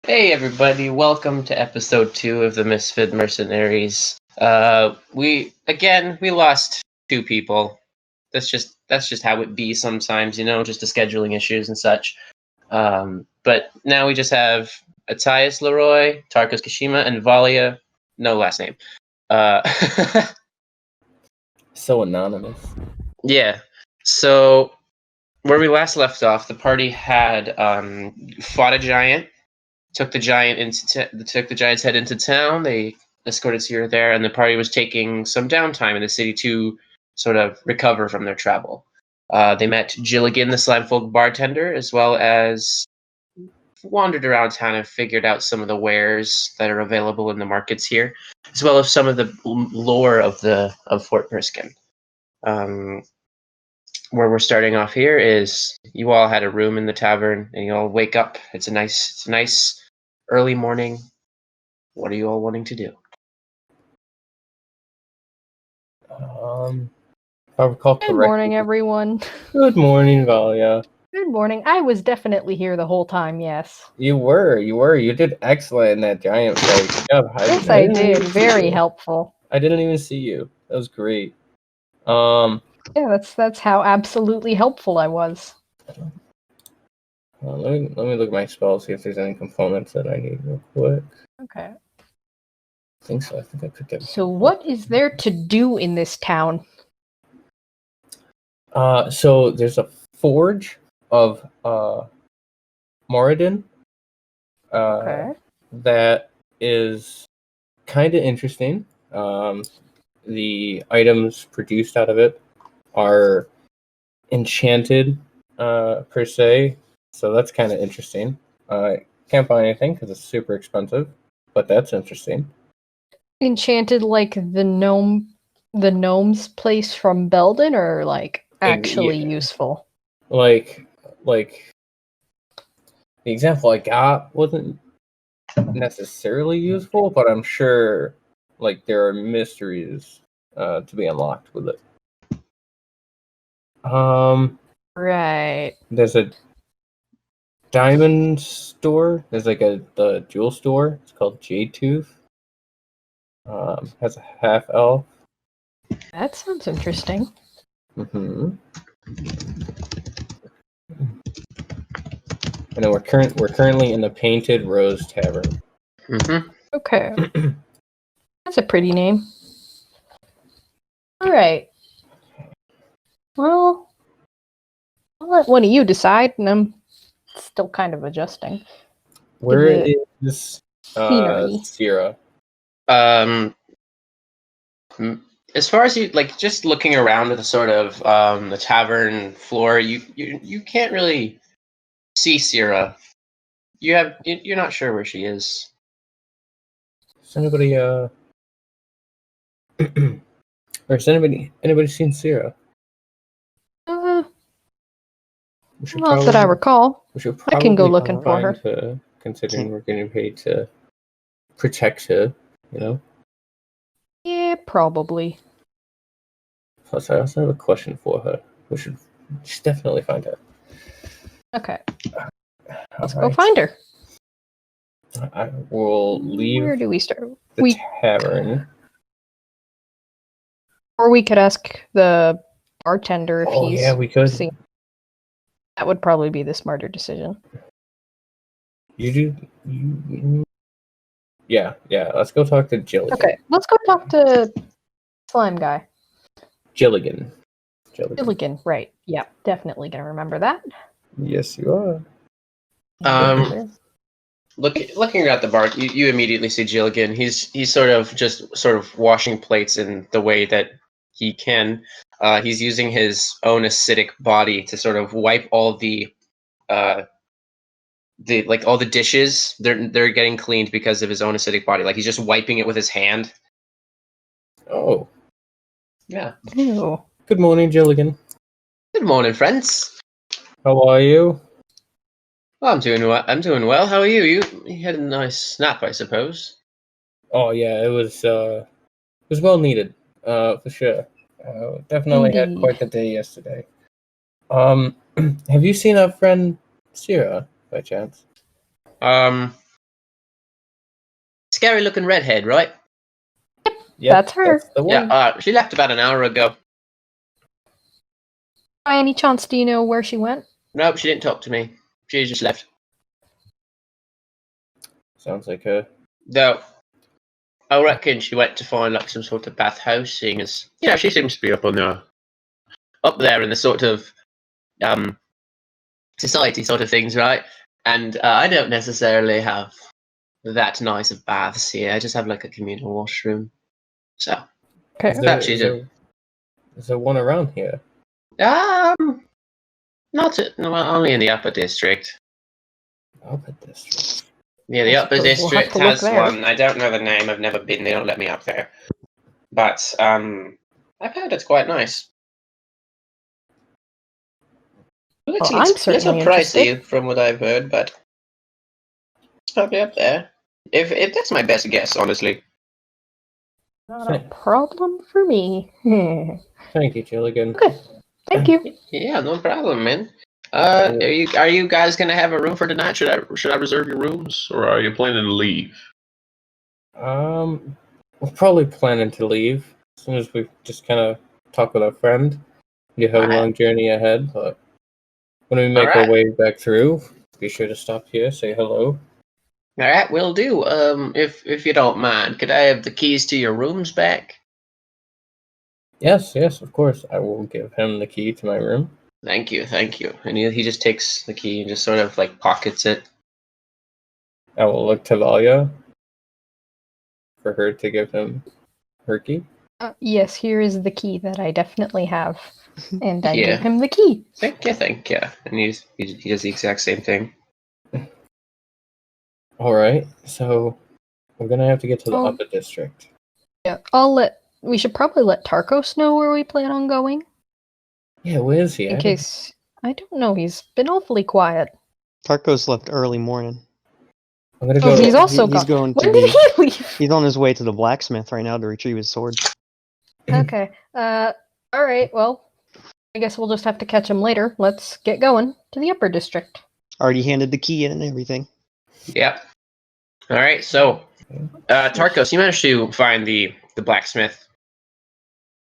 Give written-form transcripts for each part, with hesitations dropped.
Hey everybody, welcome to episode 2 of the Misfit Mercenaries. We lost 2 people. That's just how it be sometimes, just the scheduling issues and such. But now we just have Atthias Leroy, Tarkos Kashima, and Valia, no last name. So anonymous. Yeah. So where we last left off, the party had fought a giant. Took the giant's head into town. They escorted Sierra there, and the party was taking some downtime in the city to sort of recover from their travel. They met Gilligan, the Slimefolk bartender, as well as wandered around town and figured out some of the wares that are available in the markets here, as well as some of the lore of Fort Briskin. Where we're starting off here is you all had a room in the tavern, and you all wake up. It's a nice early morning. What are you all wanting to do? If I recall correctly. Good morning, everyone. Good morning, Valia. Good morning. I was definitely here the whole time, yes. You were. You did excellent in that giant fight. Good job. Yes, I did. Very helpful. I didn't even see you. That was great. Yeah, that's how absolutely helpful I was. Let me look at my spells, see if there's any components that I need real quick. Okay. I think so. I think I picked up. So what is there to do in this town? So there's a forge of Moradin. Okay. That is kind of interesting. The items produced out of it are enchanted, per se, so that's kind of interesting. Can't buy anything because it's super expensive, but that's interesting. Enchanted like the gnome's place from Belden, or like actually useful? Like the example I got wasn't necessarily useful, but I'm sure like there are mysteries to be unlocked with it. Right. There's a diamond store. There's like the jewel store. It's called Jade Tooth. Has a half elf. That sounds interesting. Mm-hmm. And then we're currently in the Painted Rose Tavern. Mm-hmm. Okay. That's a pretty name. All right. Well, I'll let one of you decide, and I'm still kind of adjusting. Where is scenery? Sierra? As far as you just looking around at the sort of the tavern floor, you can't really see Sierra. You're not sure where she is. Has anybody or has anybody seen Sierra? Not that I recall. We should I can go looking for her. Considering we're getting paid to protect her, you know? Yeah, probably. Plus, I also have a question for her. We should definitely find her. Okay. Let's go find her. I will leave. Where do we start? The tavern. Or we could ask the bartender if he's. Yeah, we could. Seen. That would probably be the smarter decision. You do. Yeah. Let's go talk to Gilligan. Okay, let's go talk to Slime Guy. Gilligan, right. Yeah, definitely gonna remember that. Yes, you are. Looking at the bar, you immediately see Gilligan. He's sort of washing plates in the way that he can. He's using his own acidic body to sort of wipe all all the dishes. They're getting cleaned because of his own acidic body. Like he's just wiping it with his hand. Oh. Yeah. Ew. Good morning, Gilligan. Good morning, friends. How are you? Well, I'm doing well. How are you? You had a nice nap, I suppose. Oh yeah, it was well needed, for sure. Definitely Indeed. had quite the day yesterday. Have you seen our friend Sierra by chance? scary looking redhead, right? Yep, That's her. the one. Yeah, she left about an hour ago. By any chance, do you know where she went? Nope, she didn't talk to me. She just left. Sounds like her. Though, I reckon she went to find like some sort of bathhouse, seeing as she seems to be up there in the sort of society sort of things, right? And I don't necessarily have that nice of baths here. I just have like a communal washroom. So Okay. perhaps she did. Is there one around here? Only in the upper district. Upper district. Yeah, the I upper suppose we'll have district to look has there. one. I don't know the name. I've never been. They don't let me up there. But I've heard it's quite nice. It's Well, I'm certainly little pricey interested. from what I've heard, but it's probably up there. If that's my best guess, honestly. Not a problem for me. Thank you, Jilligan. Okay. Thank you. Yeah, no problem, man. Are you guys gonna have a room for tonight? Should I reserve your rooms, or are you planning to leave? We're probably planning to leave as soon as we just kind of talk with our friend. We have a Alright. long journey ahead, but when we make our Alright. way back through, be sure to stop here, say hello. All right, will do. If you don't mind, could I have the keys to your rooms back? Yes, of course. I will give him the key to my room. Thank you. And he just takes the key and just sort of like pockets it. I will look to Valia for her to give him her key. Yes, here is the key that I definitely have. And I Yeah. give him the key. Thank you. And he does the exact same thing. Alright, so we're gonna have to get to the Oh. upper district. Yeah, we should probably let Tarkos know where we plan on going. Yeah, where is he? In case, I don't know, he's been awfully quiet. Tarkos left early morning. I'm gonna Oh, go. he's also He's gone. going to When did be. he leave? He's on his way to the blacksmith right now to retrieve his sword. Okay. Alright, well, I guess we'll just have to catch him later. Let's get going to the upper district. Already handed the key in and everything. Yep. All right. So, Tarkos, you managed to find the blacksmith.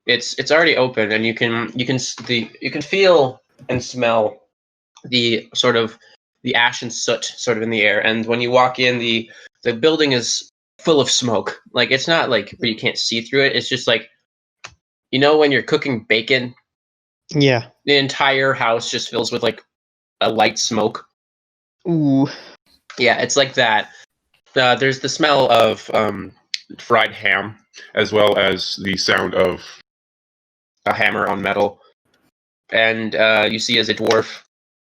It's already open, and you can feel and smell the sort of the ash and soot sort of in the air. And when you walk in, the building is full of smoke. Like, it's not like where you can't see through it. It's just like, when you're cooking bacon, Yeah. the entire house just fills with like a light smoke. Ooh. Yeah, it's like that. There's the smell of fried ham, as well as the sound of a hammer on metal. And you see as a dwarf,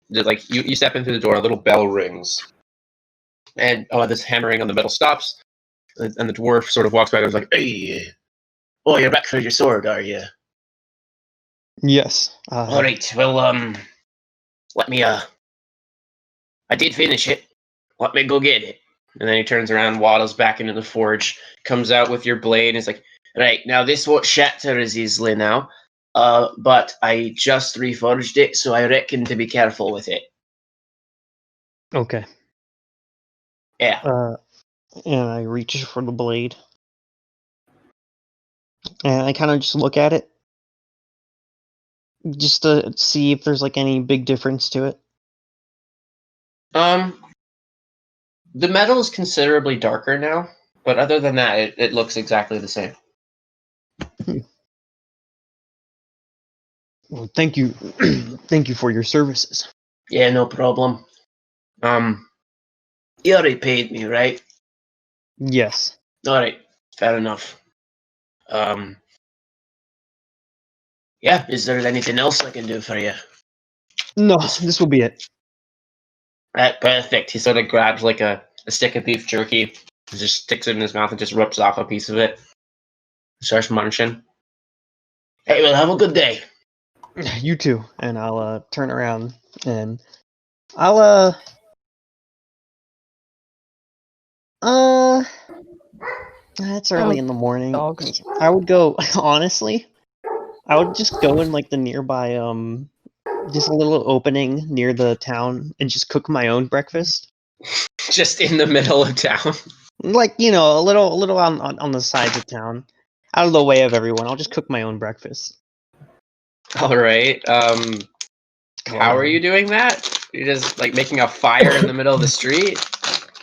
like you step into the door, a little bell rings, and this hammering on the metal stops, and the dwarf sort of walks by and is like, "Hey, you're back for your sword, are you?" Yes. All right. Well, let me. I did finish it. Let me go get it. And then he turns around, waddles back into the forge, comes out with your blade, and is like, "Right, now this won't shatter as easily now, but I just reforged it, so I reckon to be careful with it." Okay. Yeah. And I reach for the blade. And I kind of just look at it. Just to see if there's like any big difference to it. The metal is considerably darker now, but other than that, it looks exactly the same. Well, thank you. Thank you for your services. Yeah, no problem. You already paid me, right? Yes. All right, fair enough. Yeah, is there anything else I can do for you? No, this will be it. Right, perfect. He sort of grabs like a stick of beef jerky, just sticks it in his mouth and just rips off a piece of it. Starts munching. Hey, well, have a good day. You too. And I'll turn around and I'll it's early in the morning. Dogs. I would go honestly. I would just go in like the nearby just a little opening near the town and just cook my own breakfast. Just in the middle of town. Like, a little on the sides of town, out of the way of everyone. I'll just cook my own breakfast. All right. How are Well, you doing that? You're just like making a fire in the middle of the street?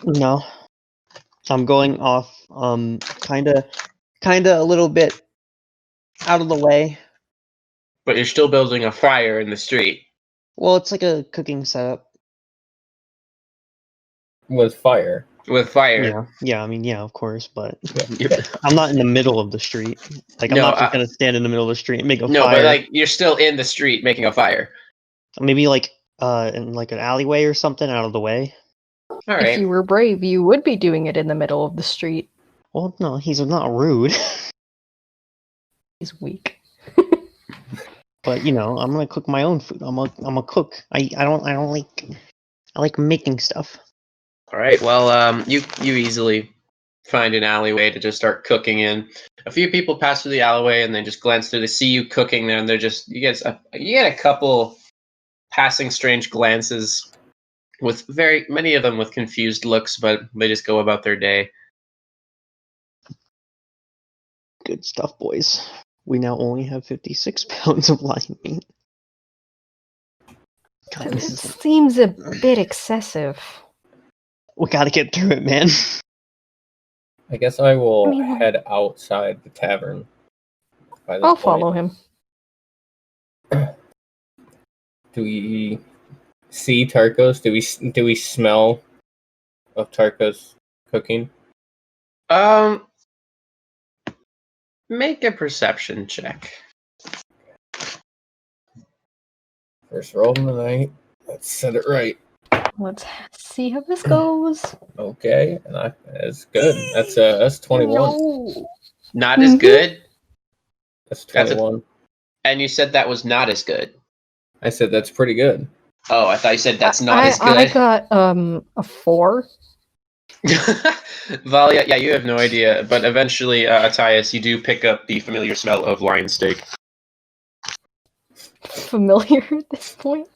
no, I'm going off, kinda a little bit out of the way. But you're still building a fire in the street. Well, it's like a cooking setup. With fire. With fire. Yeah. I mean, yeah, of course, but You're- I'm not in the middle of the street. Like, I'm No, not just gonna stand in the middle of the street and make a no, but fire. like you're still in the street making a fire. Maybe like in like an alleyway or something out of the way. All If right. you were brave, you would be doing it in the middle of the street. Well, no, he's not rude. He's weak. But I'm gonna cook my own food. I'm a cook. I don't like I like making stuff. All right. Well, you easily find an alleyway to just start cooking in. A few people pass through the alleyway and they just glance through. They see you cooking there, and they're just you get a couple passing strange glances with very many of them with confused looks, but they just go about their day. Good stuff, boys. We now only have 56 pounds of lion meat. God, That this is seems a bit excessive. we gotta get through it, man. I guess I will I mean, head outside the tavern. By this I'll point. follow him. Do we see Tarkos? Do we smell of Tarkos cooking? Make a perception check. First roll of the night. Let's set it right. Let's see how this goes. Okay, and that's good. That's 21. No. Not as good. That's That's a- 21. And you said that was not as good. I said that's pretty good. Oh, I thought you said that's not I, as good. I got a 4. Valia, yeah, you have no idea, but eventually, Atthias, you do pick up the familiar smell of lion steak. Familiar at this point.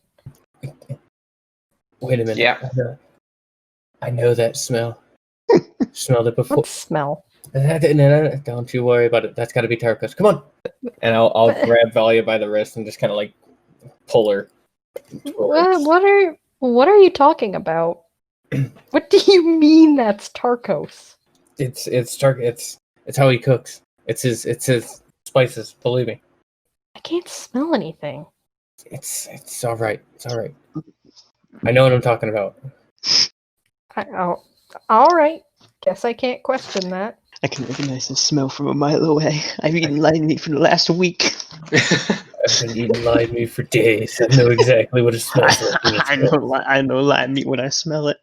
Wait a minute. Yeah. I know that smell. Smelled it before. What smell? No, don't you worry about it. That's got to be Tarkos. Come on. And I'll grab Valia by the wrist and just kind of like pull her. What are you talking about? What do you mean that's Tarkos? It's how he cooks. It's his spices. Believe me. I can't smell anything. It's all right. It's all right. I know what I'm talking about. All right. Guess I can't question that. I can recognize the smell from a mile away. I've eaten lion meat for the last week. I've been eating lion meat for days. I know exactly what it smells like. I know lion meat when I smell it.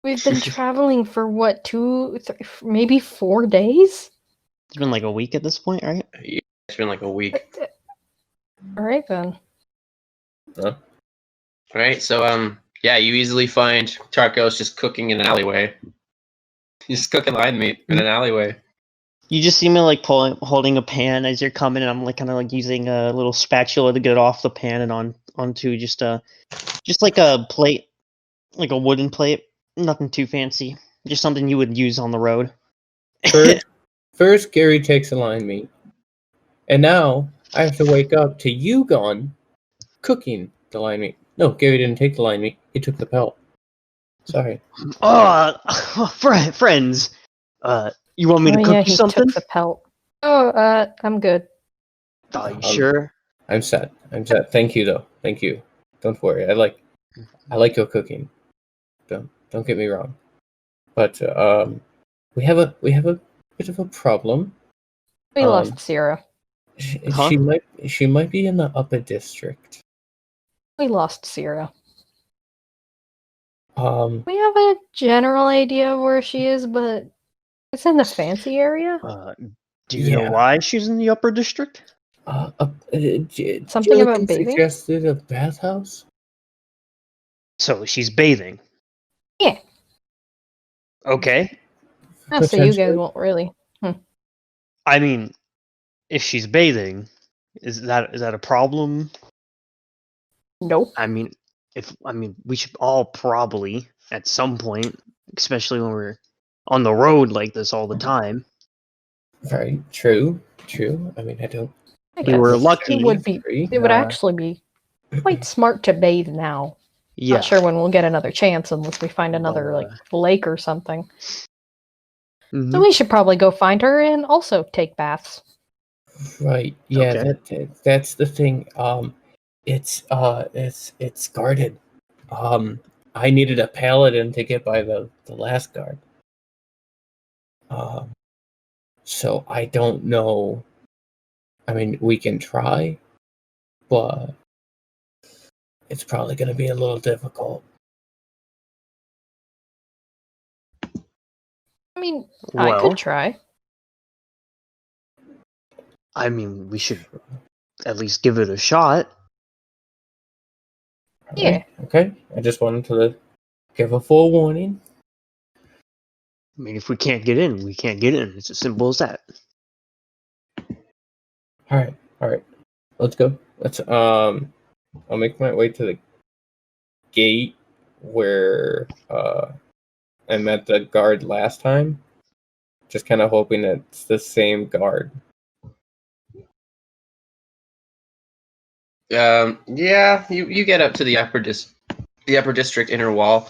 We've been traveling for what, 2, 3, maybe 4 days? It's been like a week at this point, right? It's been like a week. All right then. All right, so yeah, you easily find Tarkos just cooking in an alleyway. He's just cooking lion meat in an alleyway. You just see me like holding a pan as you're coming, and I'm like kind of like using a little spatula to get it off the pan and onto just like a plate, like a wooden plate. Nothing too fancy. Just something you would use on the road. First, Gary takes the lion meat, and now I have to wake up to you gone cooking the lion meat. No, Gary didn't take the lion meat. He took the pelt. Sorry. Friends. You want me to cook he you something? took the pelt. Oh, I'm good. Are you sure? I'm set. Thank you, though. Thank you. Don't worry. I like your cooking. Don't get me wrong. But we have a bit of a problem. We lost Sierra. She might be in the upper district. We lost Sierra. We have a general idea of where she is, but it's in the fancy area. Do you know why she's in the upper district? Something about bathing? Suggested a bathhouse? So she's bathing. Yeah. Okay. Oh, so you guys won't really. I mean, if she's bathing, is that a problem? Nope. I mean, we should all probably at some point, especially when we're on the road like this all the time. Right. True. I mean, I don't. I We were guess lucky. It would be. It would actually be quite smart to bathe now. Yeah. Not sure when we'll get another chance unless we find another like lake or something. Mhm. So we should probably go find her and also take baths. Right. Yeah. Okay. That's the thing. It's guarded. I needed a paladin to get by the last guard. So I don't know. I mean, we can try, but it's probably going to be a little difficult. I mean, I Well, could try. I mean, we should at least give it a shot. Yeah. Right, okay. I just wanted to give a full warning. I mean, if we can't get in, we can't get in. It's as simple as that. All right. Let's go. I'll make my way to the gate where I met the guard last time. Just kind of hoping it's the same guard. Yeah, you get up to the upper district inner wall,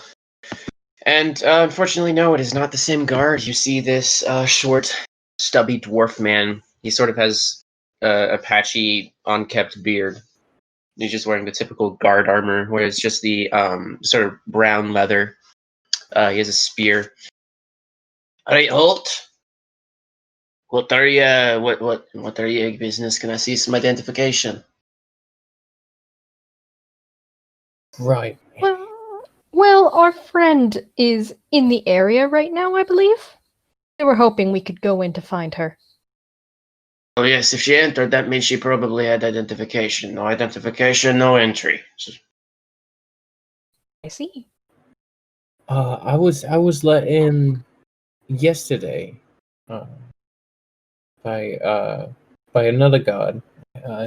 and unfortunately, no, it is not the same guard. You see this short, stubby dwarf man. He sort of has a patchy, unkept beard. He's just wearing the typical guard armor, where it's just the sort of brown leather. He has a spear. All right, Holt. What are you? What are your business? Can I see some identification? Right. Well, our friend is in the area right now, I believe. We were hoping we could go in to find her. Oh yes, if she entered, that means she probably had identification. No identification, no entry. I see. I was let in yesterday by another god.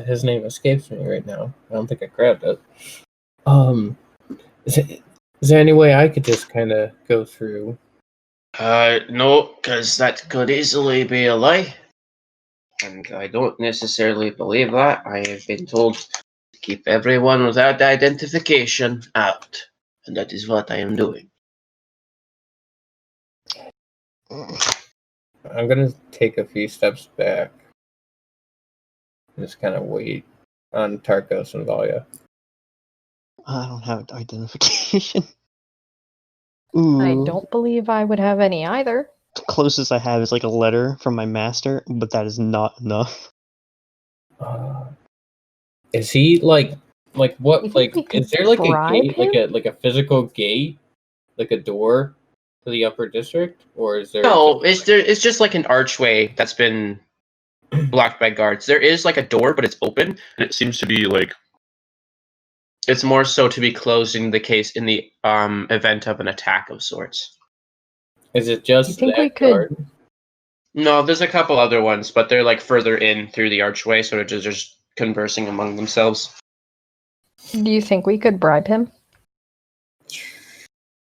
His name escapes me right now. I don't think I grabbed it. Is there any way I could just kind of go through? No, because that could easily be a lie. And I don't necessarily believe that. I have been told to keep everyone without identification out. And that is what I am doing. I'm gonna take a few steps back. Just kind of wait on Tarkos and Valia. I don't have identification. Ooh. I don't believe I would have any either. The closest I have is like a letter from my master, but that is not enough. Is he like You what think like we could is there like a bribe gate him? like a physical gate, like a door to the upper district, or is there No, it's just like an archway that's been blocked by guards. There is like a door, but it's open, and it seems to be like it's more so to be closed in the event of an attack of sorts. is it just You think that we could- guard? No, there's a couple other ones, but they're like further in through the archway, sort of just conversing among themselves. Do you think we could bribe him?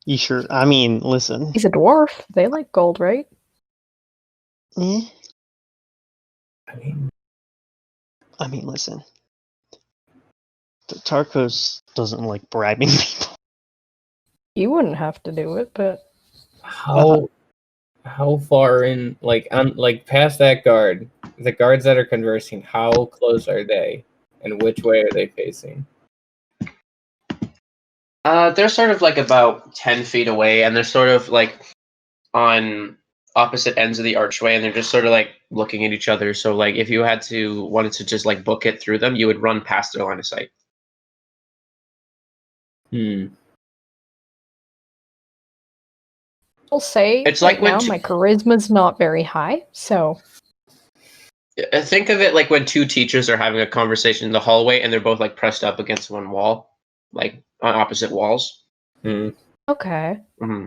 You sure? I mean, listen. He's a dwarf. They like gold, right? Eh? I mean, Listen. The Tarkos doesn't like bribing people. You wouldn't have to do it, but how far in like past that guard, the guards that are conversing, how close are they, and which way are they facing? They're sort of like about 10 feet away, and they're sort of like on opposite ends of the archway, and they're just sort of like looking at each other. So like if you wanted to just like book it through them, you would run past their line of sight. I'll say It's right like when now my charisma's not very high, so think of it like when two teachers are having a conversation in the hallway, and they're both like pressed up against one wall, like on opposite walls. okay. Mm-hmm.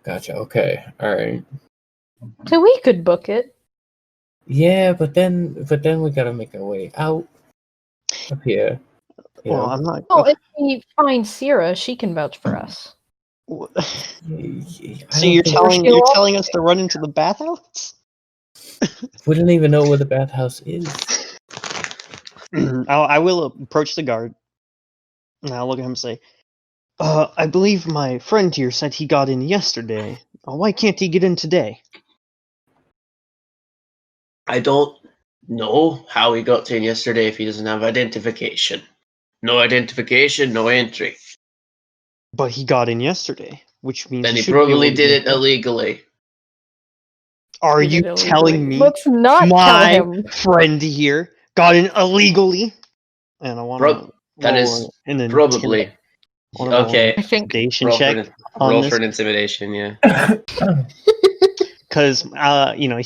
Gotcha. Okay. All right. So we could book it. Yeah, but then we gotta make our way out up here. You Well, know? I'm not. Well, if we find Sierra, she can vouch for us. So you're telling us to run into the bathhouse? We don't even know where the bathhouse is. I will approach the guard. And I'll look at him and say, I believe my friend here said he got in yesterday. Why can't he get in today? I don't know how he got in yesterday if he doesn't have identification. No identification, no entry. But he got in yesterday, which means Then he should be able probably to did get it in. illegally. Are Did you it illegally. telling me Let's not tell my him. friend here got in illegally? And I want to That is an probably. Okay. I think intimidation Roll check for, on roll this. for an intimidation, yeah. Because,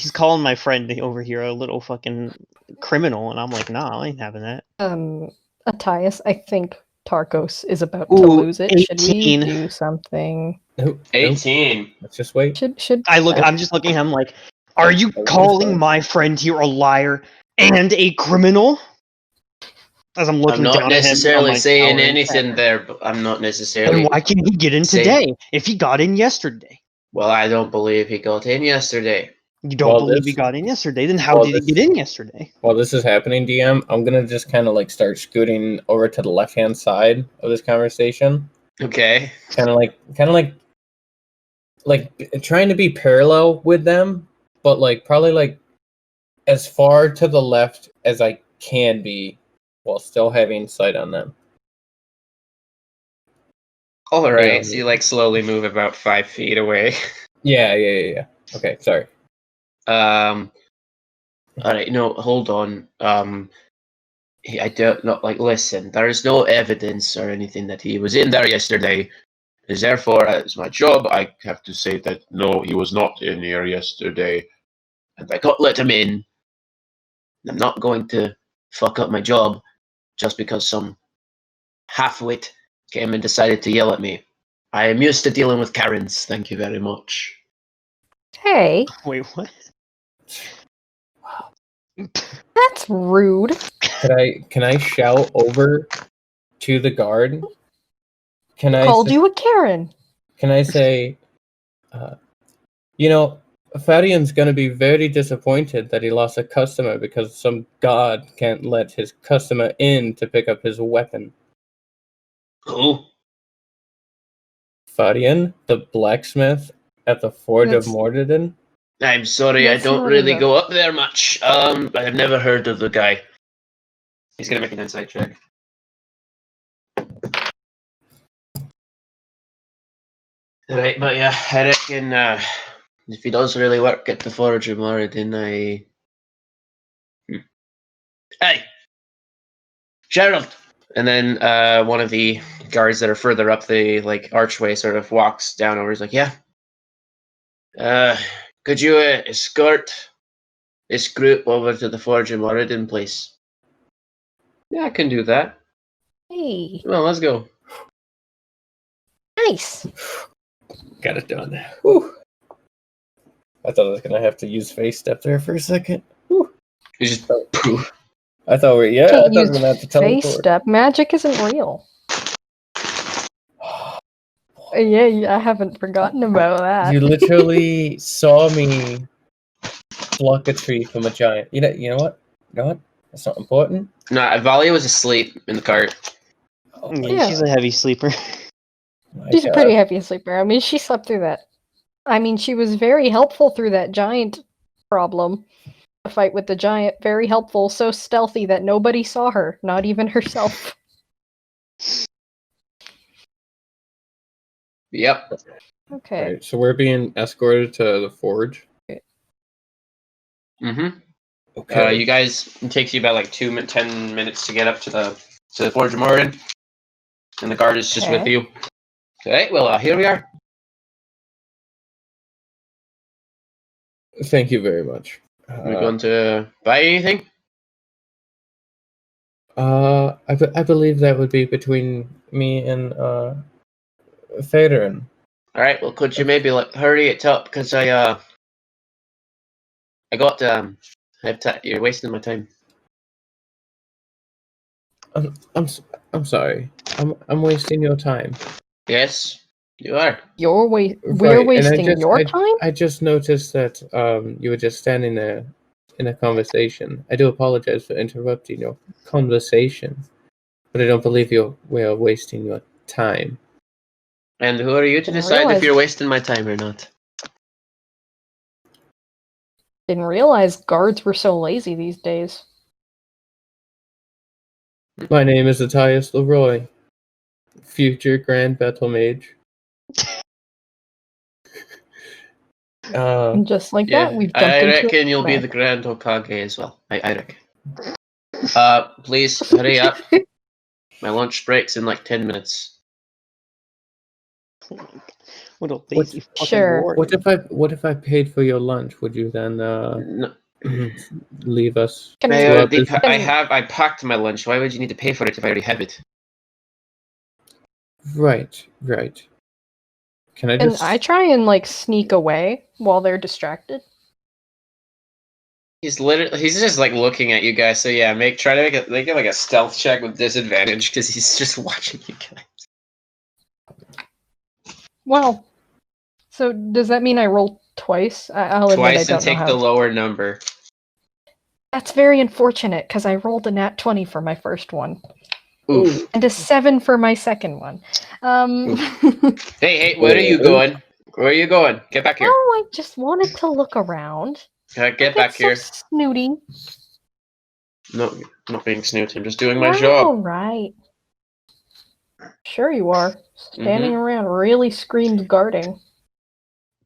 he's calling my friend over here a little fucking criminal, and I'm like, nah, I ain't having that. Atthias, I think Tarkos is about to Ooh, lose it. Should we 18. do something? Nope. 18. Let's just wait. Should I'm just looking at him like, are you calling my friend here a liar and a criminal? As I'm looking I'm down not at him, necessarily I'm like, saying towering anything stature. there, but I'm not necessarily. Then why can't he get in Say- today if he got in yesterday? Well, I don't believe he got in yesterday. You don't Well, believe he this- got in yesterday? Then how well, did he this- get in yesterday? While this is happening, DM, I'm gonna just kind of like start scooting over to the left-hand side of this conversation, Okay. kind of like trying to be parallel with them, but like probably like as far to the left as I can be, while still having sight on them. All right. Yeah. So you like slowly move about 5 feet away. Yeah. Okay, sorry. All right. No, hold on. I don't not like. Listen, there is no evidence or anything that he was in there yesterday. Is therefore, as my job, I have to say that no, he was not in here yesterday, and I got let him in. I'm not going to fuck up my job just because some half-wit came and decided to yell at me. I am used to dealing with Karens. Thank you very much. Hey, Wait, what? that's rude. Can I shout over to the guard? Can I Called say, you a Karen. Can I say, Fadian's gonna be very disappointed that he lost a customer because some god can't let his customer in to pick up his weapon. Who? Fadian, the blacksmith at the Forge of That's- Mordredin. I'm sorry, I That's don't not really enough. go up there much. I've never heard of the guy. He's gonna make an insight check. Right, but yeah, I reckon if he does really work at the Forge of Moradin, Hey! Gerald! And then one of the guards that are further up the archway sort of walks down over. He's like, yeah. Could you escort this group over to the Forge of Moradin, please? Yeah, I can do that. Hey, Well, let's go. nice. Got it done. Whew. I thought I was gonna have to use face step there for a second. Whew. You just poof. I thought I Can't thought we were use gonna have to face teleport. step. Magic isn't real. Yeah, I haven't forgotten about that. You literally saw me pluck a tree from a giant. You know what? That's not important. No, Valia was asleep in the cart. Oh Yeah, Yeah. she's a heavy sleeper. my She's a God. pretty heavy sleeper. I mean, she slept through that. I mean, she was very helpful through that giant problem. The fight with the giant, very helpful, so stealthy that nobody saw her, not even herself. Yep. Okay. Right, so we're being escorted to the forge. Mm-hmm. Okay. You guys, it takes you about 10 minutes to get up to the Forge of Moradin, and the guard is just with Okay. you. Okay, well, here we are. Thank you very much. Are we going to buy anything? I believe that would be between me and Faderin. All right. Well, could you maybe hurry it up because I got you're wasting my time. I'm sorry. I'm wasting your time. Yes. You are. We're Right, and wasting your time? I just noticed that you were just standing there in a conversation. I do apologize for interrupting your conversation, but I don't believe we're wasting your time. And who are you to Didn't decide if realize- you're wasting my time or not? Didn't realize guards were so lazy these days. My name is Atthias Leroy, future Grand Battle Mage. And just like Yeah, that, we've jumped I into reckon a you'll be map. the Grand Hokage as well. I reckon. Please hurry up. My lunch break's in like 10 minutes. What a lazy fucking Sure. warrior. What if I paid for your lunch? Would you then No, leave us? Can I, we- to our business? I packed my lunch. Why would you need to pay for it if I already have it? Right. Can I Can just? I try and like sneak away while they're distracted? He's just like looking at you guys. So yeah, try to make it like a stealth check with disadvantage because he's just watching you guys. Well, so does that mean I roll twice? I'll admit I Twice and don't know take how. the lower number. That's very unfortunate because I rolled a nat 20 for my first one Oof. and a 7 for my second one. Hey, where are you going? Where are you going? Get back here. Oh, I just wanted to look around. Get back here. So snooty. No, I'm not being snoot. I'm just doing my All job. right. Sure you are. Standing around really screams guarding.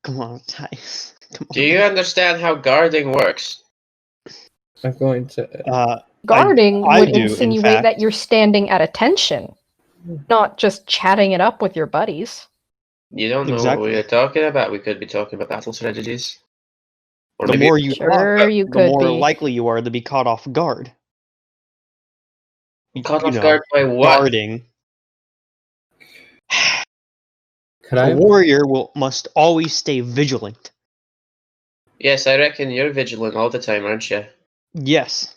Come on, Tice. Come on. Do you understand how guarding works? I'm going to. Guarding I would do, in insinuate fact. that you're standing at attention, not just chatting it up with your buddies. You don't know Exactly. what we're talking about. We could be talking about battle strategies. Or The maybe more you Sure, talk, you the could more be. likely you are to be caught off guard. caught You off know, guard by what? guarding. Could A I? warrior must always stay vigilant. Yes, I reckon you're vigilant all the time, aren't you? Yes.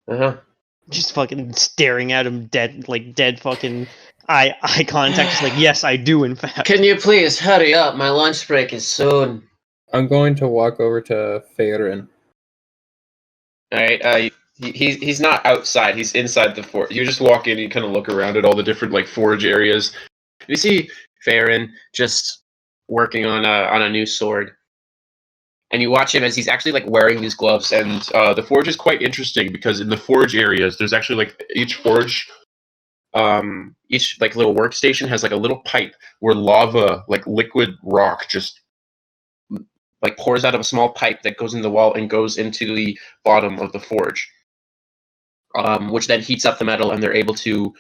Uh-huh. Just fucking staring at him dead fucking eye contact. Just like, yes, I do, in fact. Can you please hurry up? My lunch break is soon. I'm going to walk over to Farin. Alright, he's not outside, he's inside the fort. You just walk in and you kind of look around at all the different like forge areas. You see Farron just working on a new sword. And you watch him as he's actually like wearing these gloves, and the forge is quite interesting because in the forge areas, there's actually like each forge, each like little workstation has like a little pipe where lava, like liquid rock, just like pours out of a small pipe that goes in the wall and goes into the bottom of the forge, which then heats up the metal, and they're able to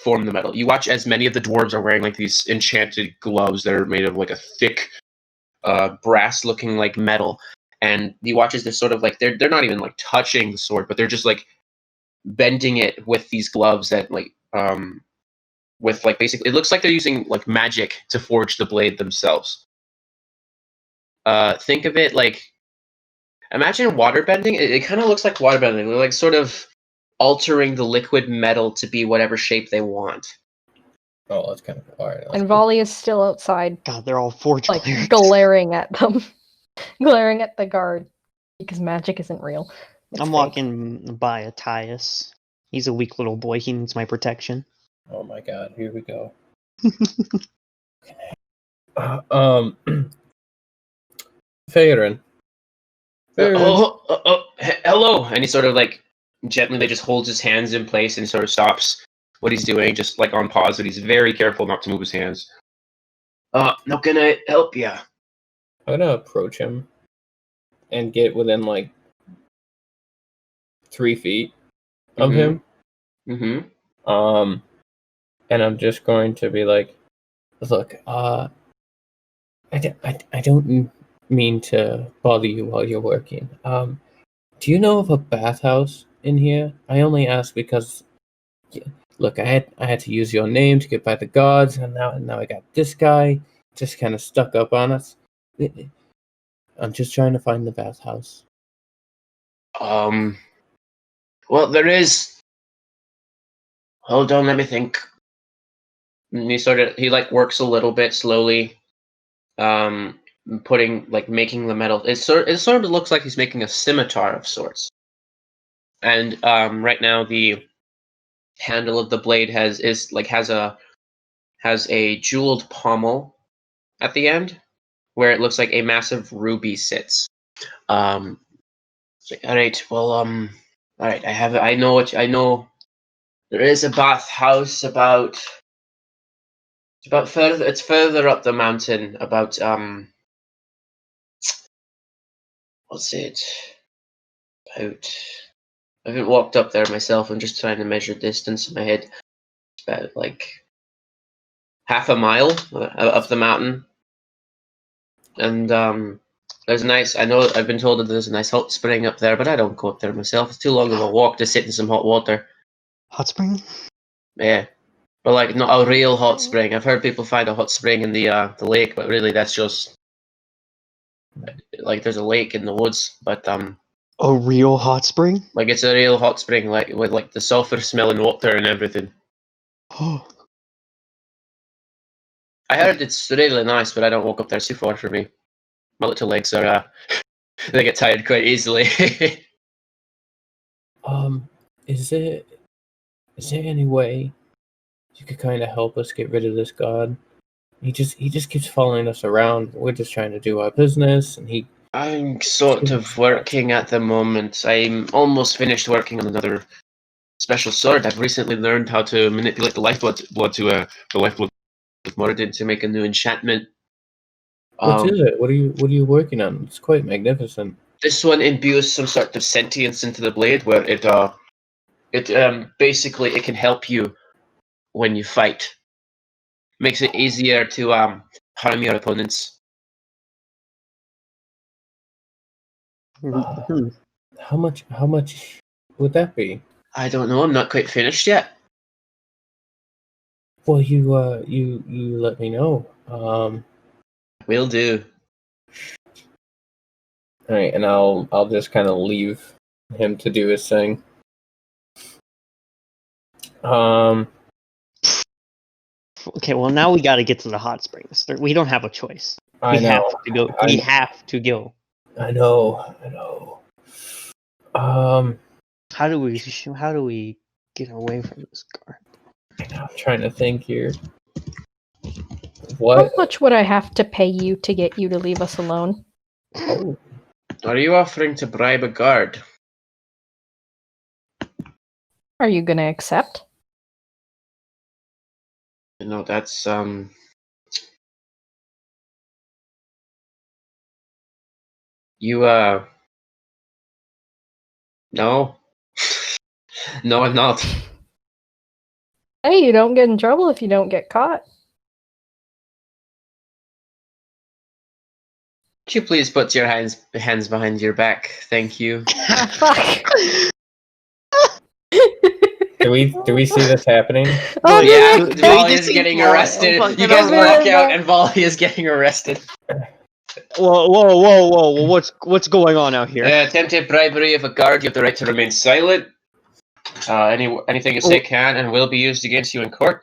form the metal. You watch as many of the dwarves are wearing like these enchanted gloves that are made of like a thick brass-looking like metal, and you watch as they're sort of like they're not even like touching the sword, but they're just like bending it with these gloves that like with like basically it looks like they're using like magic to forge the blade themselves. Think of it like imagine water bending. It kind of looks like water bending. They're like sort of altering the liquid metal to be whatever shape they want. Oh, that's kind of alright. And Volley is still outside, God, they're all forge like clerics. glaring at them, glaring at the guard because magic isn't real. It's I'm fake. walking by Atthias. He's a weak little boy. He needs my protection. Oh my god, here we go. Farin. Hello, and he sort of like gently they just holds his hands in place and he sort of stops what he's doing, just like on pause, but he's very careful not to move his hands. How can I help you? I'm gonna approach him and get within like 3 feet of him. Mm-hmm. And I'm just going to be like, look, I don't mean to bother you while you're working. Do you know of a bathhouse in here? I only ask because, look, I had to use your name to get by the gods, and now I got this guy just kind of stuck up on us. I'm just trying to find the bathhouse. Well, there is. Hold on, let me think. And he like works a little bit slowly, making the metal. It sort of looks like he's making a scimitar of sorts. And right now the handle of the blade has a jeweled pommel at the end, where it looks like a massive ruby sits. All right. Well, all right. I know. There is a bathhouse it's further up the mountain, about what's it? About I haven't walked up there myself. I'm just trying to measure distance in my head. It's about like half a mile up the mountain. And there's a nice. I know I've been told that there's a nice hot spring up there, but I don't go up there myself. It's too long of a walk to sit in some hot water. Hot spring? Yeah, but like not a real hot spring. I've heard people find a hot spring in the lake, but really that's just like there's a lake in the woods. But A real hot spring? like it's a real hot spring, like with like the sulfur smelling water and everything. Oh, I heard it's really nice, but I don't walk up there. It's too far for me. My little legs are they get tired quite easily. Is there any way you could kind of help us get rid of this god? He just keeps following us around. We're just trying to do our business, and he. I'm sort of working at the moment. I'm almost finished working on another special sword. I've recently learned how to manipulate the lifeblood the lifeblood of Moradin to make a new enchantment. What is it? What are you working on? It's quite magnificent. This one imbues some sort of sentience into the blade, where it basically it can help you when you fight. Makes it easier to harm your opponents. Hmm. How much would that be? I don't know. I'm not quite finished yet. Well, you let me know. Will do. All right, and I'll just kind of leave him to do his thing. Okay, well now we got to get to the hot springs. We don't have a choice. I know. Have to go. We have to go. I know. How do we get away from this guard? I'm trying to think here. How What? much would I have to pay you to get you to leave us alone? Oh, Are you offering to bribe a guard? Are you gonna accept? No, that's you no. No, I'm not. Hey, you don't get in trouble if you don't get caught. Could you please put your hands behind your back? Thank you. Ah, fuck. do we see this happening? Oh, Yeah, no, no, Volley no. is getting Oh, arrested. fucking You guys no, walk no, out no. and Volley is getting arrested. Whoa! What's going on out here? Attempted bribery of a guard. You have the right to remain silent. Anything you say can and will be used against you in court.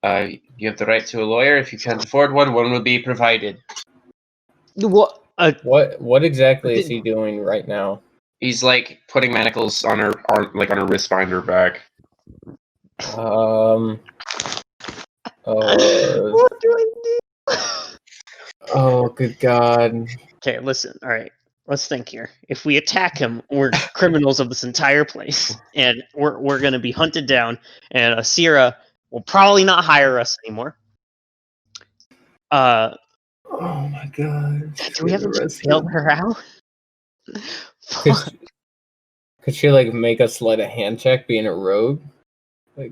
You have the right to a lawyer. If you can't afford one, one will be provided. What? What exactly is he doing right now? He's like putting manacles on her wrist behind her back. What do I do? Oh, good God. Okay, listen. All right, let's think here. If we attack him, we're criminals of this entire place, and we're gonna be hunted down. And Asira will probably not hire us anymore. Oh my God. Do we have to bail her out? Could she like make us let a hand check being a rogue? Like,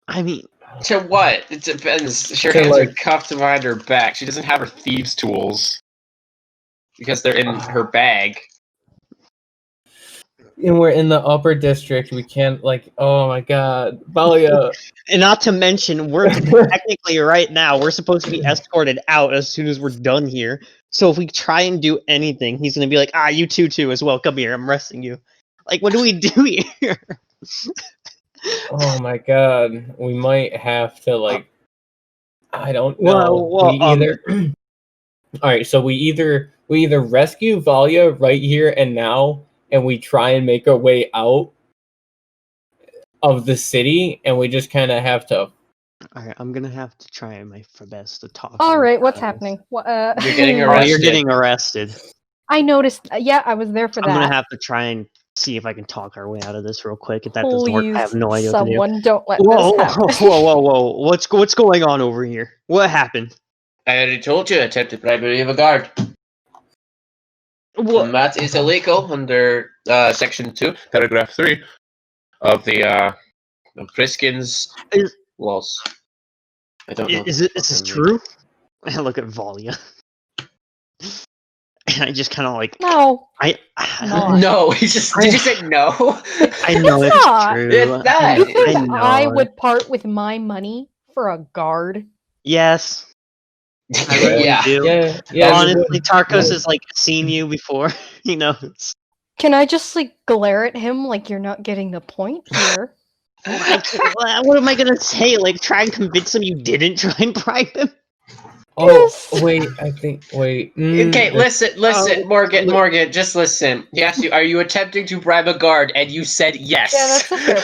I mean, To what? It depends. Her To, hands are like- cuffed behind her back. She doesn't have her thieves' tools because they're in her bag. and we're in the upper district. We can't like. Oh my God, Valia. and not to mention, we're technically right now we're supposed to be escorted out as soon as we're done here. So if we try and do anything, he's gonna be like, "Ah, you too as well. Come here, I'm arresting you." Like, what do we do here? Oh my god, we might have to like. I don't know. Well, We either. All right, so we either rescue Valia right here and now, and we try and make our way out of the city, and we just kind of have to. Alright, I'm gonna have to try my best to talk. All him right, what's out of this. happening? What, You're getting Oh, arrested. you're getting arrested. I noticed. Yeah, I was there for I'm gonna that. have to try and see if I can talk our way out of this real quick. If that doesn't work, I have Please, no idea what to do. someone don't let Whoa, this happen. whoa! What's going on over here? What happened? I already told you, attempted bribery of a guard. What? And that is illegal under Section 2, Paragraph 3 of the Priskin's Is- laws. I don't know. Is this true? I look at Valia. And I just kind of like No, I not. No, he just did you say no? I know It's it's not. true. It's not. You think I know I it. would part with my money for a guard? Yes, I really Yeah. do. Yeah, yeah. Honestly, Tarkos Yeah. has like seen you before. He knows. Can I just like glare at him like you're not getting the point here? What am I gonna say? Like, try and convince him you didn't try and bribe him? Oh Yes. wait, I think wait. Okay, listen, Oh, Morgan, just listen. Yes, are you attempting to bribe a guard? And you said yes. Yeah, that's a fair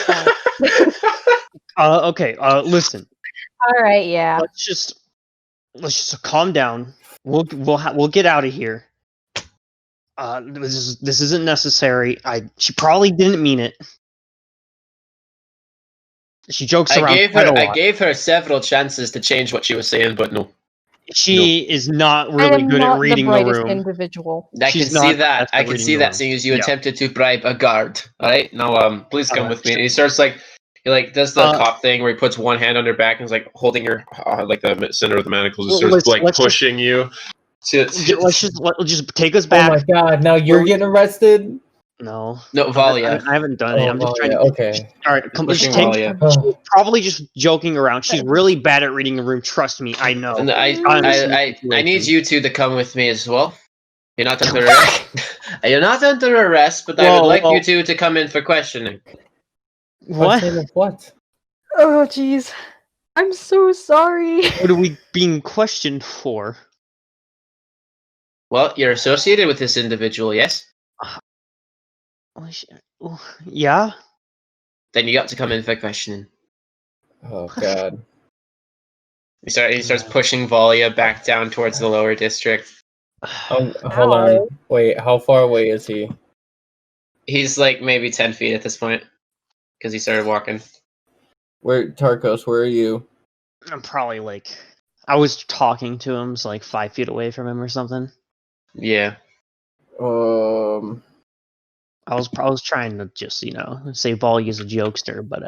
point. Okay. Listen. All right, yeah. Let's just calm down. We'll get out of here. This isn't necessary. She probably didn't mean it. She jokes around quite a lot. I gave her several chances to change what she was saying, but no. She is not I really am good not at reading the the brightest room. individual. I She's can not see the that. best at I can reading see the that, room. seeing as you Yeah. attempted to bribe a guard. All right, now, please come with me. And he starts like, he like does the cop thing where he puts one hand on her back and is like holding her like the center of the manacles and starts like pushing you. Let's just take us Oh back. my god! Now you're getting arrested. No, Valia. I haven't done it. I'm just trying to. Okay. All right, come. Pushing Just take. Valia. She's probably just joking around. She's really bad at reading the room. Trust me, I know. And I I need you two to come with me as well. You're not under arrest. You're not under arrest, but I would like you two to come in for questioning. What? Question of what? Oh, jeez. I'm so sorry. What are we being questioned for? Well, you're associated with this individual, yes? Yeah. Then you got to come in for questioning. Oh god. He starts pushing Valia back down towards the lower district. Hold on. Wait, how far away is he? He's like maybe 10 feet at this point because he started walking. Where Tarkos? Where are you? I'm probably like. I was talking to him, so like 5 feet away from him or something. Yeah. I was trying to just say Valia is a jokester, but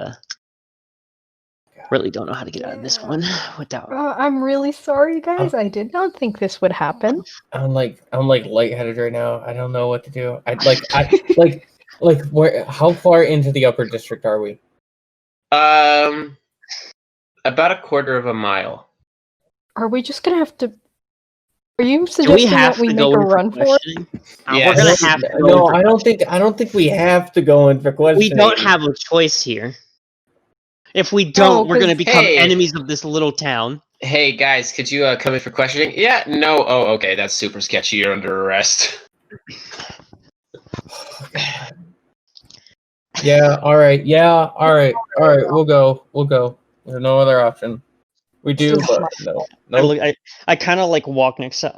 really don't know how to get out of this one without. I'm really sorry, guys. I did not think this would happen. I'm like lightheaded right now. I don't know what to do. Where? How far into the upper district are we? About a quarter of a mile. Are we just gonna have to? Are you suggesting that we make a run for it? Yeah. We're gonna have to. No, I don't think we have to go in for questioning. We don't have a choice here. If we don't, we're gonna become enemies of this little town. Hey guys, could you come in for questioning? Yeah. No. Oh, okay. That's super sketchy. You're under arrest. Yeah. All right. Yeah. All right. We'll go. There's no other option. We do, but no. I kind of like walk next to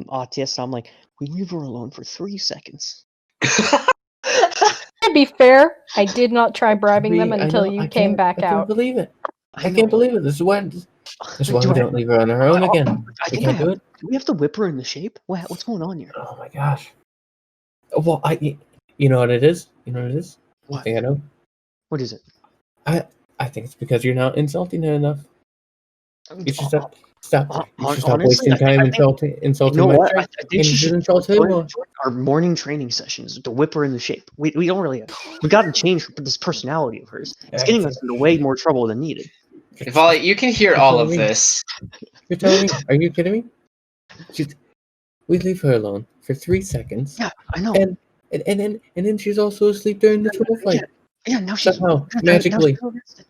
Atias. I'm like, we leave her alone for 3 seconds. To be fair, I did not try bribing them until you came back out. I can't believe it. I can't believe it. This is why we don't leave her on her own again. I can't do it. Do we have to whip her into shape? What's going on here? Oh my gosh. Well, you know what it is? What? I think I know. What is it? I think it's because you're not insulting her enough. You should stop. You should stop Honestly, wasting time insulting you know my what? friend. I think she should insult her more. our morning training sessions to whip her into shape. We don't really. We got to change this personality of hers. It's getting us into way more trouble than needed. Volley, you can hear all of this. You're telling me? Are you kidding me? We leave her alone for 3 seconds. Yeah, I know. And then she's also asleep during the troll fight. Yeah, now she's Somehow, now magically, she's arrested.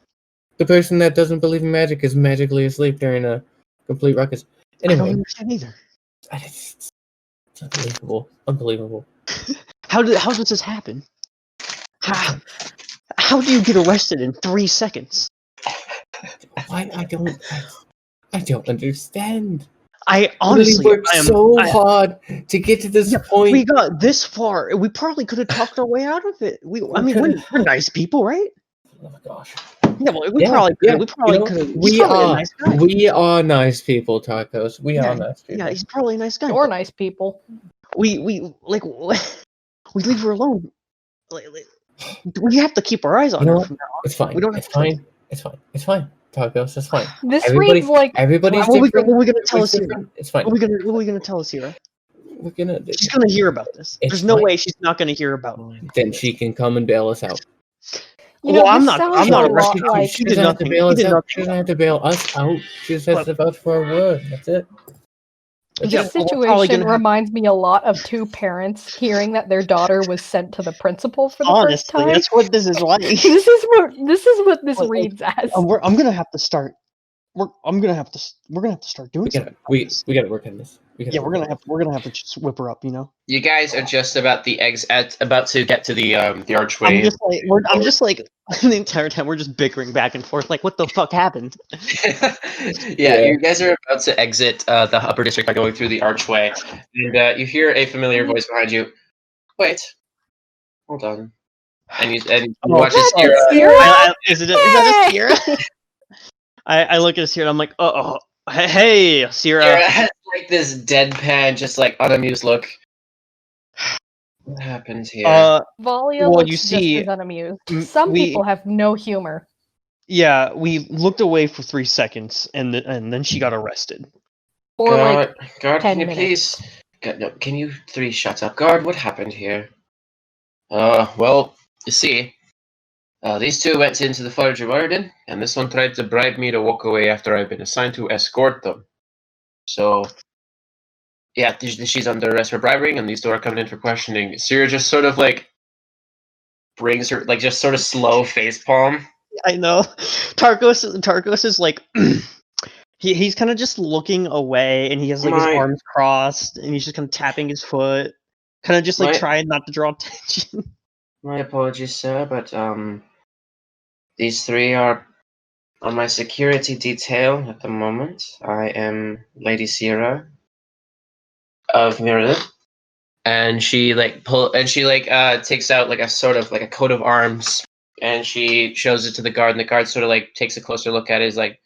the person that doesn't believe in magic is magically asleep during a complete ruckus. I don't Anyway, understand either. it's unbelievable. Unbelievable. How does this happen? How do you get arrested in 3 seconds? Why I don't understand. I Really honestly, worked hard to get to this point. we got this far. We probably could have talked our way out of it. We're nice people, right? Oh my gosh. Yeah, well, we probably could. We probably could have. He's probably a nice guy. We are nice people, Tacos. We are nice people. Yeah, he's probably a nice guy. You're nice people. We leave her alone. We have to keep our eyes on her. From now on. It's fine. We don't It's have to- fine. It's fine. It's fine. Tacos, it's fine. This reads like Everybody's What are different. we gonna tell Everybody's Asira? different. It's fine. What are we gonna tell Asira? We're gonna. She's gonna hear about this. It's There's no fine. way she's not gonna hear about it. Then she can come and bail us out. you know, Well, this sounds a lot like She doesn't have to bail us He did out. nothing. She doesn't have to bail us out. She just has to vouch for our word. That's it. Yeah, this we're probably situation gonna have- reminds me a lot of two parents hearing that their daughter was sent to the principal for the first Honestly, time. that's what this is like. This is what this Like, reads as. I'm gonna have to start. We're gonna have to start doing something. We gotta work on this. We're gonna have to just whip her up, you know. You guys are just about about to get to the archway. I'm just like the entire time we're just bickering back and forth. Like, what the fuck happened? Yeah, you guys are about to exit the upper district by going through the archway, and you hear a familiar voice behind you. Wait, hold on. And you watch That's Asira. Asira? Is that Asira? I look at Asira and I'm like, hey, Asira. Asira has like this deadpan, just like unamused look. What happened here? Valia well, looks you see, just as unamused. Some people have no humor. Yeah, we looked away for 3 seconds, and then she got arrested. Or like guard, 10 can you minutes. please? No, can you three shut up, guard? What happened here? Well, you see, these two went into the Forge of Arden, and this one tried to bribe me to walk away after I've been assigned to escort them. So, yeah, she's under arrest for bribery, and these two are coming in for questioning. Sierra just sort of like brings her, like, just sort of slow face palm. I know. Tarkos is like he's kind of just looking away, and he has like his arms crossed, and he's just kind of tapping his foot, kind of just like trying not to draw attention. My apologies, sir, but these three are on my security detail at the moment. I am Lady Sierra of Mirror, and she takes out like a sort of like a coat of arms, and she shows it to the guard, and the guard sort of like takes a closer look at it. Is like,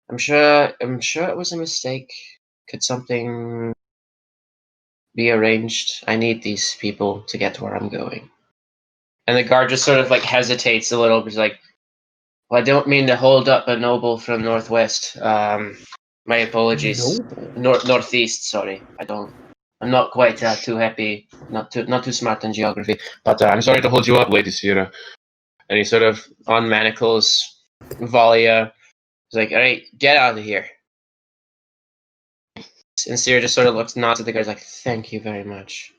I'm sure it was a mistake. Could something be arranged? I need these people to get to where I'm going. And the guard just sort of like hesitates a little, because like, well, I don't mean to hold up a noble from Northwest. My apologies. Northeast, sorry. I'm not quite too happy. Not too smart in geography. But I'm sorry to hold you up, Lady Sierra. And he sort of unmanacles Valia. He's like, all right, get out of here. And Sierra just sort of nods at the guard, like, thank you very much.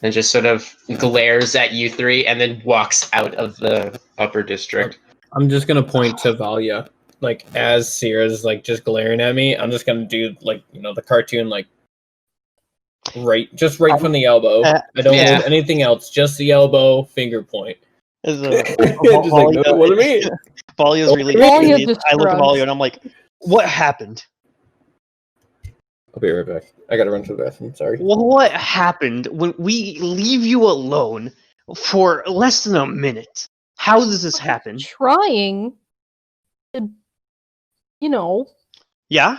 And just sort of glares at you three, and then walks out of the upper district. I'm just gonna point to Valia, like as Sierra's like just glaring at me. I'm just gonna do like the cartoon, like right from the elbow. I don't hold anything else, just the elbow, finger point. Just like, no, what do you mean? Valia's really. I look at Valia and I'm like, what happened? I'll be right back. I gotta run to the bathroom. Sorry. What happened when we leave you alone for less than a minute? How does this happen? Trying to, Yeah?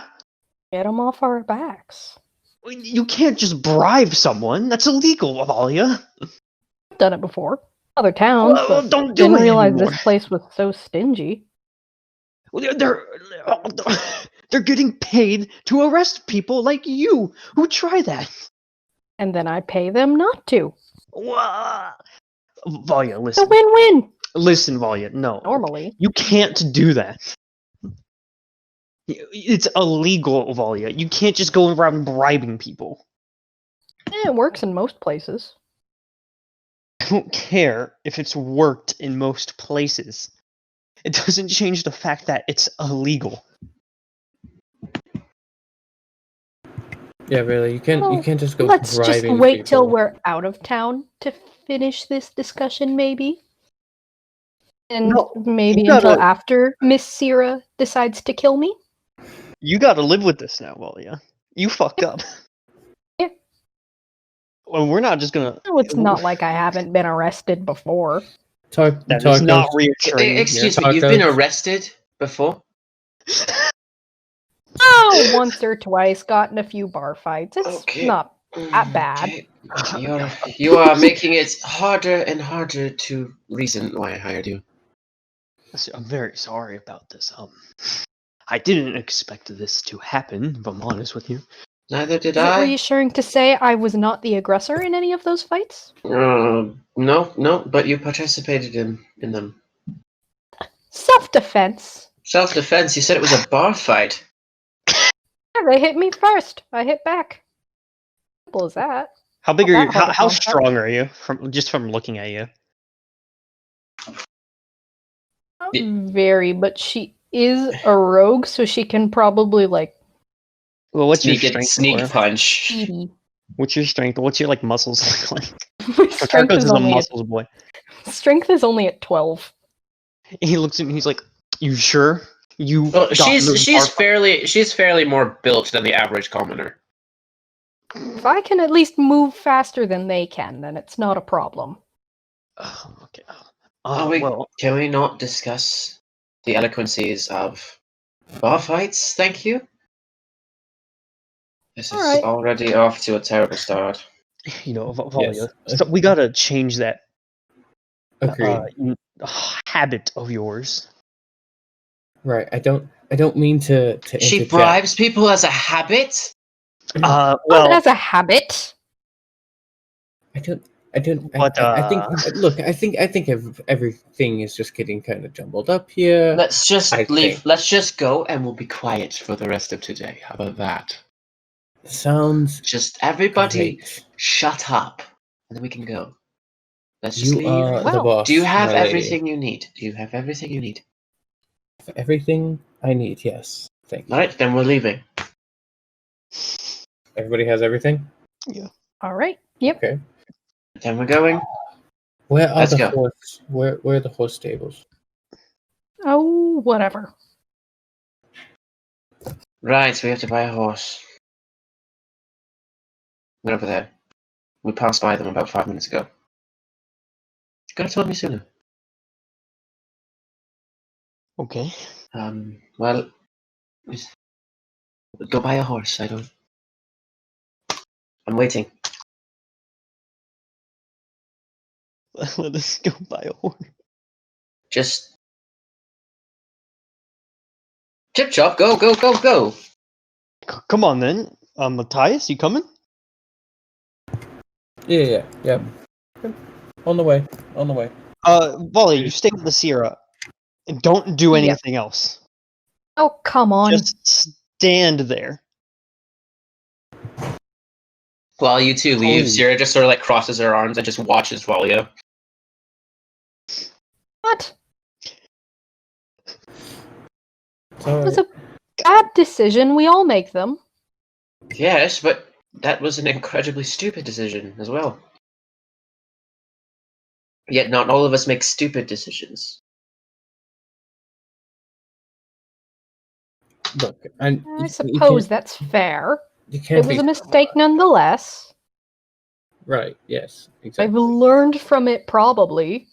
get them off our backs. You can't just bribe someone. That's illegal, Valia. I've done it before. Other towns, but don't do didn't it realize anymore. this place was so stingy. They're getting paid to arrest people like you who try that. And then I pay them not to. Valia, It's a win-win. Listen, Valia, no. Normally. You can't do that. It's illegal, Valia. You can't just go around bribing people. It works in most places. I don't care if it's worked in most places. It doesn't change the fact that it's illegal. Yeah, really. You can't just go Let's just bribing wait till people. we're out of town to finish this discussion, maybe. And No, maybe you until gotta- after Miss Sierra decides to kill me. You gotta live with this now, Walia. You fucked up. Yeah. Well, we're not just gonna. No, it's not like I haven't been arrested before. That is not reassuring. Excuse me, you've been arrested before? Oh, once or twice, gotten a few bar fights. It's Okay. not that bad. Okay. You are making it harder and harder to reason why I hired you. I'm very sorry about this. I didn't expect this to happen, if I'm honest with you. Neither did Is it I. reassuring to say I was not the aggressor in any of those fights? No, but you participated in them. Self-defense. Self-defense, you said it was a bar fight. Yeah, they hit me first. I hit back. Simple as that. How big Not are that you? hard to How contact. strong are you? From looking at you. Not very, but she is a rogue, so she can probably like Well, what's your Sneak strength? for? punch. speedy. What's your strength? What's your like muscles look like? Strength Tarkos is is a only muscles boy. strength is only at 12. He looks at me. He's like, "You sure? You?" Well, got she's those she's bar- fairly more built than the average commoner. If I can at least move faster than they can, then it's not a problem. Oh, okay. Well, can we not discuss the eloquencies of bar fights? Thank you. This is Alright. already off to a terrible start. you know, Valia. Yes. So we gotta change that Agreed. habit of yours. Right. I don't mean to She interject. bribes people as a habit? Not Well, as a habit. I don't. But, I think. Look, I think everything is just getting kind of jumbled up here. Let's just I leave. think. Let's just go and we'll be quiet for the rest of today. How about that? Sounds Just everybody great. shut up. And then we can go. Let's just You leave. are the Well, boss. Do you have my lady. everything you need? Do you have everything you need? Everything I need. Yes. Thank you. Alright, then we're leaving. Everybody has everything. Alright. Yep. Okay. Then we're going. Where are Let's the go. horse? Where are the horse stables? Oh, whatever. Right, we have to buy a horse. They're over there. We passed by them about 5 minutes ago. You could have told me sooner. okay. Well, go buy a horse. I'm waiting. Let us go buy a horse. Just Chip Chop, go, go, go, go! Come on then. Matthias, you coming? Yeah. On the way. Volley, you stay with the Sierra. And don't do Yep. anything else. Oh, come on. Just stand there. While you two leave, Please. Sierra just sort of like crosses her arms and just watches Walia. What? It's It was alright. a bad decision. We all make them. Yes, but that was an incredibly stupid decision as well. Yet not all of us make stupid decisions. Look, I suppose that's fair. You can't It was be a mistake nonetheless. right. Yes, I've exactly. learned from it, probably.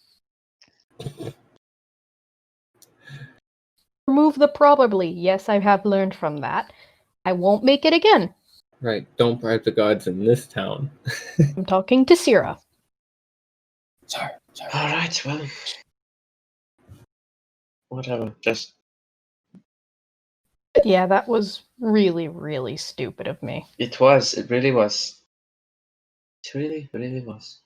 Remove the probably. Yes, I have learned from that. I won't make it again. Right. Don't bribe the gods in this town. I'm talking to Sierra. Sorry. Alright, well. Whatever, just. Yeah, that was really, really stupid of me. It really was. It really was.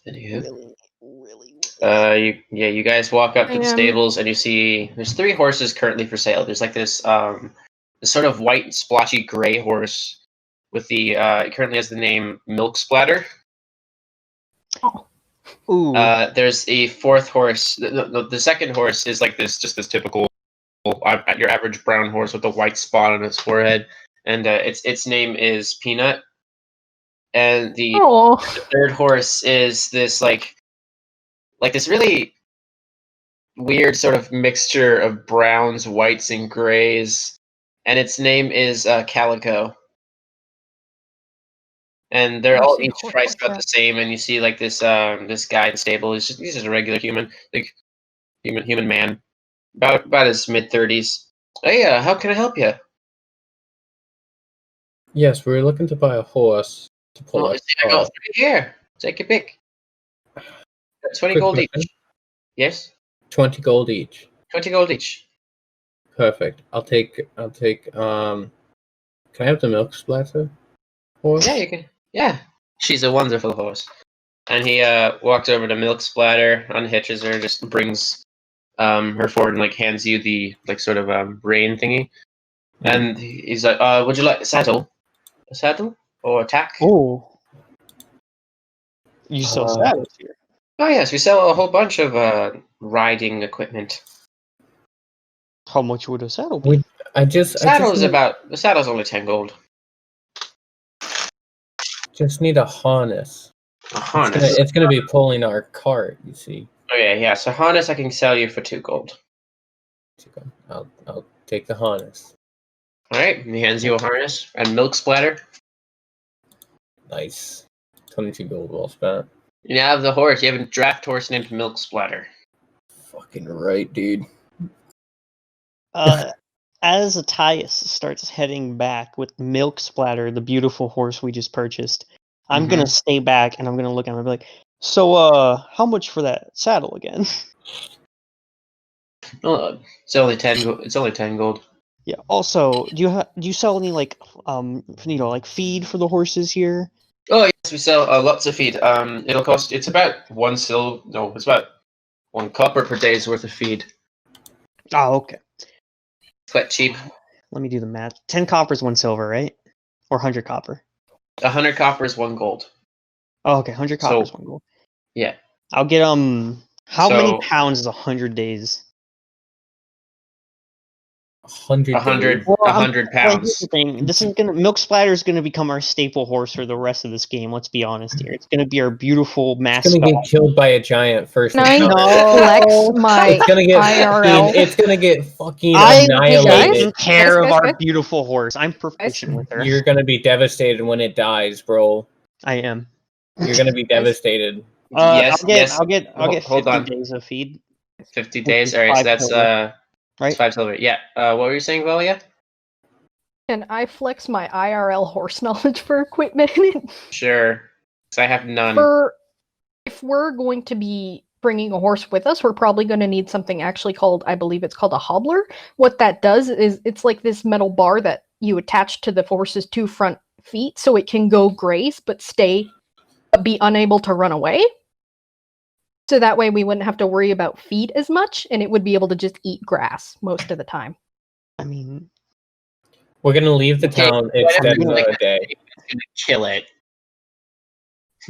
Anywho. Really. You guys walk up to the I am- stables and you see there's 3 horses currently for sale. There's like this sort of white splotchy gray horse with the it currently has the name Milk Splatter. Oh. Ooh. There's a fourth horse. The second horse is like this, just this typical, your average brown horse with a white spot on its forehead, and its name is Peanut. And the Oh, third horse is this like this really weird sort of mixture of browns, whites, and grays, and its name is Calico. And they're I all see each horse priced like about that. the same. And you see like this guy in the stable. He's just a regular human, like human man, about his mid-30s. Hey, how can I help you? Yes, we're looking to buy a horse to pull Well, our I go cart. right here. Take a pick. 20 Quick gold question. each. Yes, 20 gold each. 20 gold each. Perfect. I'll take can I have the milk splatter horse? Yeah, you can. Yeah, she's a wonderful horse. And he walks over to Milk Splatter, unhitches her, just brings her forward, and like hands you the like sort of rein thingy. And he's like, "Would you like a saddle? A saddle or a tack?" Oh. You sell Uh, saddles here. Oh yes, we sell a whole bunch of riding equipment. How much would a saddle be? I just The saddle's only 10 gold. need a harness. A harness. It's gonna be pulling our cart, you see. Oh yeah. So harness I can sell you for 2 gold. I'll take the harness. All right. And he hands you a harness and Milk Splatter. Nice. 22 gold well spent. You now have the horse. You have a draft horse named Milk Splatter. Fucking right, dude. As Attias starts heading back with Milk Splatter, the beautiful horse we just purchased, I'm gonna stay back and I'm gonna look at him and be like, "So, how much for that saddle again?" It's only 10. It's only 10 gold. Yeah. Also, do you sell any like like feed for the horses here? Oh yes, we sell lots of feed. It'll cost. It's about 1 sil. No, it's about 1 copper per day's worth of feed. Oh, okay. It's quite cheap. Let me do the math. 10 copper is 1 silver, right? Or 100 copper. 100 copper is 1 gold. Oh, okay. 100 copper is So- 1 gold. Yeah. I'll get How many So- pounds is 100 days? 100 100 Well, here's pounds. the thing. This is Milk Splatter is gonna become our staple horse for the rest of this game. Let's be honest here. It's gonna be our beautiful It's mascot. gonna get killed by a giant first. Can I encounter. flex my It's gonna get IRL? It's gonna get fucking I'm annihilated. taking care of Guys, our guys. beautiful horse. I'm proficient with her. You're gonna be devastated when it dies, bro. I am. You're gonna be devastated. Yes. I'll get Hold 50 on. days of feed. 50 Which days. is All right. So 5 that's silver, right? it's 5 silver. Yeah. What were you saying, Velia? Can I flex my IRL horse knowledge for equipment? Sure. So I have none. If we're going to be bringing a horse with us, we're probably going to need something actually called, I believe it's called a hobbler. What that does is it's like this metal bar that you attach to the horse's 2 front feet so it can go graze but be unable to run away. So that way we wouldn't have to worry about feed as much and it would be able to just eat grass most of the time. I mean, We're gonna leave the Okay, town extend for a day. It's gonna kill it.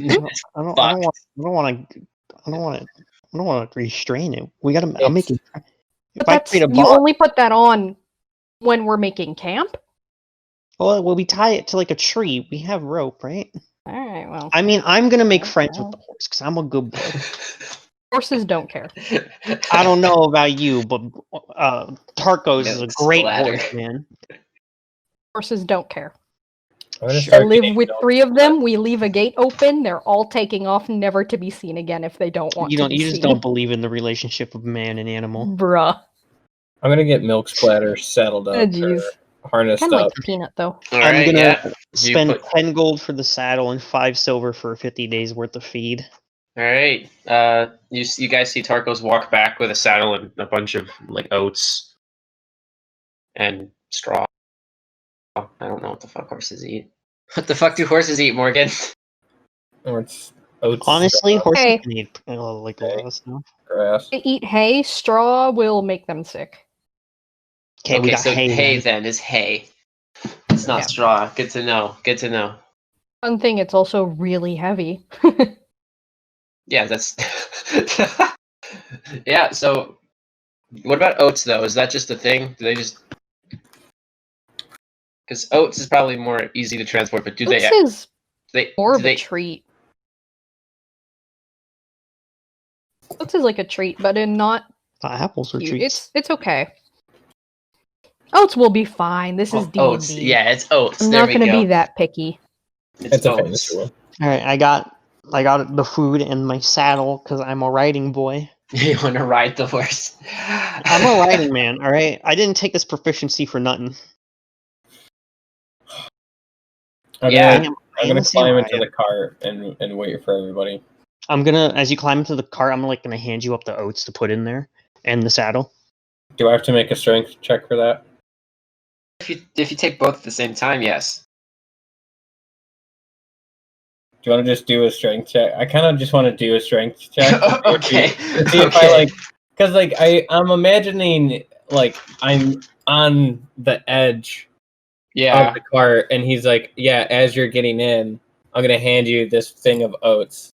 I don't want to restrain it. We gotta. I'm It's- making. If But I that's create a you bond, only put that on when we're making camp. well, we tie it to like a tree. We have rope, right? All right, well, I mean, I'm gonna make friends with the horse because I'm a good boy. horses don't care. I don't know about you, but Tarkos is a Milk great splatter. horse, man. Horses don't care. I'm gonna I start live getting with milk 3 of splatter. them. We leave a gate open. They're all taking off, never to be seen again if they don't want You to don't. be You just seen. don't believe in the relationship of man and animal. Bruh. I'm gonna get milk splatter settled Oh, up, jeez. or harnessed Kind of like up. the peanut, though. All I'm right. gonna Yeah. spend put- 10 gold for the saddle and 5 silver for 50 days worth of feed. All right. You guys see Tarkos walk back with a saddle and a bunch of like oats and straw. I don't know what the fuck horses eat. What the fuck do horses eat, Morgan? Or it's oats, Honestly, straw, horses Hey. can eat like a lot of stuff. grass. They eat hay. Straw will make them sick. Okay, we Okay, got so hay. then is hay. It's not Yeah. straw. Good to know. Good to know. One thing, it's also really heavy. Yeah, that's yeah. So, what about oats though? Is that just a thing? Do they just because oats is probably more easy to transport, but do Oats they? is more Do of a they? treat. Oats is like a treat, but in not Apples are cute. treats. It's okay. Oats will be fine. This is D&D. Oats. Yeah, it's oats. I'm There not we going to go. be that picky. It's a famous rule. All right, I got the food and my saddle because I'm a riding boy. You want to ride the horse? I'm a riding man. All right, I didn't take this proficiency for nothing. Yeah. I'm gonna climb into the cart and wait for everybody. I'm gonna, as you climb into the cart, I'm gonna hand you up the oats to put in there and the saddle. Do I have to make a strength check for that? If you take both at the same time, yes. Do you want to just do a strength check? I kind of just want to do a strength check. Okay. To see if I like, because like I'm imagining like I'm on the edge of the cart, and he's like, "Yeah, as you're getting in, I'm gonna hand you this thing of oats."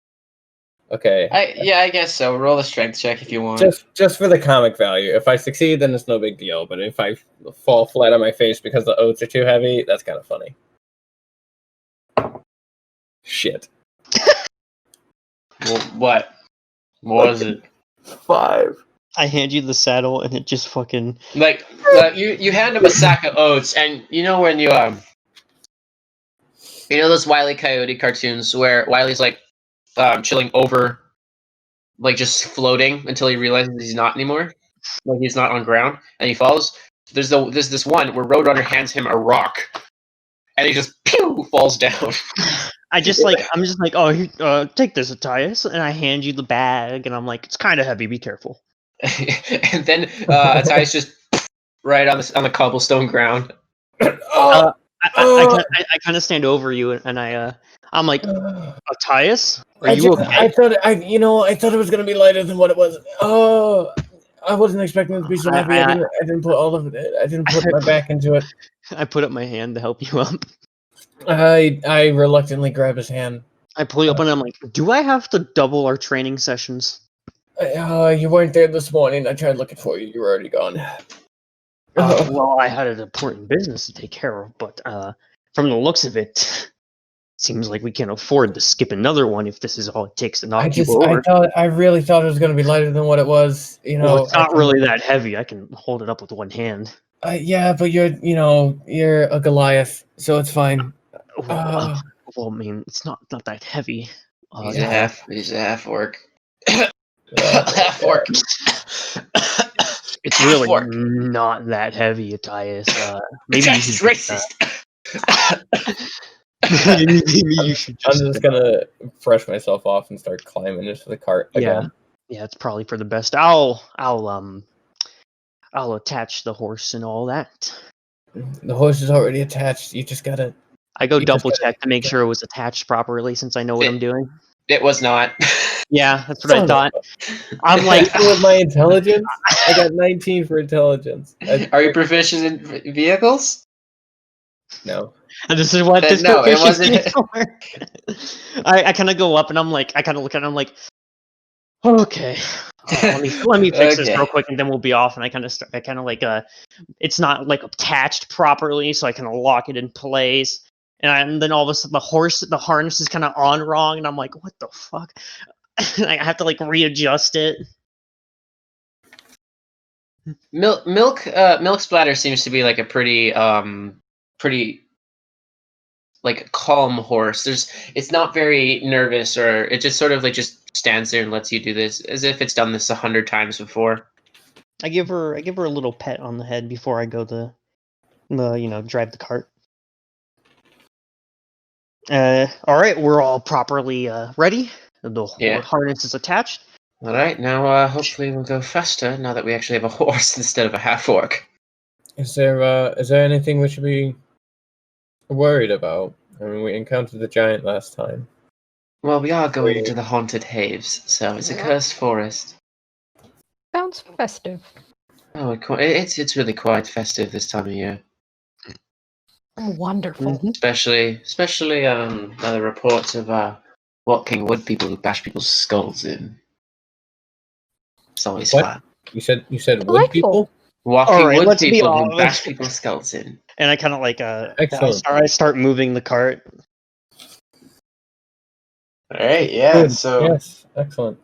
Okay. I guess so. Roll a strength check if you want. Just for the comic value. If I succeed, then it's no big deal. But if I fall flat on my face because the oats are too heavy, that's kind of funny. Shit. Well, what was it? 5. I hand you the saddle, and it just fucking Like you hand him a sack of oats, and you know when you those Wile E. Coyote cartoons where Wiley's like chilling over, like just floating until he realizes he's not anymore, like he's not on ground, and he falls. There's this one where Roadrunner hands him a rock, and he just pew falls down. I'm just like, oh, take this, Atthias, and I hand you the bag, and I'm like, it's kind of heavy. Be careful. And then Atthias just right on the cobblestone ground. I kind of stand over you, and I'm like, Atthias, are you okay? I thought it was gonna be lighter than what it was. Oh, I wasn't expecting it to be so heavy. I didn't put all of it. I didn't put my back into it. I put up my hand to help you up. I reluctantly grab his hand. I pull you up, and I'm like, do I have to double our training sessions? You weren't there this morning. I tried looking for you. You were already gone. Well, I had an important business to take care of, but from the looks of it, seems like we can afford to skip another one if this is all it takes to knock you over. I really thought it was going to be lighter than what it was. Well, it's not really that heavy. I can hold it up with one hand. Yeah, but you're a Goliath, so it's fine. Well, I mean, it's not that heavy. He's a half orc. Half orc. It's really not that heavy, Atthias. Maybe you should racist. Maybe you should. I'm just gonna brush myself off and start climbing into the cart again. Yeah, it's probably for the best. I'll attach the horse and all that. The horse is already attached. You just gotta. I go double check to make sure it was attached properly, since I know what I'm doing. It was not. Yeah, that's what I thought. I'm like, with my intelligence, I got 19 for intelligence. Are you proficient in vehicles? No. And this is what this no, it wasn't. I kind of go up and I'm like, I kind of look at it, I'm like, okay, let me fix this real quick and then we'll be off. And I kind of like, it's not like attached properly, so I kind of lock it in place. And then all of a sudden the harness is kind of on wrong, and I'm like, what the fuck? I have to like readjust it. Milk Splatter seems to be like a pretty like calm horse. It's not very nervous, or it just sort of like just stands there and lets you do this as if it's done this 100 times before. I give her a little pet on the head before I go to drive the cart. All right, we're all properly ready. The harness is attached. All right, now hopefully we'll go faster now that we actually have a horse instead of a half orc. Is there anything we should be worried about? I mean, we encountered the giant last time. Well, we are going into the haunted haves, so it's a cursed forest. Sounds festive. Oh, it's really quite festive this time of year. Wonderful. Especially the reports of Walking wood people who bash people's skulls in. It's always What? fun. You said wood Delightful. people? Walking Alright, wood let's be people who honest. bash people's skulls in. And I kind of like Excellent. I start moving the cart. All right, yeah. Good. So Yes, excellent.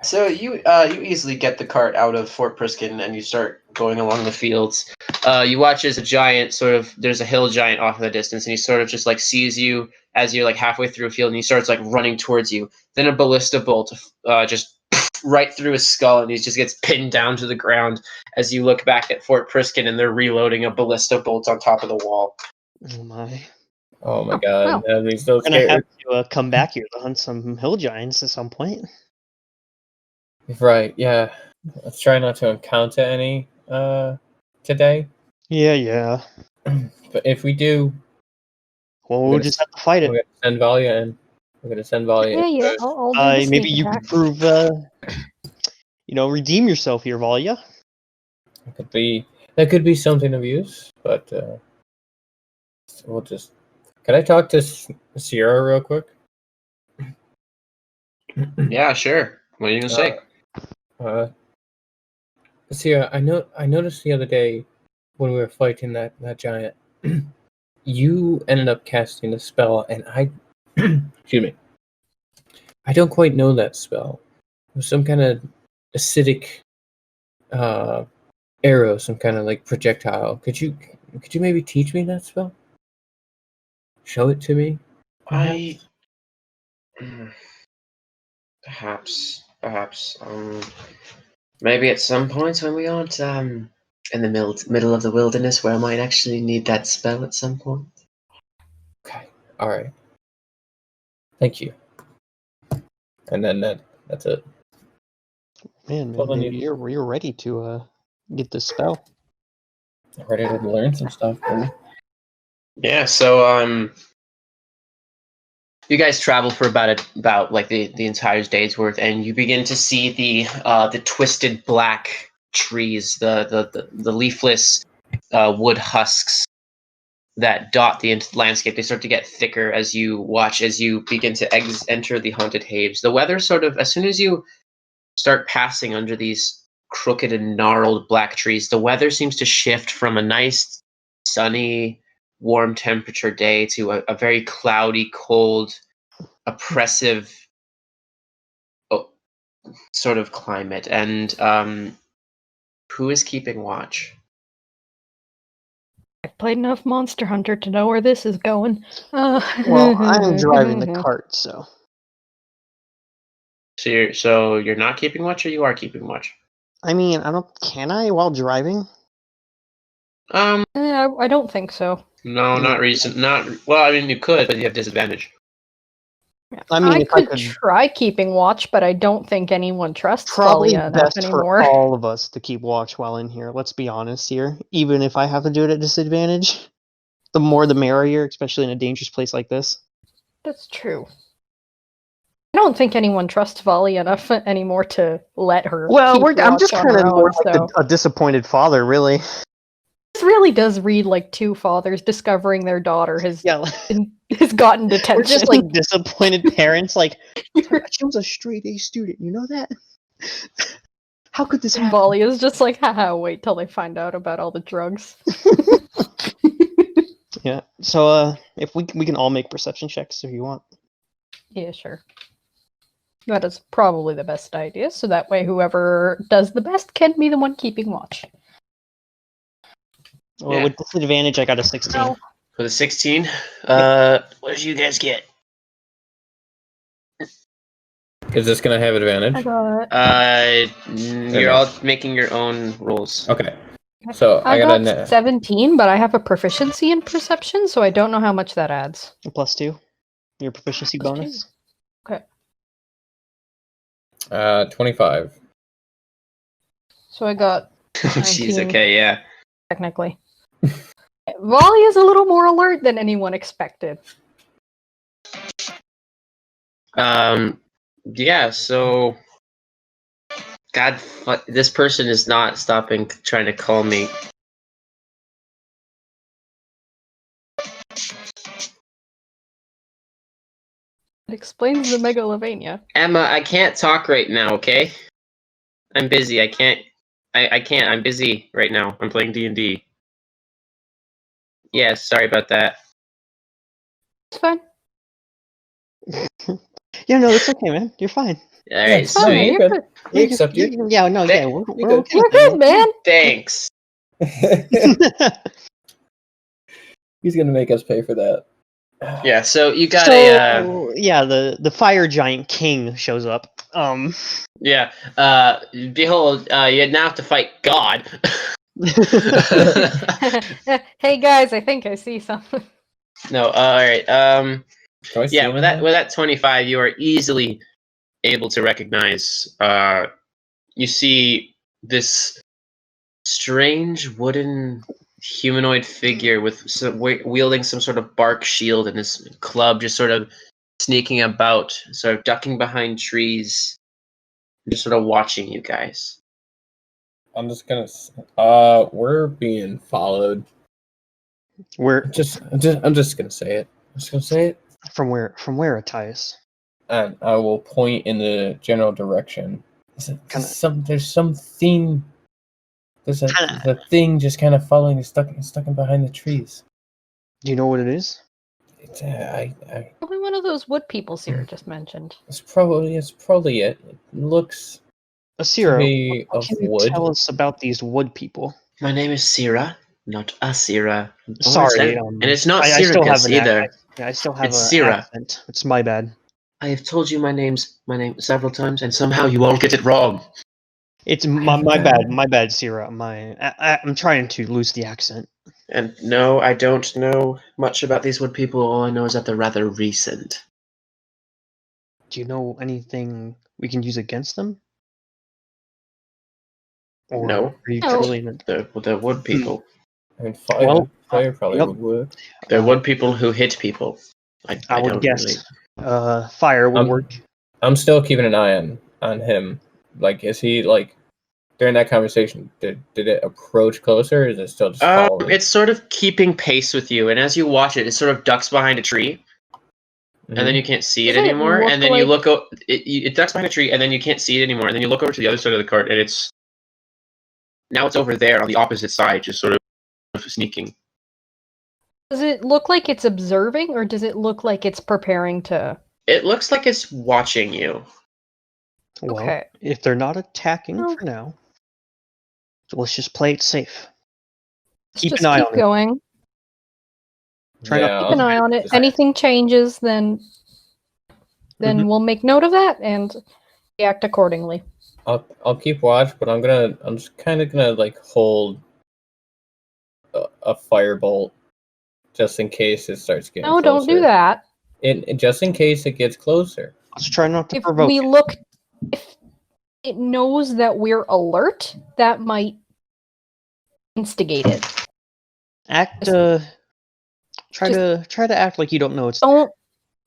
So you easily get the cart out of Fort Priskin and you start going along the fields. You watch as a giant there's a hill giant off in the distance and he sort of just like sees you as you're like halfway through a field and he starts like running towards you. Then a ballista bolt just right through his skull and he just gets pinned down to the ground as you look back at Fort Priskin and they're reloading a ballista bolt on top of the wall. Oh my. Oh my Oh, god, wow. that makes so We're gonna have scared. to come back here to hunt some hill giants at some point. Right, yeah. Let's try not to encounter any today. Yeah. But if we do, Well, We're we'll gonna- just have to fight we're it. gonna send Valia in. We're gonna send Valia in. Yeah. first. I'll do the sneak Maybe you attack. could prove, redeem yourself here, Valia. That could be something of use, but we'll just. Can I talk to Sierra real quick? Yeah, sure. What are you gonna say? Sierra, I noticed the other day when we were fighting that giant, you ended up casting a spell, and I, excuse me, I don't quite know that spell. It was some kind of acidic arrow, some kind of like projectile. Could you maybe teach me that spell? Show it to me. I perhaps maybe at some point when we aren't in the middle of the wilderness where I might actually need that spell at some point. Okay. All right. Thank you. And then that's it. Man, Well, then maybe you're ready to get this spell. Ready to learn some stuff, baby. Yeah, so you guys travel for about like the entire day's worth, and you begin to see the twisted black trees, the leafless wood husks that dot the landscape. They start to get thicker as you begin to enter the haunted haves. The weather sort of, as soon as you start passing under these crooked and gnarled black trees, the weather seems to shift from a nice, sunny, warm temperature day to a very cloudy, cold, oppressive sort of climate. And who is keeping watch? I've played enough Monster Hunter to know where this is going. Well, I'm driving the cart, so. So you're not keeping watch, or you are keeping watch? I mean, can I while driving? I don't think so. No, not recent. Not well. I mean, you could, but you have disadvantage. I mean, if could try keeping watch, but I don't think anyone trusts probably Valia enough best anymore. for all of us to keep watch while in here. Let's be honest here. Even if I have to do it at disadvantage, the more the merrier, especially in a dangerous place like this. That's true. I don't think anyone trusts Valia enough anymore to let her. Well, keep I'm watch just on kind of her more own, like so. a disappointed father, really. This really does read like two fathers discovering their daughter has Yeah, has gotten detention. we're just like disappointed parents. Like, she was a straight A student. You know that? How could this happen? Valia's just like, haha, wait till they find out about all the drugs. Yeah. So, if we can all make perception checks if you want. Yeah, sure. That is probably the best idea, so that way whoever does the best can be the one keeping watch. Well, Yeah. with disadvantage, I got a 16. No. For the 16, what did you guys get? Is this gonna have advantage? I got You're all making your own rolls. Okay. So I got got 17, but I have a proficiency in perception, so I don't know how much that adds. A +2. Your proficiency Plus bonus. 2. Okay. 25. So I got Jeez, 19. okay, yeah. Technically. Valia's a little more alert than anyone expected. Yeah, so God, this person is not stopping trying to call me. Explains the megalovania. Emma, I can't talk right now, okay? I'm busy. I can't. I can't. I'm busy right now. I'm playing D&D. Yeah, sorry about that. It's fine. Yeah, no, it's okay, man. You're fine. All right, It's fine, man. sweet. You're good. We accept you. Yeah, no, yeah, You're we're good. okay. You're good, man. Thanks. He's gonna make us pay for that. Yeah, so you got So yeah, the fire giant king shows up. yeah. Behold, you now have to fight God. Hey guys, I think I see something. No, all right. Do I see Yeah, with anything? that 25, you are easily able to recognize. You see this strange wooden humanoid figure with wielding some sort of bark shield and this club, just sort of sneaking about, sort of ducking behind trees, just sort of watching you guys. I'm just gonna. We're being followed. we're I'm just gonna say it. I'm just gonna say it, from where, Atthias? and I will point in the general direction. There's something. There's a thing just kind of following, stuck in behind the trees. Do you know what it is? It's Probably one of those wood people Sierra just mentioned. it's probably it. It looks to Asira, be what of can you wood. tell us about these wood people? My name is Sira, not Asira. Sorry, and it's not I still have Syracuse an either. I still have It's an Sira. accent. It's my bad. I have told you my name several times, and somehow you all get it wrong. It's my bad, Sierra. I'm trying to lose the accent. And no, I don't know much about these wood people. All I know is that they're rather recent. Do you know anything we can use against them? Or No. are you No. truly They're wood people. I mean, fire. Well, Fire probably yep. would work. They're wood people who hit people. I would don't guess really. fire would work. I'm still keeping an eye on him. Like, is he like during that conversation? Did it approach closer? Or is it still just following? It's sort of keeping pace with you, and as you watch it, it sort of ducks behind a tree, and then you can't see it Does it anymore. look And then you like- look it ducks behind a tree, and then you can't see it anymore. And then you look over to the other side of the cart, and it's over there on the opposite side, just sort of sneaking. Does it look like it's observing, or does it look like it's preparing to? It looks like it's watching you. Well, Okay. if they're not attacking Well- for now, let's just play it safe. Let's Keep just an eye keep on it. going. Try not to Keep an eye on it. just- Anything changes, then Mhm. we'll make note of that and react accordingly. I'll keep watch, but I'm just kind of gonna like hold a firebolt just in case it starts getting No, closer. don't do that. Just in case it gets closer. Let's try not to If provoke we it. look, if it knows that we're alert, that might instigate it. Act try Just- to act like you don't know it's Don't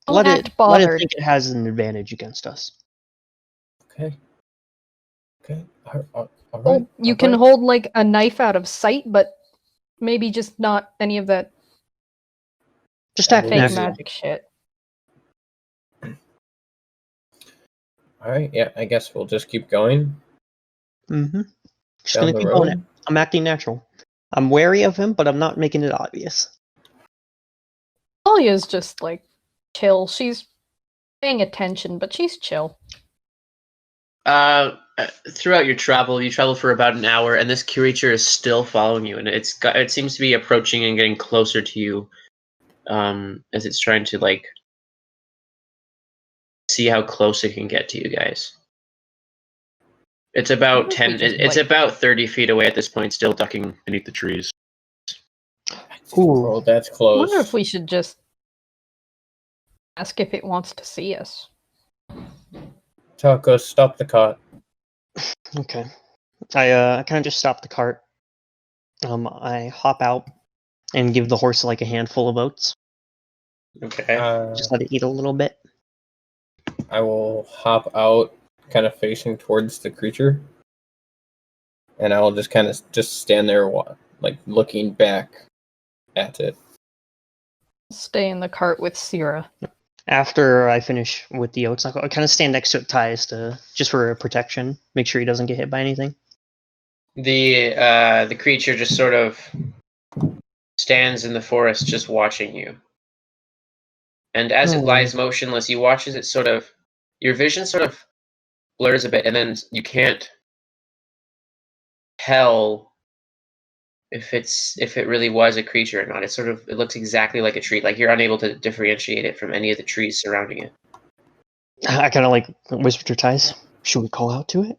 let act it bothered. think it has an advantage against us. Okay. All Well, right. you all can right. hold like a knife out of sight, but maybe just not any of that Just act fake natural. magic shit. All right. Yeah. I guess we'll just keep going Mm-hmm. Just down gonna the keep road. going. I'm acting natural. I'm wary of him, but I'm not making it obvious. Talia's just like chill. She's paying attention, but she's chill. Throughout your travel, you travel for about an hour, and this creature is still following you, and it seems to be approaching and getting closer to you, as it's trying to like see how close it can get to you guys. It's about What if we 10. just, It's like- about 30 feet away at this point, still ducking beneath the trees. Ooh. Oh, that's I close. wonder if we should just ask if it wants to see us. Taco, stop the cart. Okay. I kind of just stop the cart. I hop out and give the horse like a handful of oats. Okay. Just let it eat a little bit. I will hop out, kind of facing towards the creature, and I will just kind of just stand there, like looking back at it. Stay in the cart with Sierra. After I finish with the oats, I kind of stand next to Tyus just for protection, make sure he doesn't get hit by anything. The creature just sort of stands in the forest, just watching you. And as it lies motionless, you watch as it sort of, your vision sort of blurs a bit, and then you can't tell if it really was a creature or not. It looks exactly like a tree. Like you're unable to differentiate it from any of the trees surrounding it. I kind of like whisper to Tyus, should we call out to it?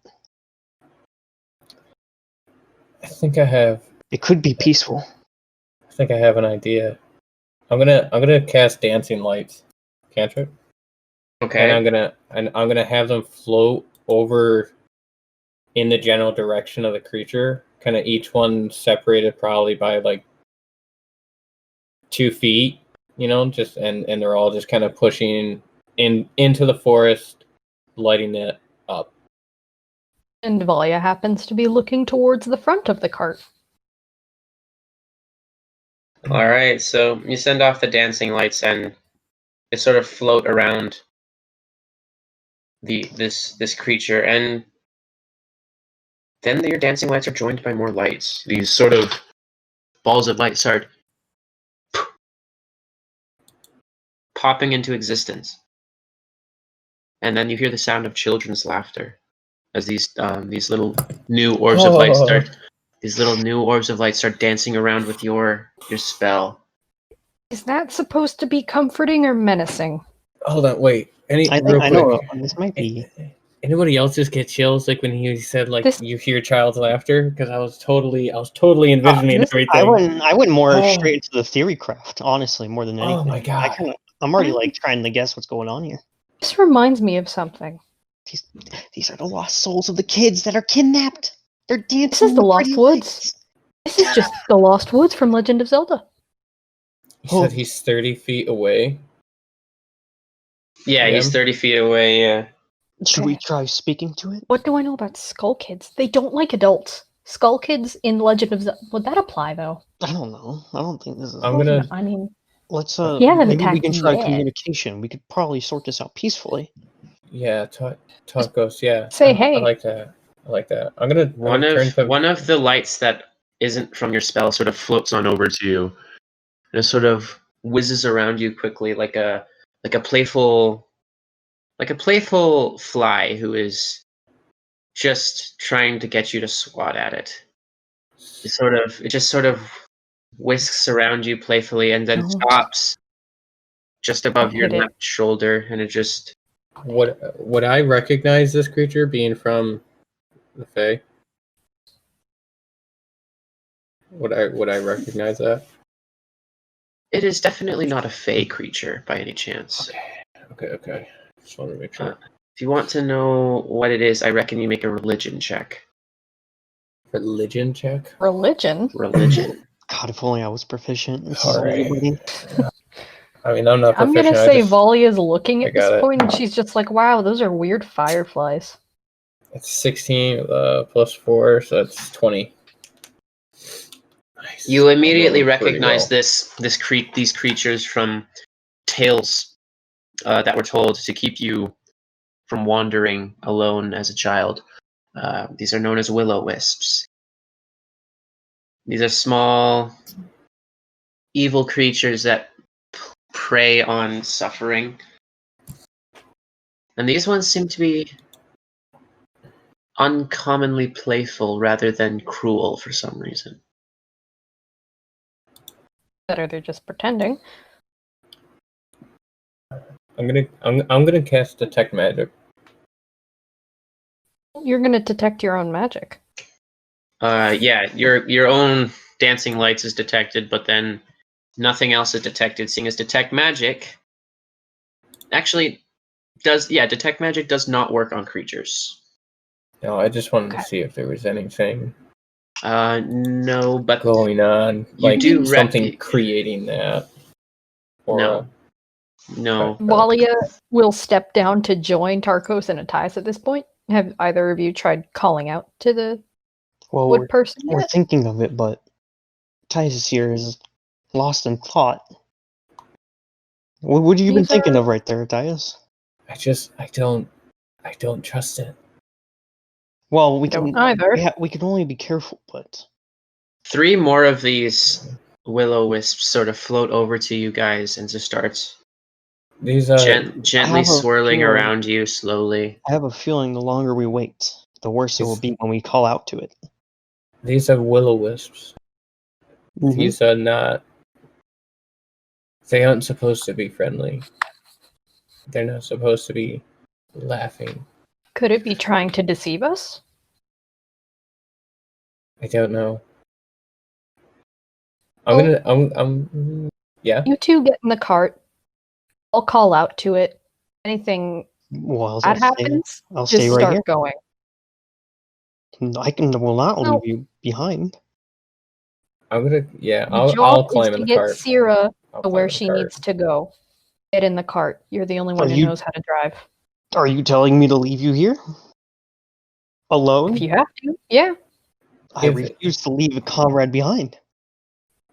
I think I have. It could be peaceful. I think I have an idea. I'm gonna cast dancing lights, cantrip. Okay. And I'm gonna have them float over in the general direction of the creature. Kind of each one separated probably by like 2 feet, just and they're all just kind of pushing into the forest, lighting it up. And Valia happens to be looking towards the front of the cart. All right, so you send off the dancing lights, and they sort of float around this creature, and then your dancing lights are joined by more lights. These sort of balls of light start popping into existence, and then you hear the sound of children's laughter as these little new orbs of light start. These little new orbs of light start dancing around with your spell. Is that supposed to be comforting or menacing? Hold on, wait. I know this might be. Anybody else just get chills like when he said like This- you hear child's laughter? Because I was totally envisioning everything. I went more straight into the theory craft, honestly, more than anything. Oh my god! I'm already like trying to guess what's going on here. This reminds me of something. These are the lost souls of the kids that are kidnapped. They're dancing. This is the Lost pretty Woods. lights. This is just the Lost Woods from Legend of Zelda. You said he's 30 feet away. Yeah, he's 30 feet away. Yeah. Should we try speaking to it? What do I know about Skull Kids? They don't like adults. Skull Kids in Legend of Zelda. Would that apply though? I don't know. I don't think this is. I mean, let's he hasn't maybe we attacked can try yet. communication. We could probably sort this out peacefully. Yeah, talk ghost. Yeah. Say hey. I like that. I'm gonna One of the lights that isn't from your spell sort of floats on over to you, and it sort of whizzes around you quickly, like a playful fly who is just trying to get you to swat at it. It just sort of whisks around you playfully, and then stops just above your left shoulder, and it just. Would I recognize this creature being from the Fae? Would I recognize that? It is definitely not a Fae creature by any chance. Okay. Just wanted to make sure. If you want to know what it is, I reckon you make a religion check. Religion check? Religion? God, if only I was proficient. Alright. I mean, I'm not proficient. I'm gonna say Valia's looking at this point, and she's just like, wow, those are weird fireflies. It's 16 plus 4, so that's 20. Nice. You immediately recognize these creatures from tales that were told to keep you from wandering alone as a child. These are known as will-o-wisps. These are small, evil creatures that prey on suffering. And these ones seem to be uncommonly playful rather than cruel for some reason. Better they're just pretending. I'm gonna cast Detect Magic. You're gonna detect your own magic. Yeah, your own dancing lights is detected, but then nothing else is detected, seeing as Detect Magic actually Detect Magic does not work on creatures. No, I just wanted to see if there was anything no, but going on, like something creating that. Or no. Valia will step down to join Tarkos and Attias at this point. Have either of you tried calling out to the wood person yet? We're thinking of it, but Tyus here is lost in thought. What would you been These thinking are- of right there, Dias? I don't trust it. Well, we I don't can either. we can only be careful, but 3 more of these will-o-wisps sort of float over to you guys and just starts These gently have a swirling feeling- around you slowly. I have a feeling the longer we wait, the worse it will be when we call out to it. these are will-o-wisps. These are not. They aren't supposed to be friendly. They're not supposed to be laughing. Could it be trying to deceive us? I don't know. Oh. Yeah. You two get in the cart. I'll call out to it. Anything Well, bad happens, I'll just stay right start here. going. Will not No. leave you behind. I'll The I'll job is climb in to the get cart. Sierra I'll to climb where in the she cart. needs to go. Get in the cart. You're the only one who you- knows how to drive. Are you telling me to leave you here? Alone? If you have to, yeah. I If- refuse to leave a comrade behind.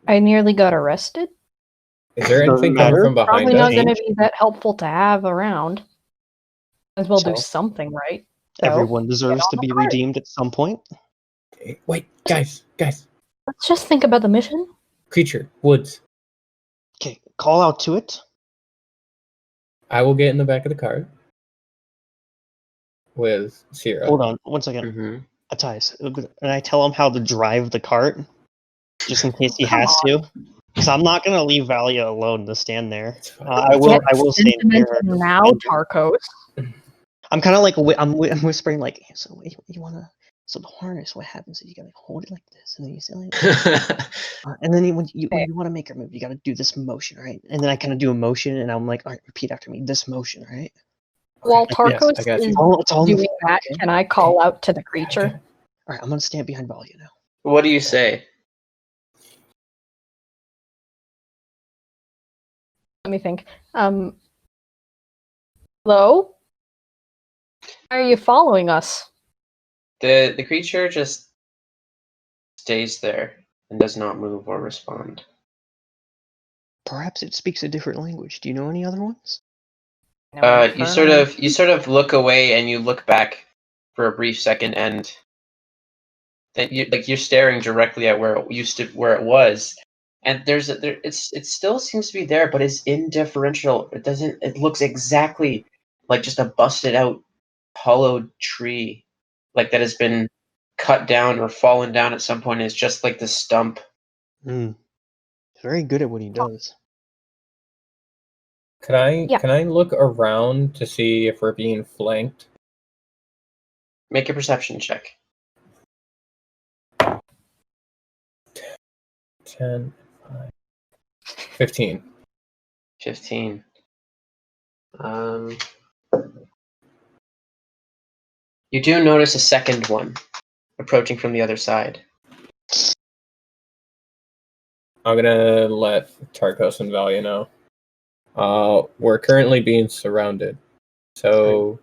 I nearly got arrested. Is there Doesn't anything coming matter. from behind Probably us? not going to be that helpful to have around. As well do So? something, right? So, Everyone deserves on to the be cart. redeemed at some point. Wait, guys. Let's just think about the mission. Creature, woods. Okay, call out to it. I will get in the back of the cart with Sierra. Hold on, 1 second. Mm-hmm. Attise, and I tell him how to drive the cart, just in case he Come has to. Because I'm not gonna leave Valia alone to stand there. It's fine. I will stand here. Sentimental now, Tarkos. I'm kind of like I'm whispering like, so you wanna, so the harness, what happens is you gotta hold it like this, and then you say like, and then when you want to make her move, you gotta do this motion, right? And then I kind of do a motion, and I'm like, all right, repeat after me, this motion, right? While Yes, Tarkos I got you. is It's all in the doing floor, that, okay? can I call out to the creature? All right, I'm gonna stand behind Valia now. What do you say? Let me think. Hello? Are you following us? The creature just stays there and does not move or respond. Perhaps it speaks a different language. Do you know any other ones? No, You sort of look away and you look back for a brief second, and then you're staring directly at where it was, and it still seems to be there, but it's indifferential. It looks exactly like just a busted out hollowed tree, like that has been cut down or fallen down at some point. It's just like the stump. He's very good at what he does. Can I Yeah. can I look around to see if we're being flanked? Make a perception check. 10, 5, 15. 15. You do notice a second one approaching from the other side. I'm gonna let Tarkos and Valia know. We're currently being surrounded, so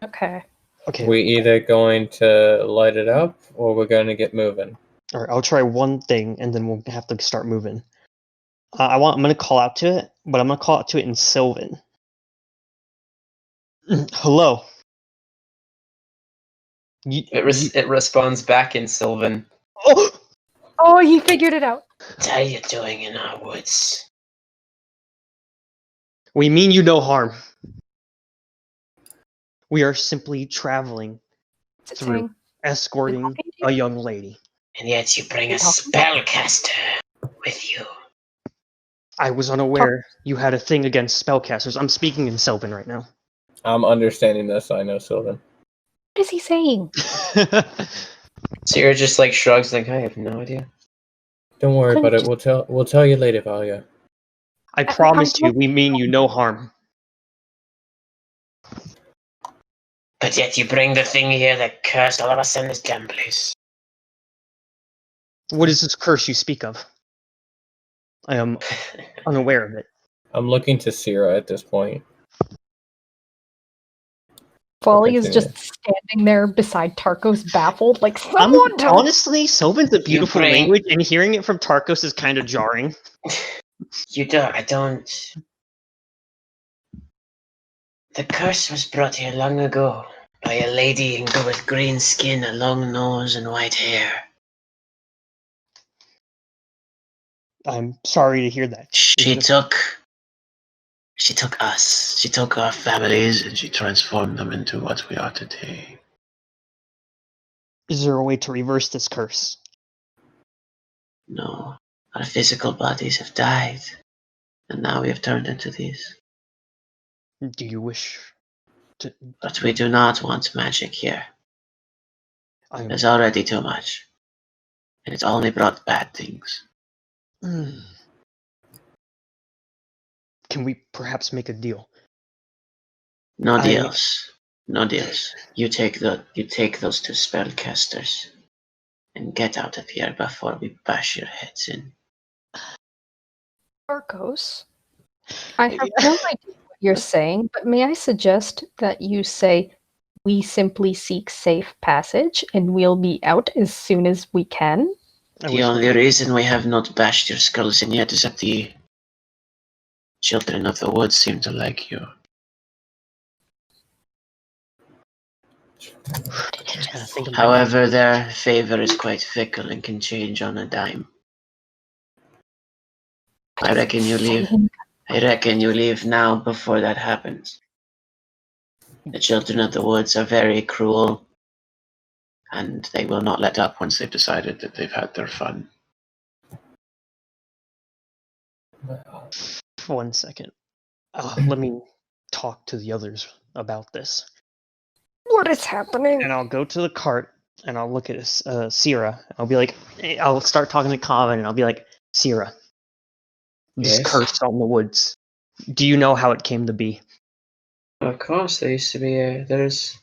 Okay. Okay, we either going to light it up or we're going to get moving. all right. I'll try one thing, and then we'll have to start moving. I'm gonna call out to it, but I'm gonna call out to it in Sylvan. Hello. It responds back in Sylvan. Oh! Oh, he figured it out. What are you doing in our woods? We mean you no harm. We are simply traveling, What's it Through. saying? escorting Talking to you? a young lady. And yet you bring a Talking? spellcaster with you. I was unaware you had a thing against spellcasters. I'm speaking in Sylvan right now. I'm understanding this. I know Sylvan. What is he saying? Sierra just like shrugs, like I have no idea. Don't worry Couldn't about it. We'll tell you later, Valia. I promised you we mean you no harm. But yet you bring the thing here that cursed all of us in this damn place. What is this curse you speak of? I am unaware of it. I'm looking to Sierra at this point. Folly is Continue. just standing there beside Tarkos, baffled, like, someone tell me. Honestly, Sylvan's a beautiful bring- language, and hearing it from Tarkos is kind of jarring. You don't. I don't. The curse was brought here long ago by a lady with green skin, a long nose, and white hair. I'm sorry to hear that. She took us. She took our families and she transformed them into what we are today. Is there a way to reverse this curse? No, our physical bodies have died, and now we have turned into these. Do you wish to? But we do not want magic here. I'm. There's already too much, and it's only brought bad things. Hmm. Can we perhaps make a deal? No deals. No deals. You take those two spellcasters and get out of here before we bash your heads in. Arcos, I have no idea what you're saying, but may I suggest that you say, we simply seek safe passage and we'll be out as soon as we can? The only reason we have not bashed your skulls in yet is that the children of the woods seem to like you. However, their favor is quite fickle and can change on a dime. I reckon you leave now before that happens. The children of the woods are very cruel, and they will not let up once they've decided that they've had their fun. 1 second. Let me talk to the others about this. What is happening? And I'll go to the cart and I'll look at Sierra. I'll be like, I'll start talking to Common and I'll be like, Sierra, this Yes? curse on the woods. Do you know how it came to be? Of course, there used to be there's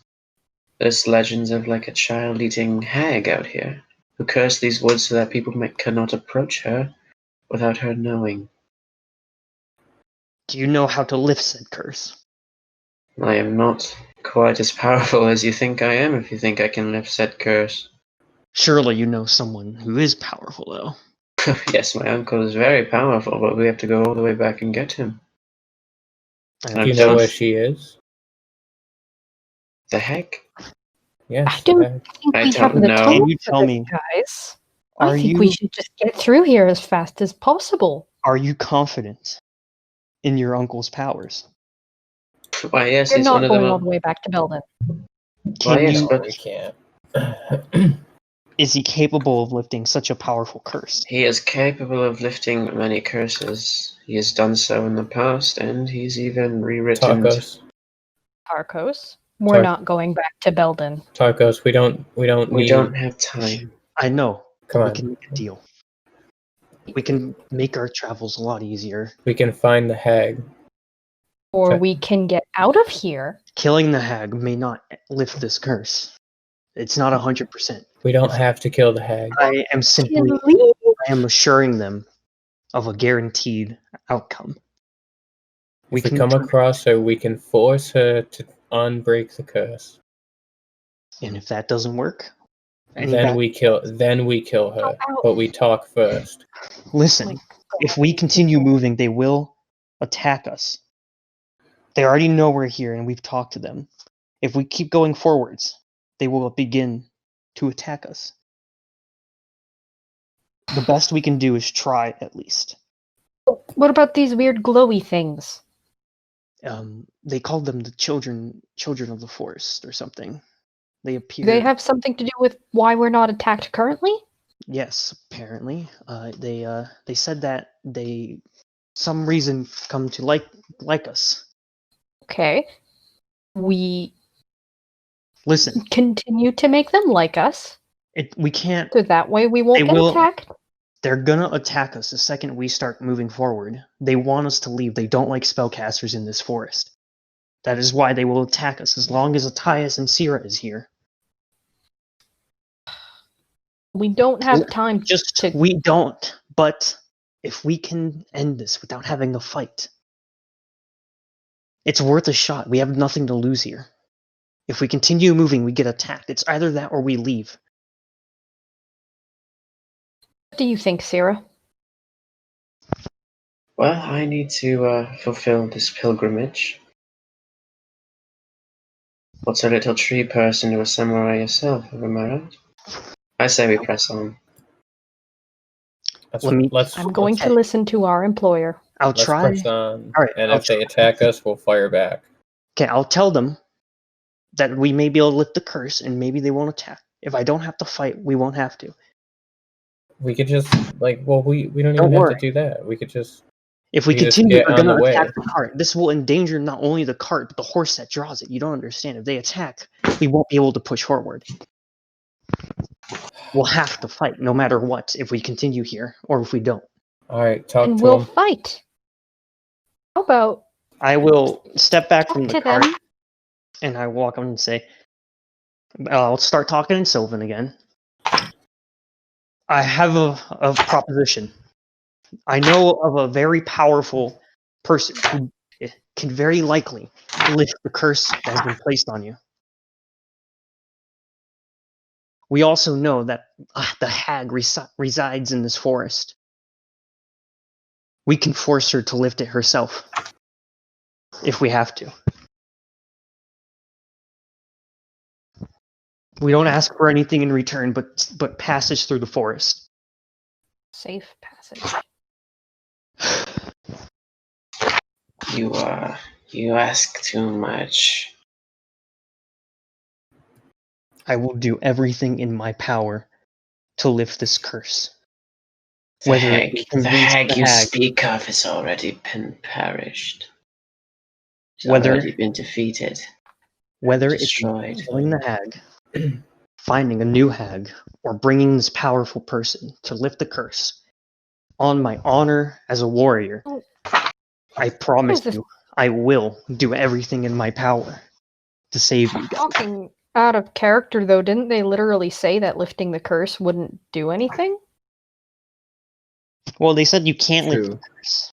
legends of like a child-eating hag out here who cursed these woods so that people cannot approach her without her knowing. Do you know how to lift said curse? I am not quite as powerful as you think I am if you think I can lift said curse. Surely you know someone who is powerful, though. Yes, my uncle is very powerful, but we have to go all the way back and get him. Do you know where she is? The heck? Yes. I don't think I we have don't the know. time Can you for tell this, me, guys. are I think you we should just get through here as fast as possible. are you confident in your uncle's powers? Why, yes, We're he's one not of going all them. the way back to Belden. Why, Can yes, you? but We can't. Is he capable of lifting such a powerful curse? he is capable of lifting many curses. He has done so in the past, and he's even rewritten. Tacos. Arcos, we're not going back to Belden. Tacos. We don't We need. don't have time. I know. Come We on. can make a deal. We can make our travels a lot easier. We can find the hag. Or Okay. we can get out of here. Killing the hag may not lift this curse. It's not 100%. We don't have to kill the hag. I am simply, Leave. I am assuring them of a guaranteed outcome. If we come across her, we can force her to unbreak the curse. And if that doesn't work, Then we kill her. But we talk first. listen, if we continue moving, they will attack us. They already know we're here and we've talked to them. If we keep going forwards, they will begin to attack us. The best we can do is try, at least. What about these weird glowy things? They called them the children of the forest or something. They appear. Do they have something to do with why we're not attacked currently? Yes, apparently. They said that some reason come to like us. Okay. We Listen, continue to make them like us, we can't. so that way we won't They get will- attacked. They're gonna attack us the second we start moving forward. They want us to leave. They don't like spellcasters in this forest. That is why they will attack us as long as Attias and Sierra is here. We don't have time to... We don't. But if we can end this without having a fight, it's worth a shot. We have nothing to lose here. If we continue moving, we get attacked. It's either that or we leave. What do you think, Sarah? Well, I need to fulfill this pilgrimage. What's a little tree person to a samurai yourself, am I right? I say we press on. I'm going to listen to our employer. Let's press on. All right, And I'll if they attack us, we'll fire back. Okay, I'll tell them that we may be able to lift the curse, and maybe they won't attack. If I don't have to fight, we won't have to. We could just we don't even Don't have worry. to do that. We could just If we We just continue, get they're on going the to attack way. the cart. This will endanger not only the cart, but the horse that draws it. You don't understand. If they attack, we won't be able to push forward. We'll have to fight, no matter what, if we continue here, or if we don't. All right, talk And to we'll them. fight. How about I will step back talk from the to cart, them? and I walk up and say, I'll start talking in Sylvan again. I have a proposition. I know of a very powerful person who can very likely lift the curse that has been placed on you. We also know that the hag resides in this forest. We can force her to lift it herself, if we have to. We don't ask for anything in return, but passage through the forest. Safe passage. You ask too much. I will do everything in my power to lift this curse. The Whether hag, it convinces the you hag, speak of has already been perished. It's Whether- already been defeated. whether it's Destroyed. killing the hag, finding a new hag, or bringing this powerful person to lift the curse, on my honor as a warrior, Oh. I promise What is this? you, I will do everything in my power to save you guys. Talking out of character, though, didn't they literally say that lifting the curse wouldn't do anything? Well, they said you can't lift True. the curse.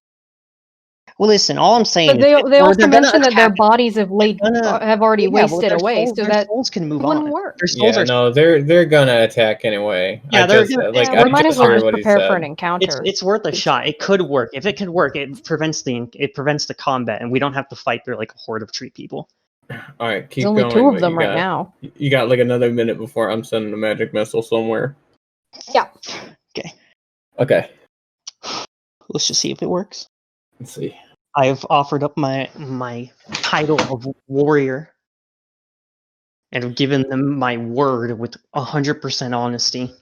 Well, listen, all I'm saying But they is also they're gonna mentioned that their attack- bodies have have already Yeah, well, wasted their away, souls- so their that souls can move wouldn't on. work. Their souls Yeah, are no, they're gonna attack anyway. Yeah, I they're just gonna- like Yeah, I we might as just well heard just what he prepare for said. an encounter. It's worth a shot. It could work. If it could work, it prevents the combat, and we don't have to fight through like a horde of tree people. All right, keep There's only going. two of but them you right got- now. You got like another minute before I'm sending a magic missile somewhere. Yeah. Okay, Let's just see if it works. let's see. I've offered up my title of warrior, and have given them my word with 100% honesty.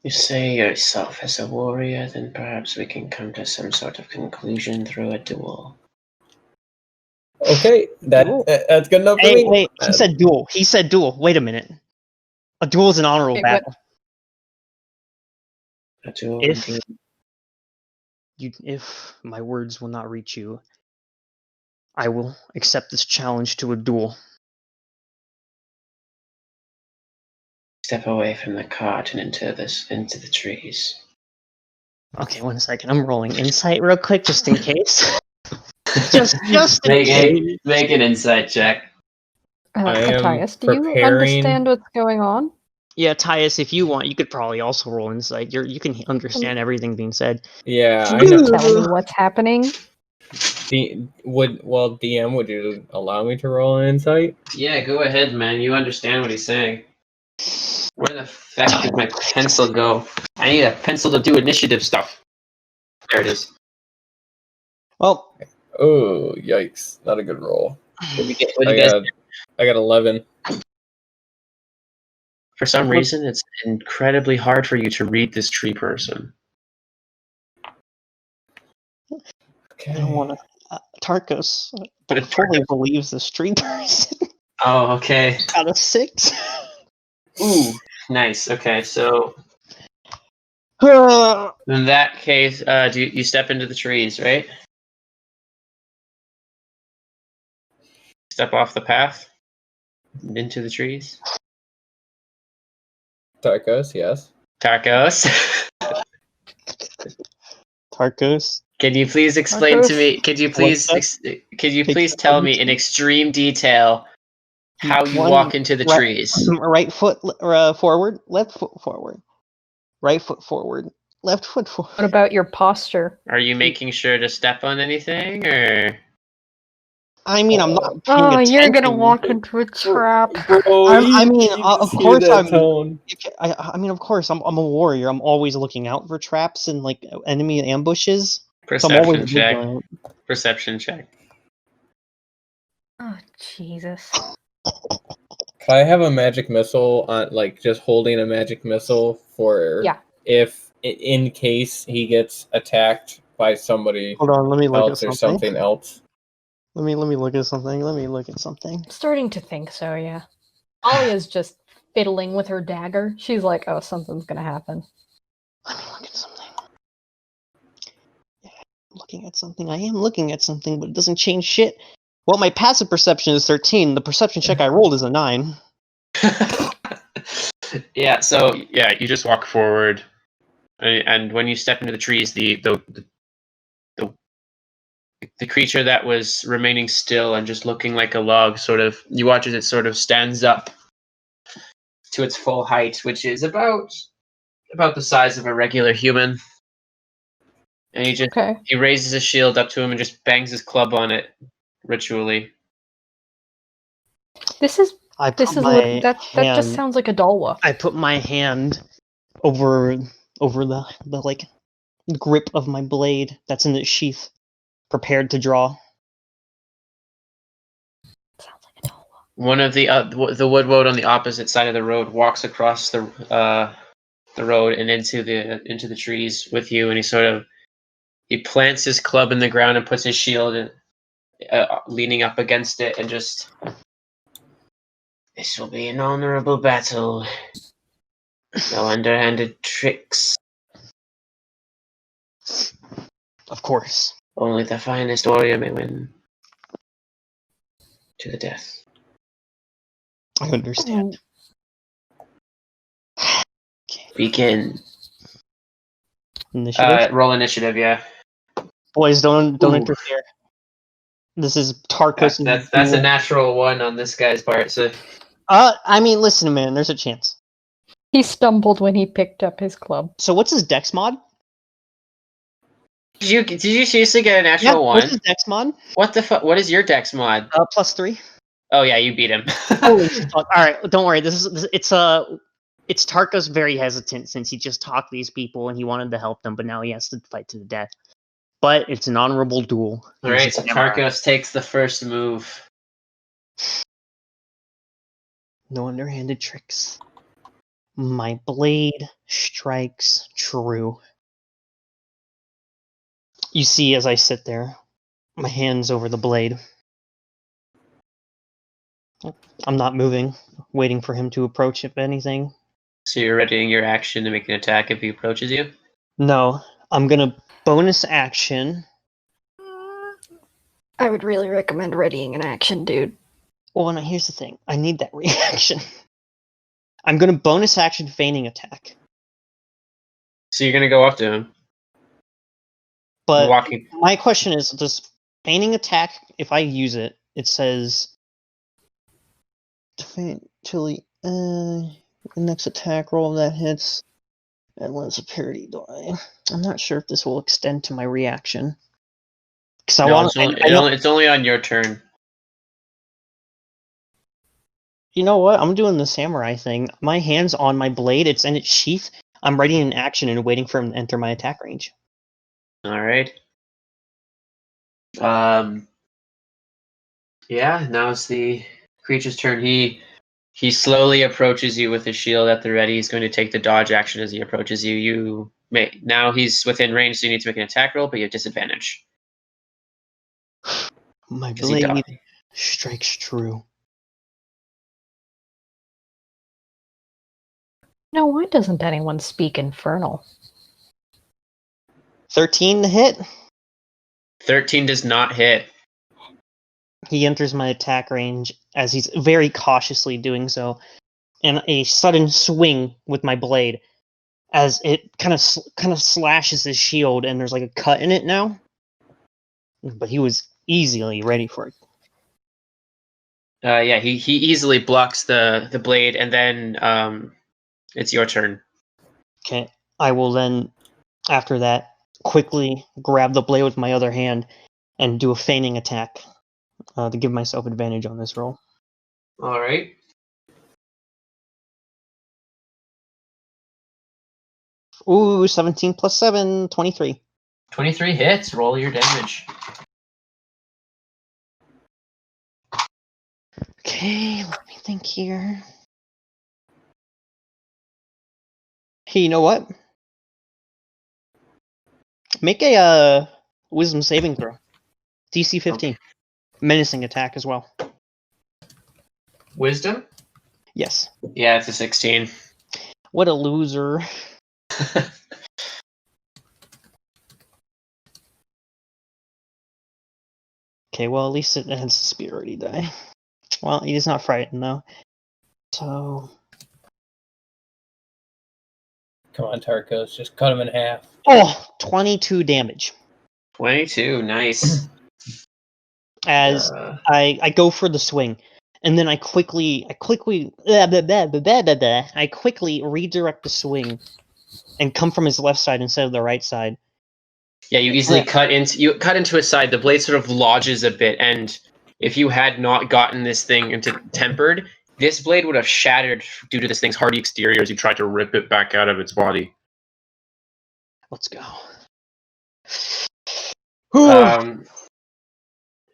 You say yourself as a warrior, then perhaps we can come to some sort of conclusion through a duel. Okay, that's good enough for Hey, me. wait! He said duel. He said duel. Wait a minute. A duel is an honorable Wait, what? battle. A duel If indeed. if my words will not reach you, I will accept this challenge to a duel. Step away from the cart and into the trees. Okay, 1 second. I'm rolling insight real quick, just in case. just in Make case. make an insight check. I am Matthias, do you preparing- understand what's going on? Yeah, Tyus, if you want, you could probably also roll insight. You can understand everything being said. Yeah, Can I you know. tell me what's happening? DM, would you allow me to roll an insight? Yeah, go ahead, man. You understand what he's saying. Where the heck did my pencil go? I need a pencil to do initiative stuff. There it is. Well, Oh, yikes! Not a good roll. What did you guys I got 11. For some reason, it's incredibly hard for you to read this tree person. Okay. I don't want to. Tarkos fully believes this tree person. Oh, okay. Out of 6. Ooh, nice. Okay, so in that case, do you step into the trees, right? Step off the path into the trees. Tarkos, yes. Tarkos, Tarkos. can you please explain to Tarkos? me? Could you please tell me in extreme detail how you walk into the trees? Right foot forward, left foot forward. Right foot forward, left foot forward. What about your posture? Are you making sure to step on anything, or I mean, I'm not paying Oh, you're gonna attention. walk into a trap. Bro, I mean, you of just hear course that I'm. tone. I mean, of course I'm a warrior. I'm always looking out for traps and like enemy ambushes. So I'm always Perception check. vigilant. Perception check. Oh, Jesus. If I have a magic missile on, like, just holding a magic missile for Yeah. if in case he gets attacked by somebody Hold on, let me look at else or something. something else. Let me look at something. Let me look at something. I'm starting to think so, yeah. Alia's just fiddling with her dagger. She's like, oh, something's gonna happen. Let me look at something. Yeah, I'm looking at something. I am looking at something, but it doesn't change shit. Well, my passive perception is 13. The perception check I rolled is a 9. Yeah. So yeah, you just walk forward, and when you step into the trees, the creature that was remaining still and just looking like a log, sort of, you watch as it sort of stands up to its full height, which is about the size of a regular human. And Okay. he raises his shield up to him and just bangs his club on it ritually. This is I this put is my look that just hand. sounds like a Dalwa. I put my hand over the like grip of my blade that's in its sheath, prepared to draw. Sounds like a Dalwa. One of the woodwoad on the opposite side of the road walks across the road and into the trees with you, and he plants his club in the ground and puts his shield leaning up against it, and just, this will be an honorable battle. No underhanded tricks. Of course. Only the finest warrior may win. To the death. I understand. Okay. Begin. Initiative. Roll initiative, yeah. Boys, don't Ooh. interfere. This is Tarkus. That's a natural one on this guy's part. So I mean, listen, man. There's a chance. He stumbled when he picked up his club. So what's his dex mod? did you seriously get a natural one? What's his dex mod? What the fuck? What is your dex mod? +3. Oh yeah, you beat him. Holy fuck! All right, don't worry. It's Tarkus very hesitant since he just talked to these people and he wanted to help them, but now he has to fight to the death. But it's an honorable duel. All right, so Tarkus takes the first move. No underhanded tricks. My blade strikes true. You see, as I sit there, my hands over the blade. I'm not moving, waiting for him to approach, if anything. So you're readying your action to make an attack if he approaches you? No, I'm gonna bonus action. I would really recommend readying an action, dude. Well, now here's the thing. I need that reaction. I'm gonna bonus action feigning attack. So you're gonna go up to him. But Walking. my question is, does feigning attack, if I use it, it says to feint till the next attack roll that hits and lands a parry die. I'm not sure if this will extend to my reaction. Because It's only on your turn. You know what? I'm doing the samurai thing. My hand's on my blade. It's in its sheath. I'm ready in action and waiting for him to enter my attack range. All right. Yeah. Now it's the creature's turn. He slowly approaches you with his shield at the ready. He's going to take the dodge action as he approaches you. Now he's within range, so you need to make an attack roll, but you have disadvantage. My blade strikes true. No, why doesn't anyone speak Infernal? 13 to hit. 13 does not hit. He enters my attack range as he's very cautiously doing so, and a sudden swing with my blade as it kind of slashes his shield, and there's like a cut in it now. But he was easily ready for it. Yeah, he easily blocks the blade, and then it's your turn. Okay, I will then, after that, quickly grab the blade with my other hand and do a feigning attack to give myself advantage on this roll. All right. Ooh, 17 plus 7, 23. 23 hits. Roll your damage. Okay, let me think here. Hey, you know what? Make a wisdom saving throw. DC 15. Okay. Menacing attack as well. Wisdom? Yes. Yeah, it's a 16. What a loser. Okay, well, at least it has superiority die. Well, he's not frightened, though. So... Come on, Tarkos, just cut him in half. Oh! 22 damage. 22, nice. As I go for the swing, and then I quickly redirect the swing and come from his left side instead of the right side. Yeah, you easily cut into his side. The blade sort of lodges a bit, and if you had not gotten this thing into tempered, this blade would have shattered due to this thing's hardy exterior as you tried to rip it back out of its body. Let's go.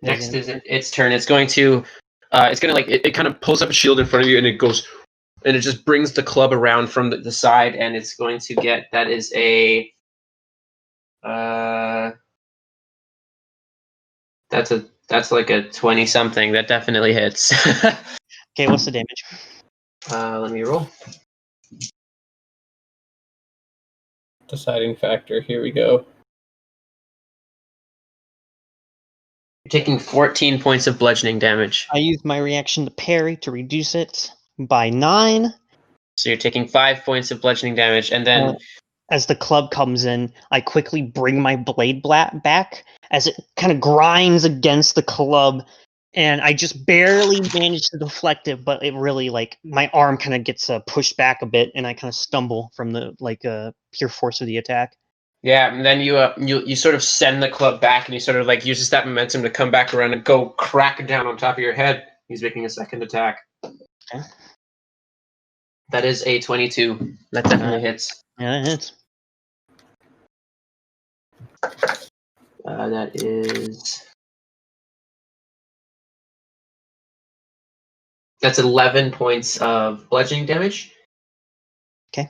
Next is its turn. It's going to it kind of pulls up a shield in front of you, and it goes, and it just brings the club around from the side, and it's going to get, that is a that's like a 20 something. That definitely hits. Okay, what's the damage? Let me roll. Deciding factor, here we go. You're taking 14 points of bludgeoning damage. I use my reaction to parry to reduce it by 9. So you're taking 5 points of bludgeoning damage, and then as the club comes in, I quickly bring my blade back as it kind of grinds against the club, and I just barely manage to deflect it, but it really, like, my arm kind of gets pushed back a bit, and I kind of stumble from the pure force of the attack. Yeah, and then you sort of send the club back, and he sort of like uses that momentum to come back around and go crack down on top of your head. He's making a second attack. Okay. That is a 22. That definitely hits. Yeah, that hits. That is... That's 11 points of bludgeoning damage. Okay.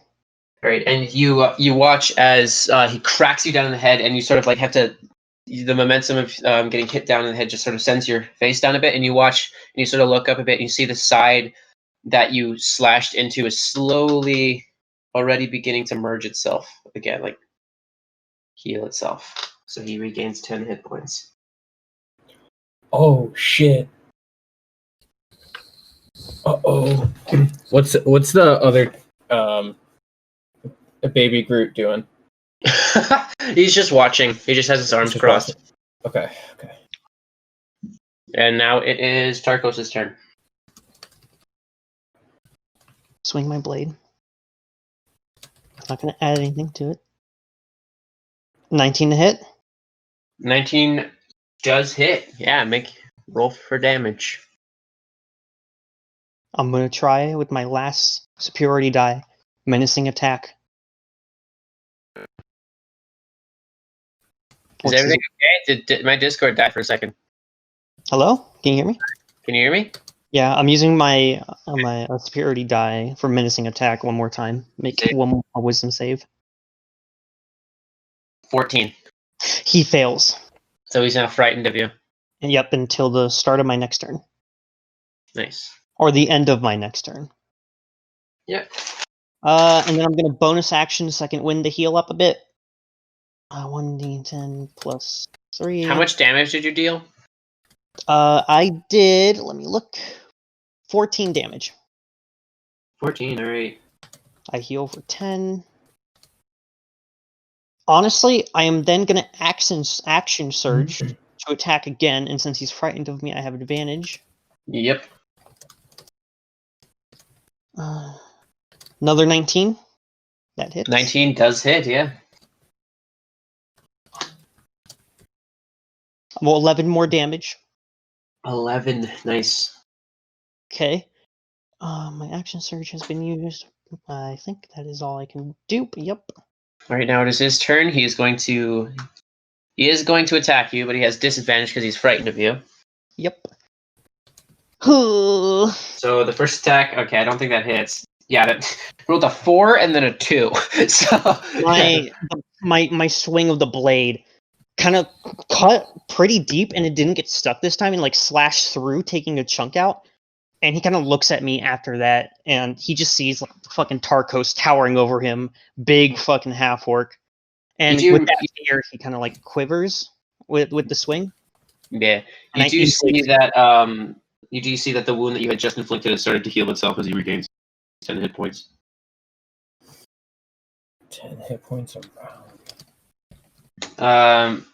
All right, and you watch as he cracks you down in the head, and you sort of like have to... The momentum of getting hit down in the head just sort of sends your face down a bit, and you watch, and you sort of look up a bit, and you see the side that you slashed into is slowly already beginning to merge itself again, like heal itself. So he regains 10 hit points. Oh shit. Uh-oh. What's the other baby Groot doing? He's just watching. He just has his arms crossed. Okay. And now it is Tarkos' turn. Swing my blade. I'm not going to add anything to it. 19 to hit. 19 does hit. Yeah, roll for damage. I'm going to try with my last superiority die. Menacing attack. Is everything okay? Did my Discord die for a second? Hello? Can you hear me? Can you hear me? Yeah, I'm using my superiority die for menacing attack one more time. Make one more wisdom save. 14. He fails. So he's now frightened of you. And yep, until the start of my next turn. Nice. Or the end of my next turn. Yep. And then I'm going to bonus action second wind to heal up a bit. 1d10 plus 3. How much damage did you deal? I did, let me look, 14 damage. 14, alright. I heal for 10. Honestly, I am then going to action surge to attack again, and since he's frightened of me, I have advantage. Yep. Another 19. That hits. 19 does hit, yeah. Well, 11 more damage. 11. Nice. Okay. My action surge has been used. I think that is all I can do. But yep. All right, now it is his turn. He is going to attack you, but he has disadvantage because he's frightened of you. Yep. So the first attack, okay, I don't think that hits. Yeah, that rolled a 4 and then a 2. So my swing of the blade kind of cut pretty deep, and it didn't get stuck this time, and like slashed through, taking a chunk out. And he kind of looks at me after that, and he just sees like fucking Tarkos towering over him, big fucking half orc. And with that fear, he kind of like quivers with the swing. Yeah, And you do see that the wound that you had just inflicted has started to heal itself as he regains 10 hit points. 10 hit points around.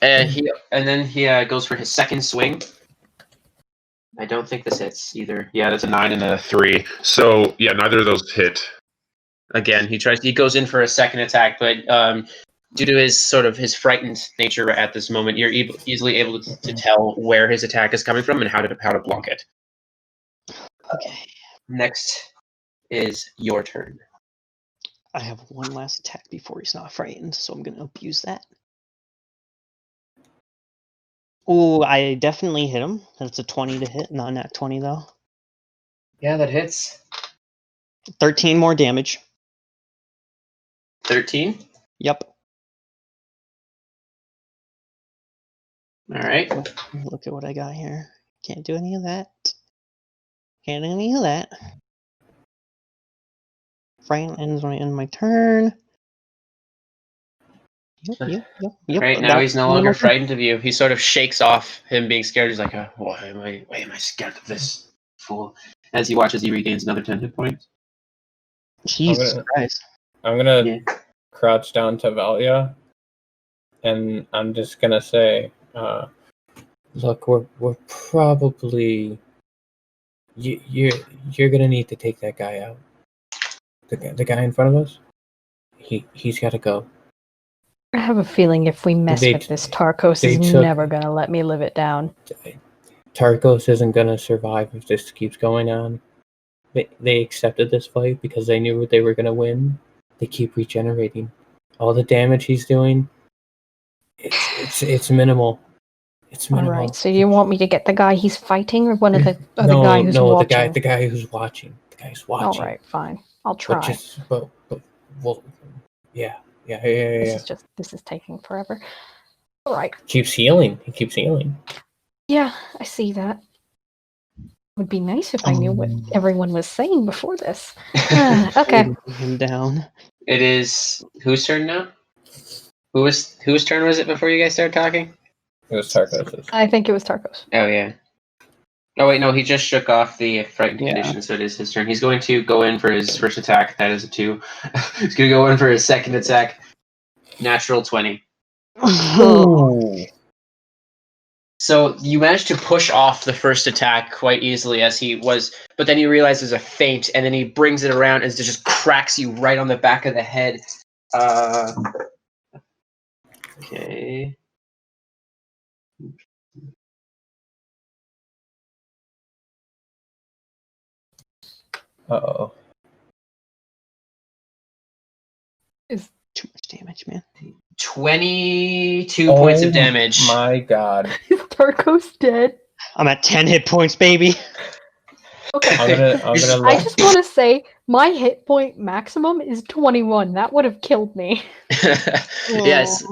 And then he goes for his second swing. I don't think this hits either. Yeah, that's a 9 and a 3. So yeah, neither of those hit. Again, he goes in for a second attack, but due to his frightened nature at this moment, you're easily able to tell where his attack is coming from and how to block it. Okay. Next is your turn. I have one last attack before he's not frightened, so I'm going to abuse that. Ooh, I definitely hit him. That's a 20 to hit, not nat 20 though. Yeah, that hits. 13 more damage. 13? Yep. All right. Look at what I got here. Can't do any of that. Can't do any of that. Frighten ends when I end my turn. Yep. Right now, he's no longer frightened of you. He sort of shakes off him being scared. He's like, why am I scared of this fool? As he watches, he regains another 10 hit points. Jesus Christ. I'm gonna crouch down to Valia, and I'm just gonna say, look, we're probably you're gonna need to take that guy out. The guy in front of us, he's got to go. I have a feeling if we mess with this, Tarkos is never going to let me live it down. Tarkos isn't going to survive if this keeps going on. They accepted this fight because they knew they were going to win. They keep regenerating. All the damage he's doing, it's minimal. It's minimal. All right, so you want me to get the guy he's fighting, or one of the guy who's watching? the guy who's watching. The guy who's watching. All right, fine. I'll try. Yeah. This is taking forever. All right. He keeps healing. Yeah, I see that. It would be nice if I knew what everyone was saying before this. Okay. Him down. It is whose turn now? Whose turn was it before you guys started talking? It was Tarkos'. I think it was Tarkos. Oh yeah. Oh wait, no, he just shook off the frightened condition, so it is his turn. He's going to go in for his first attack. That is a 2. He's going to go in for his second attack. Natural 20. Oh. So you managed to push off the first attack quite easily as he was, but then you realize there's a feint, and then he brings it around and it just cracks you right on the back of the head. Okay. Uh-oh. Is too much damage, man. 22 points of damage. My God. Is Tarkos dead? I'm at 10 hit points, baby. Okay. I'm gonna I just want to say my hit point maximum is 21. That would have killed me. Yes.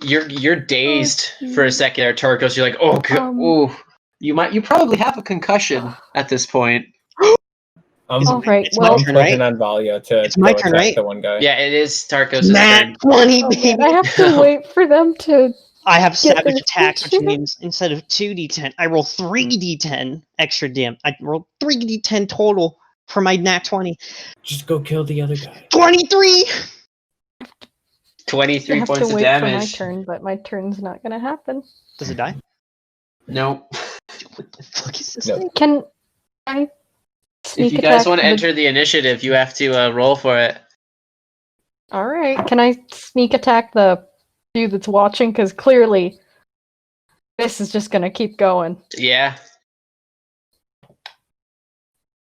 You're dazed for a second there, Tarkos. You're like, you probably have a concussion at this point. All right. It's my turn, right? On Valia to it's my turn, right? The one guy. Yeah, it is Tarkos' turn. 20, baby. I have to wait for them to. I have savage their attacks, which feature. means instead of 2d10, I roll 3d10 extra damage. I roll 3d10 total for my nat 20. Just go kill the other guy. 23! 23 I have points to of wait damage. for my turn, but my turn's not going to happen. Does it die? Nope. What the fuck is this? No. Can I sneak If you attack guys want to enter the initiative, you have to roll for it. All right. Can I sneak attack the dude that's watching? Because clearly This is just gonna keep going. Yeah.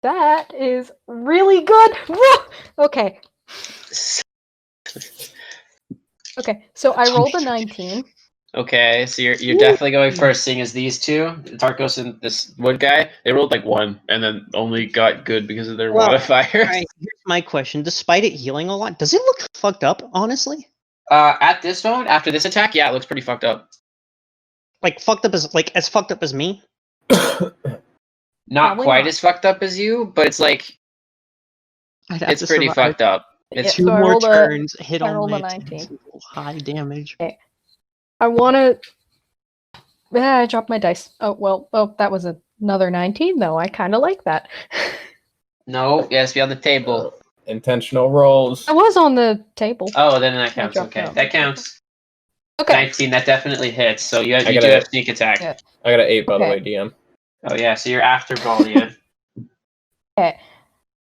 That is really good. Okay. Okay. So I rolled a 19. Okay, so you're definitely going first, seeing as these two, Tarkos and this wood guy, they rolled like 1 and then only got good because of their Well, modifiers. Alright, here's my question. Despite it healing a lot, does it look fucked up, honestly? At this moment, after this attack, yeah, it looks pretty fucked up. Like fucked up as fucked up as me? Not Probably quite not. as fucked up as you, but it's like I'd have it's to pretty survive fucked up. It's Yeah. 2 so I more rolled a- turns, hit I all rolled my a 19. attacks, and roll high damage. I want to. Yeah, I dropped my dice. Oh well. Oh, that was another 19 though. I kind of like that. no, it has to be on the table. Intentional rolls. I was on the table. Oh, then that counts. dropped Okay, out. that counts. Okay. 19, that definitely hits. So you I do gotta- have sneak attack. Yeah. I got an 8, by the Okay. way, DM. Oh yeah, so you're after Baldia. Okay.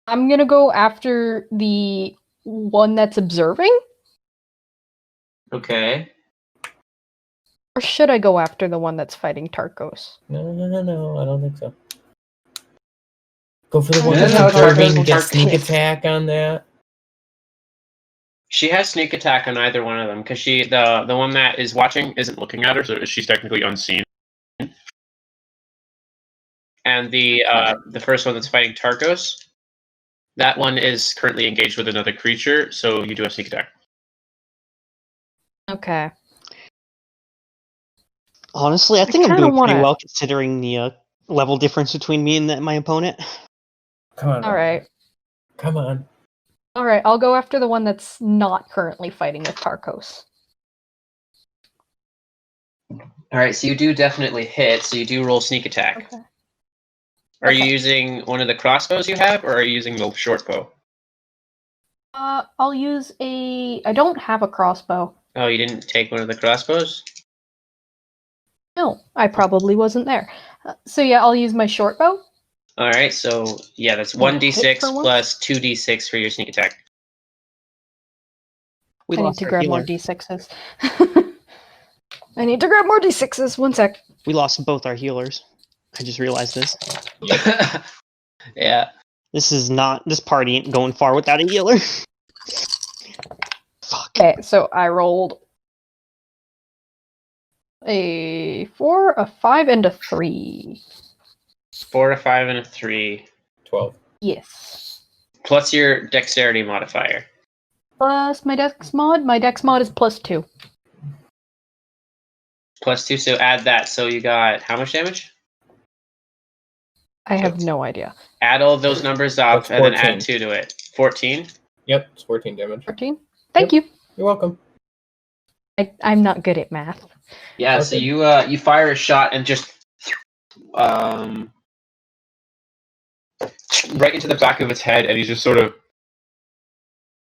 I'm gonna go after the one that's observing, Okay. or should I go after the one that's fighting Tarkos? No, I don't think so. Go for the No, one no, that's no, observing, Tarkos- get sneak Tarkos. attack on that. She has sneak attack on either one of them because the one that is watching isn't looking at her, so she's technically unseen. And the first one that's fighting Tarkos, that one is currently engaged with another creature, so you do have sneak attack. Okay. Honestly, I think I'm kinda doing pretty wanna- well considering the level difference between me and my opponent. Come on. All right. Come on. All right. I'll go after the one that's not currently fighting with Tarkos. All right, so you do definitely hit, so you do roll sneak attack. Okay. Are you Okay. using one of the crossbows you have, or are you using the short bow? I'll use a. I don't have a crossbow. Oh, you didn't take one of the crossbows? No, I probably wasn't there. So yeah, I'll use my short bow. All right, so yeah, that's Wanna hit 1d6 for once? plus 2d6 for your sneak attack. We I need lost to our grab more healer. d6s. I need to grab more d6s. One sec. We lost both our healers. I just realized this. Yeah. This party ain't going far without a healer. Fuck. Okay, so I rolled a 4, a 5, and a 3. 4, a 5, and a 3. 12. Yes. Plus your dexterity modifier. Plus my dex mod. My dex mod is +2. Plus 2, so add that. So you got how much damage? I have no idea. Add all those numbers up That's and then 14. add 2 to it. 14? Yep, it's 14 damage. 14? Thank you. You're welcome. I'm not good at math. Yeah, so Okay. you fire a shot and just right into the back of its head, and he just sort of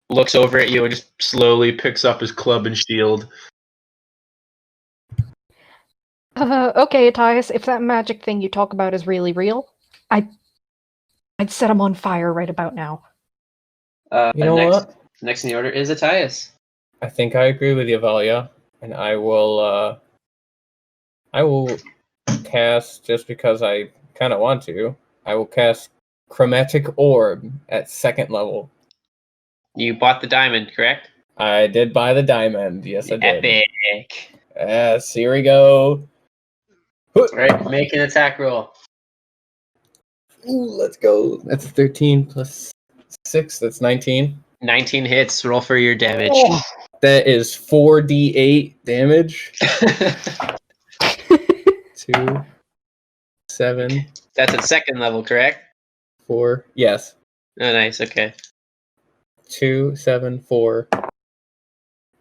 looks over at you and just slowly picks up his club and shield. Okay, Tyus, if that magic thing you talk about is really real, I'd set him on fire right about now. You know next, what? Next in the order is Atias. I think I agree with you, Valia, and I will cast, just because I kind of want to, I will cast Chromatic Orb at 2nd level. You bought the diamond, correct? I did buy the diamond. Yes, I did. Epic. Yes, here we go. Right, make an attack roll. Ooh, let's go. That's 13 plus 6. That's 19. 19 hits. Roll for your damage. Oh, That is 4d8 damage. 2, 7, That's at 2nd level, correct? 4. Yes. Oh, nice. Okay. 2, 7, 4,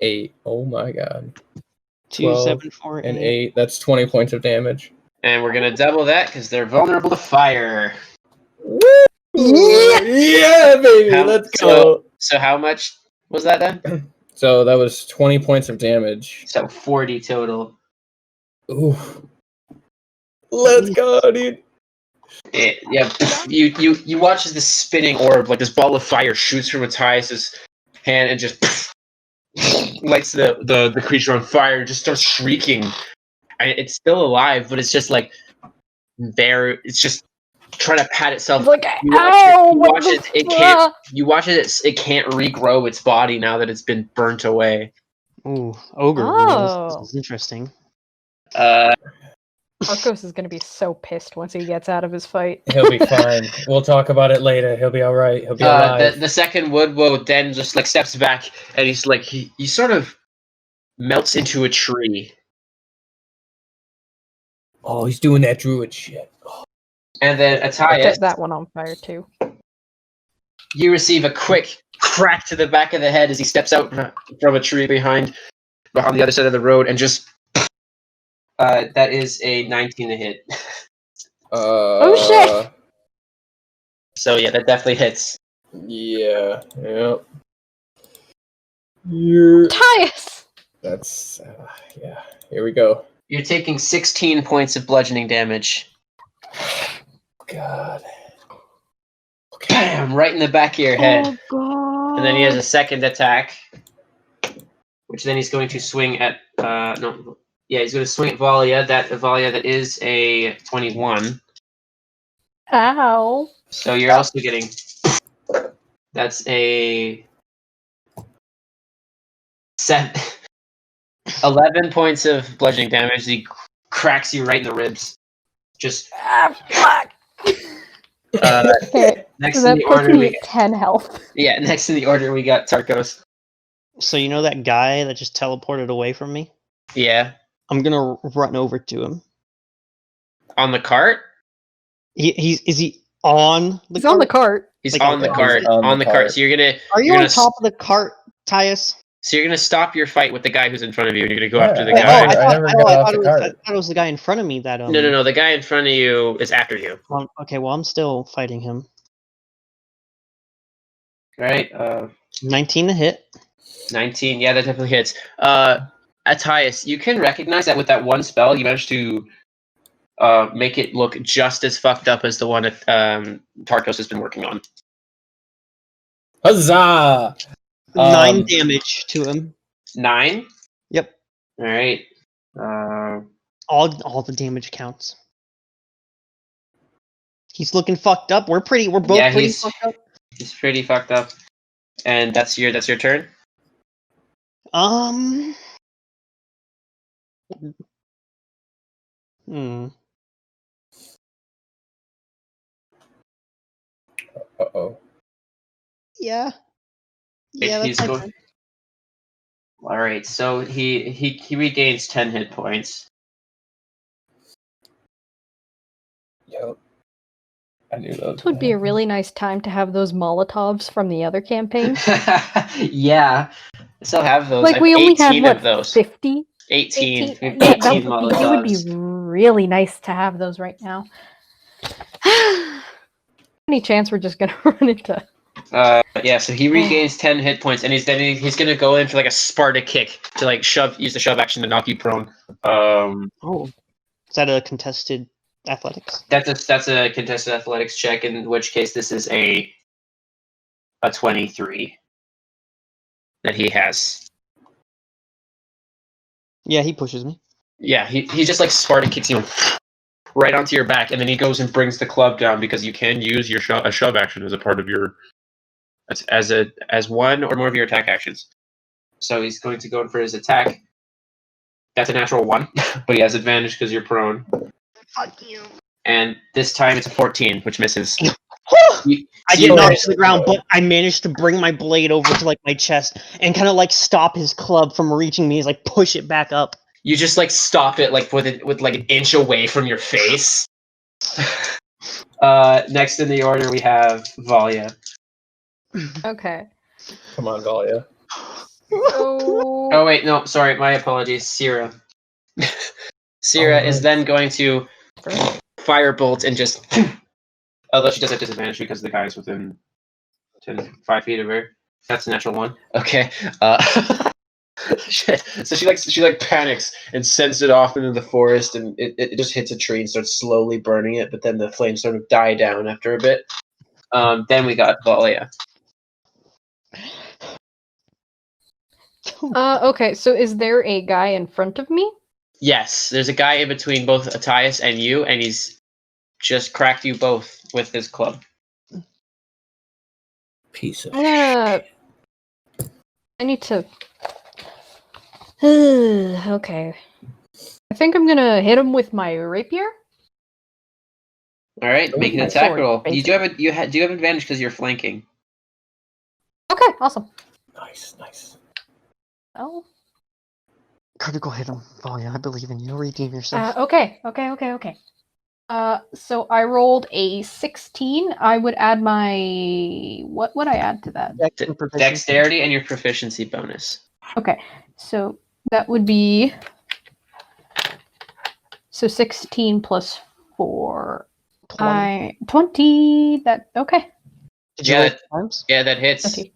8. Oh my god. 2, 12 7, 4, and 8. 8. That's 20 points of damage. And we're gonna double that because they're vulnerable to fire. Woo! Yeah, baby. How- Let's go. So how much was that then? So that was 20 points of damage. So 40 total. Ooh. Let's go, dude. Yeah, you watch as this spinning orb, like this ball of fire, shoots from Matthias's hand and just lights the creature on fire and just starts shrieking. it's still alive, but it's just like it's just trying to pat itself. It's like, You watch ow! you What watch the it. It can't. You watch it. It can't regrow its body now that it's been burnt away. Ooh, ogre Oh. rules. This is interesting. Arcos is gonna be so pissed once he gets out of his fight. He'll be fine. We'll talk about it later. He'll be all right. He'll be alive. The second Woodwoe then just like steps back and he's like he sort of melts into a tree. Oh, he's doing that druid shit. And then I Attias, set that one on fire too. you receive a quick crack to the back of the head as he steps out from a tree behind the other side of the road, and just that is a 19 to hit. Oh shit! So yeah, that definitely hits. Yeah. Yep. You're... Tyus! That's yeah. Here we go. You're taking 16 points of bludgeoning damage. God. Bam! Right in the back of your head. Oh god! And then he has a second attack, which then he's going to swing at he's going to swing at Valia. That Valia that is a 21. Ow! So you're also getting. That's a 11 points of bludgeoning damage. He cracks you right in the ribs. Just fuck! Okay, next so in that the puts order, me we at 10 health. next in the order we got Tarkos. So you know that guy that just teleported away from me? Yeah, I'm gonna run over to him. on the cart. Is he on the He's cart? on the cart. He's Like, on the he's cart. on the cart. cart. So you're gonna. Are you you're on gonna, top of the cart, Tyus? So you're gonna stop your fight with the guy who's in front of you, and you're gonna go Yeah. after the Wait, guy. I never got off the cart. I thought it was the guy in front of me that No. The guy in front of you is after you. Okay, well I'm still fighting him. Right. 19 to hit. 19. Yeah, that definitely hits. Attias, you can recognize that with that one spell, you managed to make it look just as fucked up as the one that Tarkos has been working on. Huzzah! 9 damage to him. 9. Yep. All right. All the damage counts. He's looking fucked up. We're both pretty fucked up. He's pretty fucked up. And that's your turn. Uh-oh. Yeah. Yeah, that's my turn. All right. So he regains 10 hit points. Yep. I knew that. This would be a really nice time to have those Molotovs from the other campaign. Yeah. I still have those. Like, we only had, 18 what, of those. 50? 18. 18. We have Yeah, 18 it would be Molotovs. really nice to have those right now. Any chance we're just gonna run into... Yeah, so he regains 10 hit points, and he's gonna go in for like a Sparta kick to like use the shove action to knock you prone. Oh. Is that a contested athletics? That's a contested athletics check, in which case this is a 23 that he has. Yeah, he pushes me. Yeah, he just like Sparta kicks you right onto your back, and then he goes and brings the club down, because you can use your a shove action as a part of your as one or more of your attack actions. So he's going to go in for his attack. That's a natural 1, but he has advantage because you're prone. Fuck you. And this time it's a 14, which misses. I get knocked to the ground, but I managed to bring my blade over to like my chest and kind of like stop his club from reaching me. As like push it back up. You just like stop it like with like an inch away from your face. Next in the order we have Valia. Okay. Come on, Valia. So... Oh wait, no, sorry, my apologies. Sierra. Sierra is then going to firebolt and just. Although she does have disadvantage because the guy's within 5 feet of her. That's a natural 1. Okay. Shit. So she panics and sends it off into the forest, and it just hits a tree and starts slowly burning it. But then the flames sort of die down after a bit. Then we got Valia. Okay, so is there a guy in front of me? Yes, there's a guy in between both Attias and you, and he's just cracked you both with his club. Piece of. I need to. Okay. I think I'm gonna hit him with my rapier. All right, make an My attack sword, roll. You do have basically. do you have advantage because you're flanking. Okay, awesome. Nice. Oh. Critical hit him. Oh yeah, I believe in you. Redeem yourself. Okay. So I rolled a 16. I would add my what would I add to that? Dex and proficiency. Dexterity and your proficiency bonus. Okay, so that would be 16 plus 4. 20. That okay. Did you Yeah, roll that- times? Yeah, that hits. 20.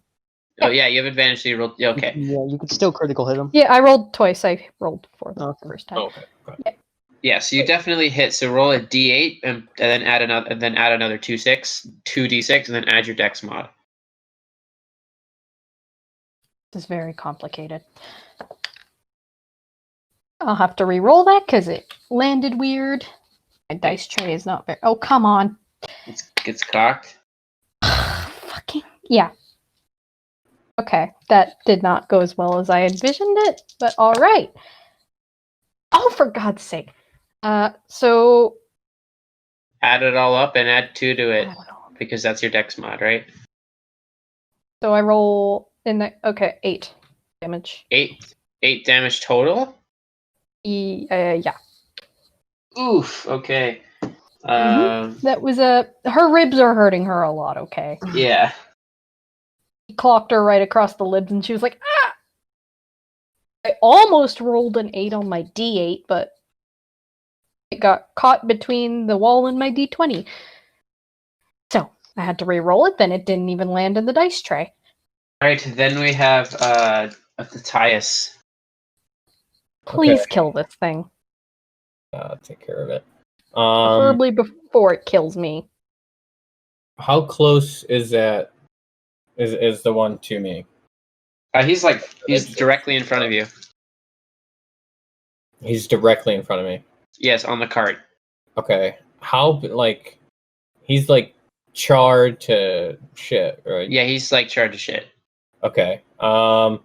Oh yeah, you have advantage, so you roll. Yeah, okay. Yeah, you could still critical hit him. Yeah, I rolled twice. I rolled for the Okay. first time. Okay. Yeah, so you definitely hit. So roll a d8 and then add another 2d6, and then add your dex mod. This is very complicated. I'll have to re-roll that because it landed weird. My dice tray is not very. Oh, come on. It gets cocked. Fucking yeah. Okay, that did not go as well as I envisioned it, but all right. Oh, for God's sake! So Add it all up and add 2 to it I don't know. because that's your dex mod, right? So I roll in the 8 damage. 8 damage total. Yeah. Oof. Okay. That was her ribs are hurting her a lot. Okay. Yeah. He clocked her right across the ribs, and she was like, "Ah!" I almost rolled an 8 on my D8, but it got caught between the wall and my D20. So I had to re-roll it. Then it didn't even land in the dice tray. All right. Then we have Matthias. Please Okay. kill this thing, I'll take care of it. preferably before it kills me. How close is that? Is the one to me? He's directly in front of you. He's directly in front of me. Yes, on the cart. Okay. How he's like charred to shit, right? Yeah, he's charged of shit. Okay. Well,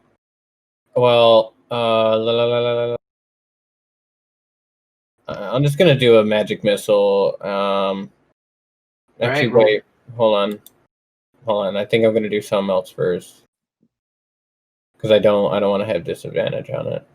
I'm just gonna do a magic missile. Actually, roll. wait. Hold on. I think I'm gonna do something else first because I don't want to have disadvantage on it.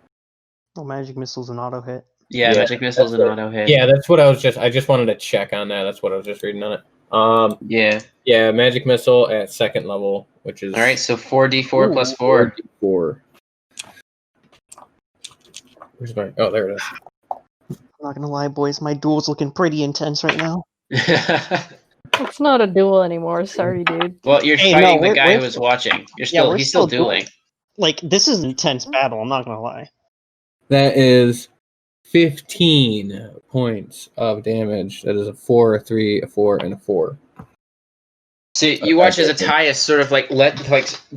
Well, magic missile's an auto hit. Yeah, Yeah, magic missile's an that's auto hit. Yeah, that's what I just wanted to check on that. That's what I was just reading on it. Yeah. Yeah, magic missile at 2nd level, which is All right. So 4d4 plus 4. 4. Where's my? Oh, there it is. I'm not gonna lie, boys, my duel's looking pretty intense right now. It's not a duel anymore. Sorry, dude. Well, you're Hey, fighting no, the guy we're- who was watching. He's still still dueling. Like, this is an intense battle, I'm not gonna lie. That is 15 points of damage. That is a 4, a 3, a 4, and a 4. So you watch as Attias sort of let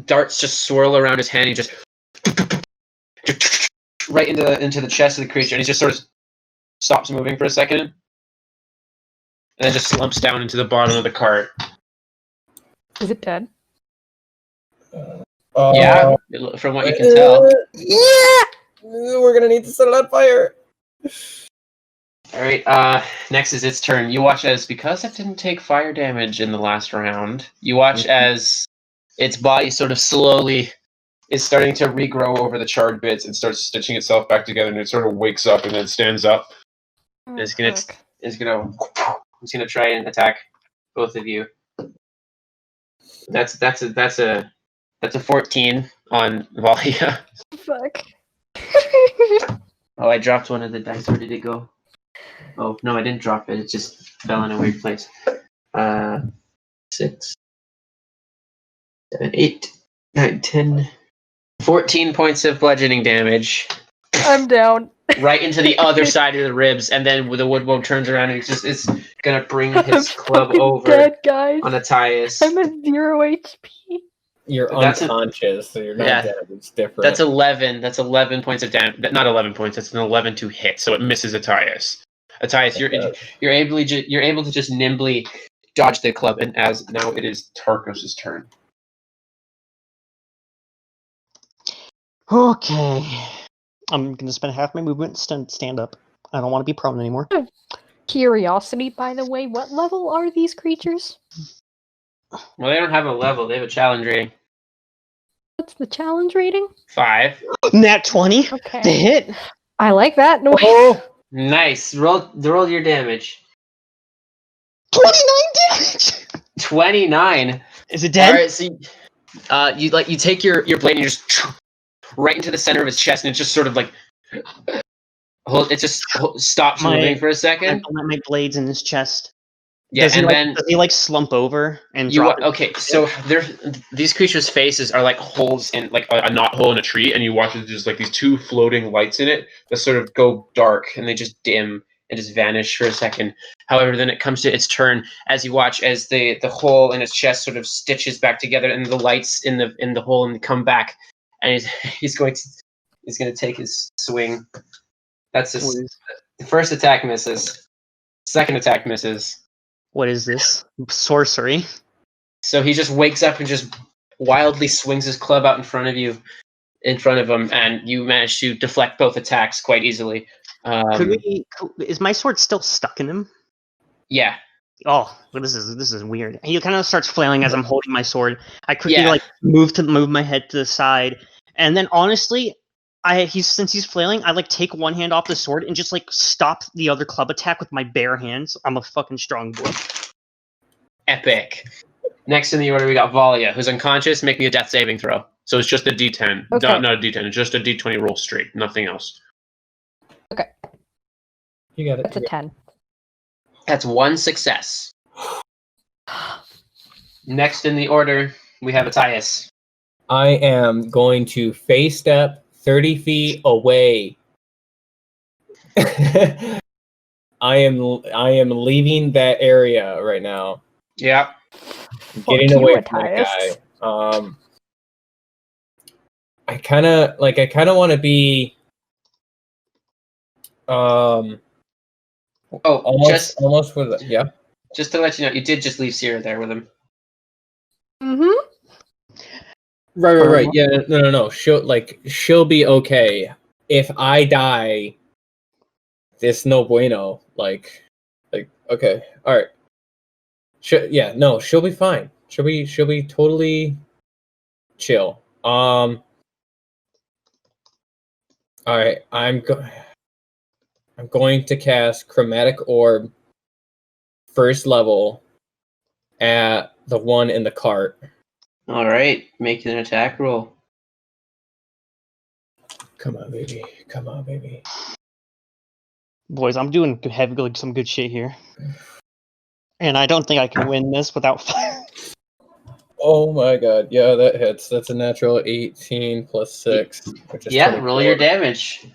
darts just swirl around his hand. He just right into the chest of the creature, and he just sort of stops moving for a second, and then just slumps down into the bottom of the cart. Is it dead? Yeah, from what you can tell. Yeah! We're gonna need to set it on fire. All right. Next is its turn. You watch as, because it didn't take fire damage in the last round, you watch as its body sort of slowly is starting to regrow over the charred bits and starts stitching itself back together, and it sort of wakes up and then stands up. Oh, It's gonna fuck. It's gonna try and attack both of you. That's a 14 on Valia. Fuck. Oh, I dropped one of the dice. Where did it go? Oh no, I didn't drop it. It just fell in a weird place. 6, 7, 8, 9, 10, 14 points of bludgeoning damage. I'm down. Right into the other side of the ribs, and then the woodwolf turns around and it's gonna bring his club fucking over dead, guys. on Attias. I'm at 0 HP. You're That's unconscious, so you're not yeah. dead. It's different. That's 11. That's 11 points of damage. Not 11 points. That's an 11 to hit. So it misses Atias. Atias, you're able to just nimbly dodge the club, and as now it is Tarkos' turn. Okay. I'm gonna spend half my movement stand up. I don't want to be prone anymore. Curiosity, by the way, what level are these creatures? Well, they don't have a level. They have a challenge rating. What's the challenge rating? 5. Nat 20 Okay. to hit. I like that noise. Oh, Nice. Roll your damage. 29 damage. 29. Is it dead? All right. So you take your blade and you just right into the center of his chest, and it just sort of like it just stops moving for a I second. let my blades in his chest. Yeah, Does he, and like, then does he like slump over and you drop? okay? So these creatures' faces are like holes in like a knot hole in a tree, and you watch it just like these two floating lights in it that sort of go dark and they just dim and just vanish for a second. However, then it comes to its turn as you watch as the hole in his chest sort of stitches back together, and the lights in the hole and come back, and he's going to take his swing. That's his the first attack misses. Second attack misses. What is this? Sorcery. So he just wakes up and just wildly swings his club out in front of him, and you manage to deflect both attacks quite easily. Is my sword still stuck in him? Yeah. Oh, well, this is weird. He kind of starts flailing as I'm holding my sword. I quickly Yeah. like move my head to the side, and then honestly, since he's flailing, I like take one hand off the sword and just like stop the other club attack with my bare hands. I'm a fucking strong boy. Epic. Next in the order, we got Valia, who's unconscious. Make me a death saving throw. So it's just a D10. Okay. Not a D10. It's just a D20 roll straight. Nothing else. Okay. you got it. That's a 10. That's one success. Next in the order, we have Atias. I am going to face step 30 feet away. I am leaving that area right now. Yeah. Getting Fuck you, away from that Matthias. guy. I kind of want to be almost for the Just to let you know, you did just leave Sierra there with him. Mm-hmm. right. Yeah, no. She'll be okay. If I die, it's no bueno. Like okay, all right. She'll be fine. She'll be totally chill. All right, I'm going to cast Chromatic Orb first level at the one in the cart. All right. Make an attack roll. Come on, baby. Boys, I'm doing some good shit here, and I don't think I can win this without fire. Oh my god, yeah, that hits. That's a natural 18 plus 6, which is 24. Roll your damage.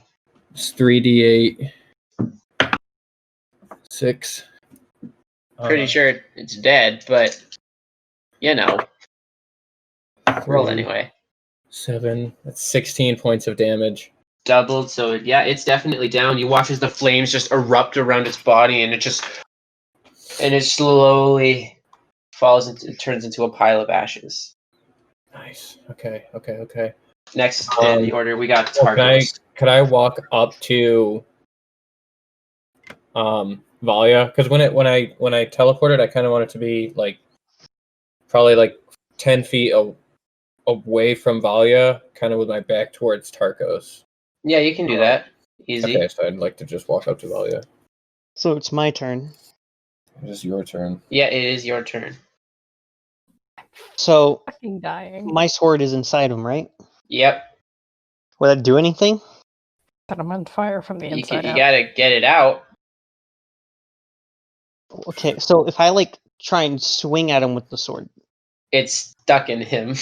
It's 3d8. 6. Pretty sure it's dead, but you know. Roll 3, anyway. 7. That's 16 points of damage. Doubled, so it's definitely down. You watch as the flames just erupt around its body, and it slowly turns into a pile of ashes. Nice. Okay. Next in the order, we got Tarkos. Could I walk up to Valia? Because when I teleported, I kind of wanted to be like probably like 10 feet away from Valia, kind of with my back towards Tarkos. Yeah, you can do that. Easy. Okay, so I'd like to just walk up to Valia. So it's my turn. It is your turn. Yeah, it is your turn. So Fucking dying. my sword is inside him, right? Yep. Will that do anything? But I'm on fire from the You inside out. gotta get it out. Okay, so if I like try and swing at him with the sword, It's stuck in him.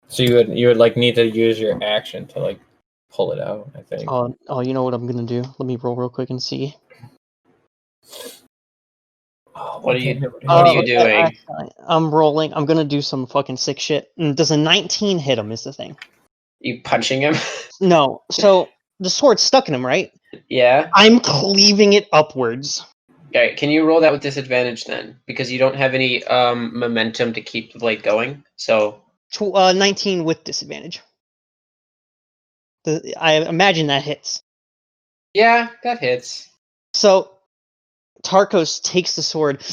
So you would like need to use your action to like pull it out, I think. you know what I'm gonna do? Let me roll real quick and see. Oh What are you Okay. doing? I'm rolling. I'm gonna do some fucking sick shit. Does a 19 hit him? Is the thing? You punching him? No. So the sword's stuck in him, right? Yeah. I'm cleaving it upwards. Alright, can you roll that with disadvantage then? Because you don't have any momentum to keep the blade going. So 19 with disadvantage. I imagine that hits. yeah, that hits. So Tarkos takes the sword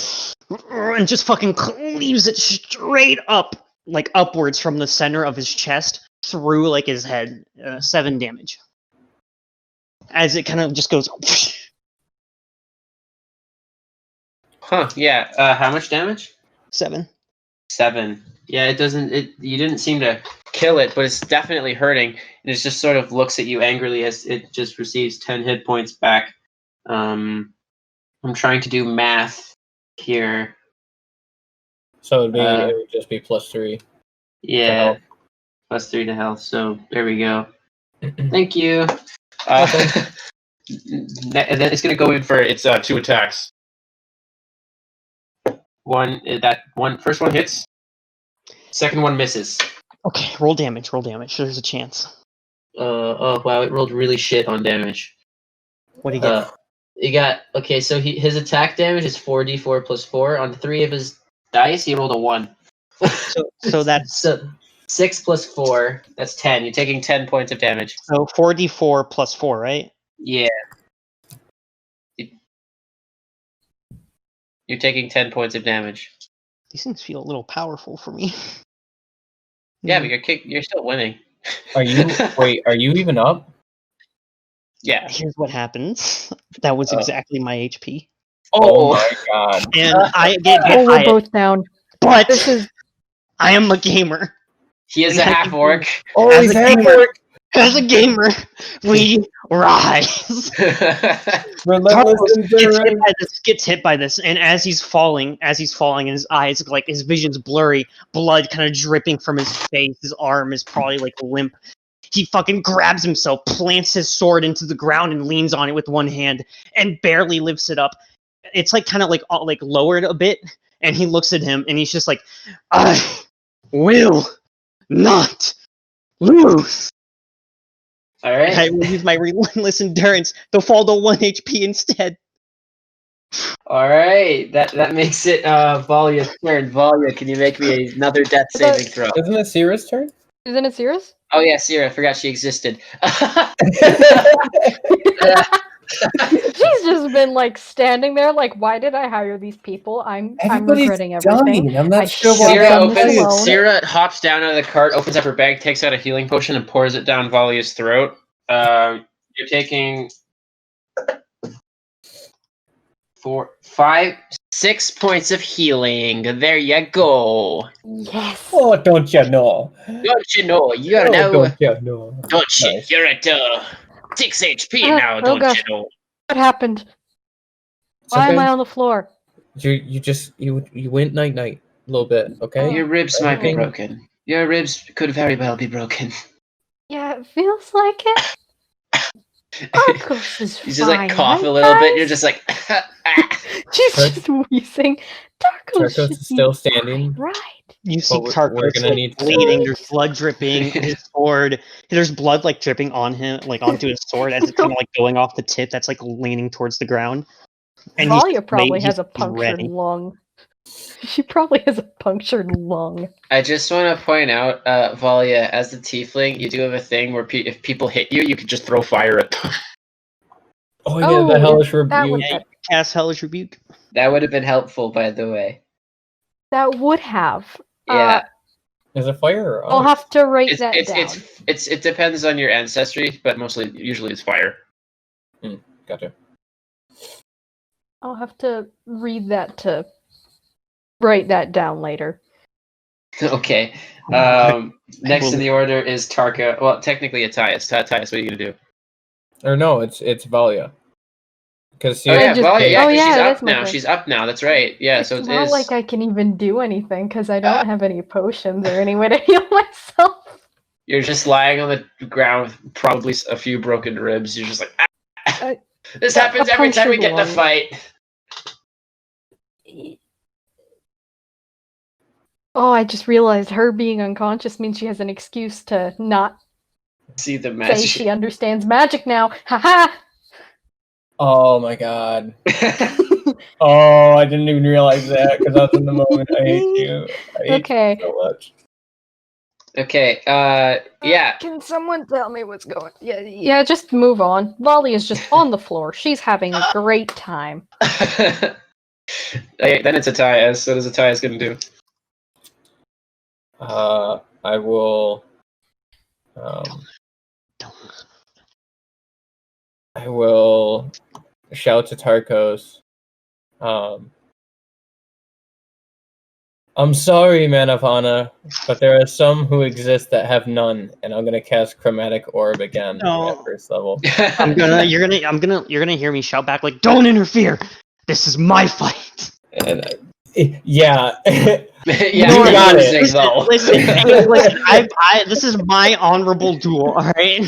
and just fucking cleaves it straight up, like upwards from the center of his chest through like his head. 7 damage. As it kind of just goes. Huh, yeah. How much damage? 7. 7. Yeah, it doesn't. You didn't seem to kill it, but it's definitely hurting. And it just sort of looks at you angrily as it just receives 10 hit points back. I'm trying to do math here. So it would just be +3. Yeah, health. +3 to health. So there we go. Thank you. And then it's gonna go in for its 2 attacks. First one hits. Second one misses. Okay, roll damage. Roll damage. There's a chance. Oh wow, it rolled really shit on damage. What do you get? You got okay. So his attack damage is 4d4 plus 4. On 3 of his dice, he rolled a 1. So that's so 6 plus 4. That's 10. You're taking 10 points of damage. so 4d4 plus 4, right? Yeah. You're taking 10 points of damage. These things feel a little powerful for me. Yeah, but you're still winning. Are you even up? Yeah. Here's what happens. That was exactly my HP. Oh my god. And I get hit Oh, by we're it, both down. but This is I am a gamer. He is And a I half can- orc. Oh, As he's a half gamer. orc. As a gamer, we rise. Relentless endurance. Gets hit by this, and as he's falling, and his eyes, like his vision's blurry, blood kind of dripping from his face, his arm is probably like limp. He fucking grabs himself, plants his sword into the ground, and leans on it with one hand, and barely lifts it up. It's like kind of like lowered a bit, and he looks at him, and he's just like, "I will not lose." All right. I will use my relentless endurance to fall to 1 HP instead. All right. That makes it Valia's turn. Valia, can you make me another death saving throw? Isn't it Sierra's turn? isn't it serious? Oh yeah, Sierra. I forgot she existed. She's just been like standing there, like, why did I hire these people? I'm Everybody's regretting everything. dying. I'm I not sure should've why Sierra done this opens. alone. Sierra hops down out of the cart, opens up her bag, takes out a healing potion, and pours it down Valia's throat. You're taking 6 points of healing. There you go. Yes. Oh, don't you know? Don't you know? You're Oh, now. don't you know? Don't you? Nice. You're at 6 HP now. Oh, Don't gosh. you know? What happened? It's Why am okay. I on the floor? You went night a little bit, okay? Your ribs might be Everything- broken. Your ribs could very well be broken. Yeah, it feels like it. Marcos is You just like fine, cough a right, little bit. guys? You're just like. She's Tark- just wheezing. Tarkos Tarkos should is still be standing. fine, right? You see But we're Tarkos gonna like, need to- bleeding. There's blood dripping. His sword. There's blood like dripping on him, like onto his sword as it's kind of like going off the tip. That's like leaning towards the ground. And he's Valia probably has a he's punctured ready. lung. She probably has a punctured lung. I just want to point out, Valia, as the tiefling, you do have a thing where if people hit you, you can just throw fire at them. Oh yeah, the hellish that would rebuke. Yeah, you cast Hellish Rebuke. That would have been helpful, by the way. that would have. Yeah, Is it fire or I'll ice? have to write it's, that it's, down. it depends on your ancestry, but usually it's fire. Gotcha. I'll have to read that to write that down later. Okay. Next in the order is Tarka. Well, technically Atias. Atias, what are you gonna do? Or no, it's Valia. Because Oh yeah, just- Valia. Yeah, oh, 'cause yeah, she's that's up my now. turn. She's up now. That's right. Yeah, It's so it not is. like I can even do anything because I don't have any potions or any way to heal myself. You're just lying on the ground with probably a few broken ribs. You're just like, ah. Uh, This a happens every time we punctured get in a lung. fight. Oh, I just realized her being unconscious means she has an excuse to not See the say magic. she understands magic now. Haha! Oh my god. Oh, I didn't even realize that because I was in the moment. I hate you. I hate Okay. you so much. Okay, yeah. Can someone tell me what's going? Yeah, just move on. Volley is just on the floor. She's having a great time. Okay, then it's a tie. As what is a tie is going to do? I will. I will shout to Tarkos. I'm sorry, Man of Honor, but there are some who exist that have none, and I'm gonna cast Chromatic Orb again at first level. You're gonna hear me shout back like, "Don't interfere! This is my fight." And yeah, Yeah, you you're got losing, it. though. Listen. This is my honorable duel. All right.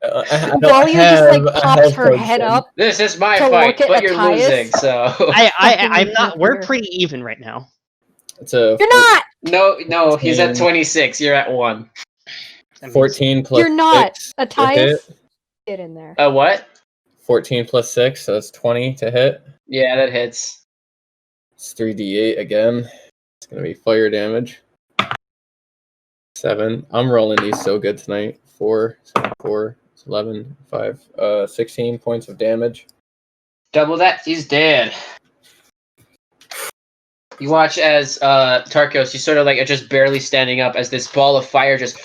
I don't Volley just have like a pops health her head potion. up. This is my To fight, look at but you're Attias. losing, so. I'm not. We're Fucking pretty even right now. It's a You're not! No, he's at 14. 26. You're at 1. 14 plus You're not! 6 to Attias, hit. get in there. What? 14 plus 6, so that's 20 to hit. Yeah, that hits. It's 3d8 again. It's gonna be fire damage. 7. I'm rolling these so good tonight. 4, 4, 11, 5, 16 points of damage. Double that, he's dead. You watch as Tarkos, you sort of like are just barely standing up as this ball of fire just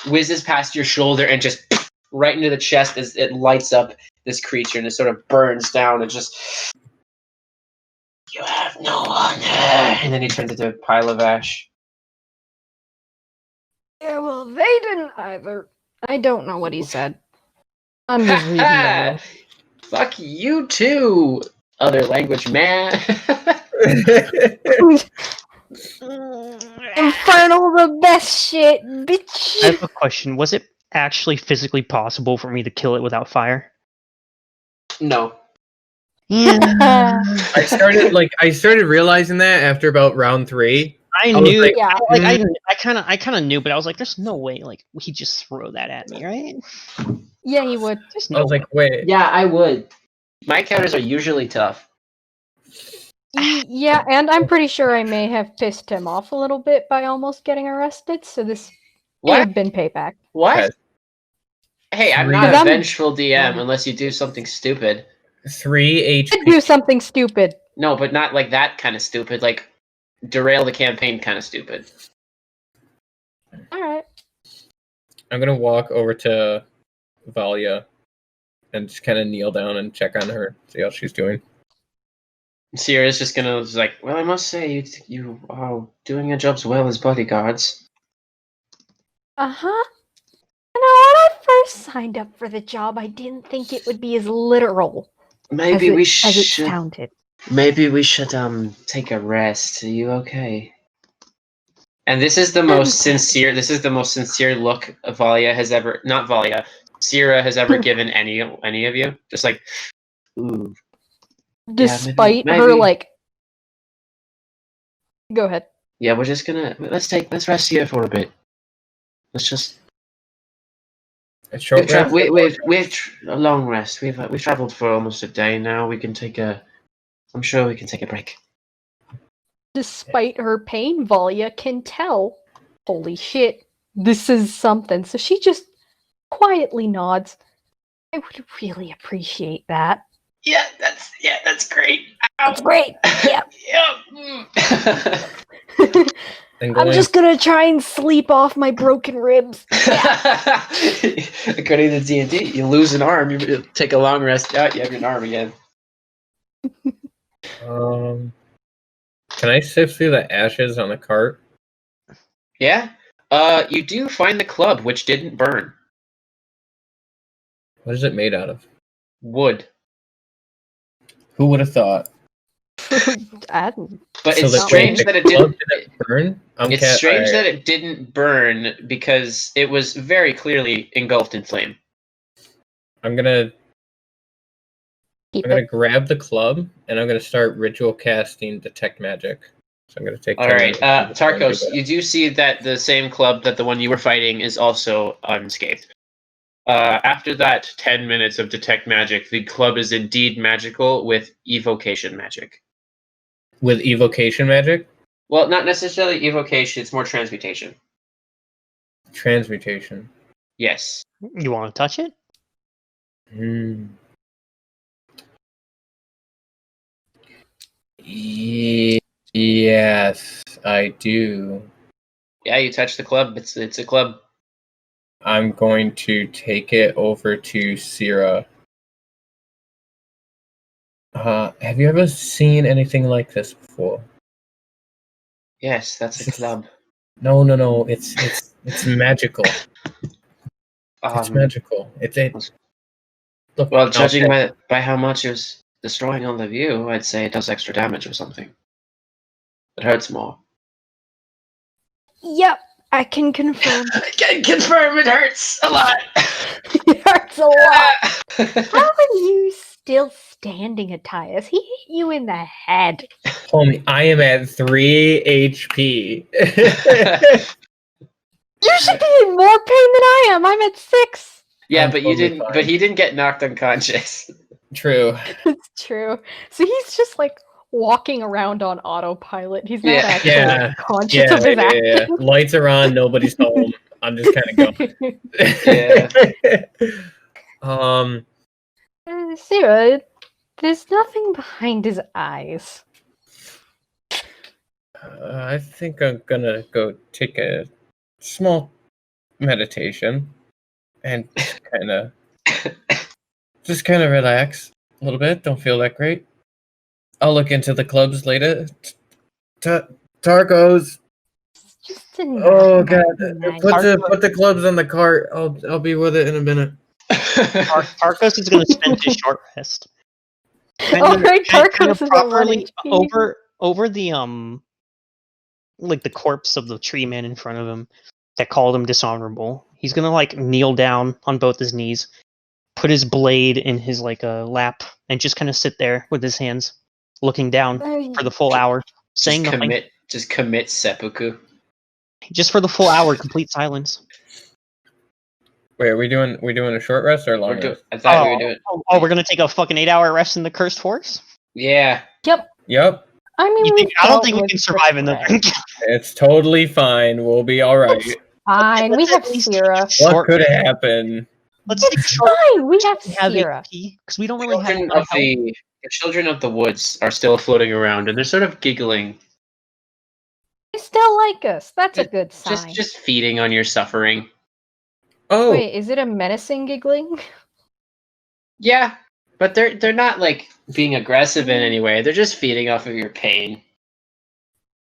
whizzes past your shoulder and just right into the chest as it lights up this creature and it sort of burns down and just. You have no honor. And then he turns into a pile of ash. Yeah, well, they didn't either. I don't know what he said. I'm just reading the room. Fuck you too, other language man. Infernal the best shit, bitch! I have a question. Was it actually physically possible for me to kill it without fire? No. Yeah. I started realizing that after about round 3. I was knew. like, Yeah. I kind of knew, but I was like, "There's no way, like, he'd just throw that at me, right?" Yeah, he would. There's I no was way. like, wait. Yeah, I would. My counters are usually tough. Yeah, and I'm pretty sure I may have pissed him off a little bit by almost getting arrested, so this may What? have been payback. What? Okay. Hey, I'm 3. not a I'm- vengeful DM unless you do something stupid. 3 Could HP. do something stupid. No, but not like that kind of stupid. Like derail the campaign kind of stupid. Alright. I'm gonna walk over to Valia and just kind of kneel down and check on her, see how she's doing. Sierra's just gonna like, well, I must say you are doing your jobs well as bodyguards. Uh-huh. You know, when I first signed up for the job, I didn't think it would be as literal Maybe as we it should. sounded. Maybe we should take a rest. Are you okay? And this is the most sincere. This is the most sincere look Valia has ever. Not Valia. Sierra has ever given any of you. Just like, ooh. Despite her, maybe. like... Go ahead. Yeah, we're just gonna let's rest here for a bit. Let's just. A short rest? We've a long rest. We've traveled for almost a day now. We can take a. I'm sure we can take a break. Despite her pain, Valia can tell, holy shit, this is something. So she just quietly nods. I would really appreciate that. Yeah, that's great. That's great. Yeah. Yeah. I'm just gonna try and sleep off my broken ribs. Yeah. According to D&D, you lose an arm, you take a long rest out, you have your arm again. Can I sift through the ashes on the cart? Yeah. You do find the club, which didn't burn. What is it made out of? Wood. Who would have thought? But So it's the strange that it didn't burn. It's strange that it didn't burn because it was very clearly engulfed in flame. I'm gonna grab the club and I'm gonna start ritual casting detect magic So I'm going to take. All right, Tarkos, you do see that the same club that the one you were fighting is also unscathed. After that 10 minutes of detect magic, the club is indeed magical with evocation magic. With evocation magic? Well, not necessarily evocation, it's more transmutation. Transmutation. Yes. You want to touch it? Yes, I do. Yeah, you touch the club, it's a club. I'm going to take it over to Syrah. Have you ever seen anything like this before? Yes, that's a club. No. It's magical. It's magical. Look. Well, judging by how much it was destroying on the view, I'd say it does extra damage or something. It hurts more. Yep, I can confirm. I can confirm it hurts a lot. It hurts a lot. How are you still standing, Attias? He hit you in the head. Homie, I am at 3 HP. You should be in more pain than I am. I'm at 6. Yeah, I'm but you totally didn't. fine. But he didn't get knocked unconscious. True. It's true. So he's just like walking around on autopilot. He's not actually Yeah. conscious of his actions. Lights are on. Nobody's home. I'm just kind of going. Yeah. Sarah, there's nothing behind his eyes. I think I'm gonna go take a small meditation and just kind of relax a little bit. Don't feel that great. I'll look into the clubs later. Tarkos. Just a Oh god! nice. Put the clubs on the cart. I'll be with it in a minute. Tarkos is going to spend his short rest. All right, Tarkos is at 1 properly HP. over the like the corpse of the tree man in front of him that called him dishonorable. He's gonna like kneel down on both his knees, put his blade in his like lap, and just kind of sit there with his hands looking down for the full hour, saying nothing. Just commit seppuku. Just for the full hour, complete silence. Wait, are we doing a short rest or a long rest? I thought we were doing. Oh, we're gonna take a fucking 8-hour rest in the cursed forest? Yeah. Yep. I mean, I don't think we can survive in the drink. It's totally fine. We'll be all right. Fine, we have Syrah. What could happen? Let's take a It's short fine, we have Syrah. because we don't really have a lot of help. The children of the woods are still floating around, and they're sort of giggling. They still like us. That's a good sign. Just feeding on your suffering. Oh, Wait, is it a menacing giggling? Yeah, but they're not like being aggressive in any way. They're just feeding off of your pain.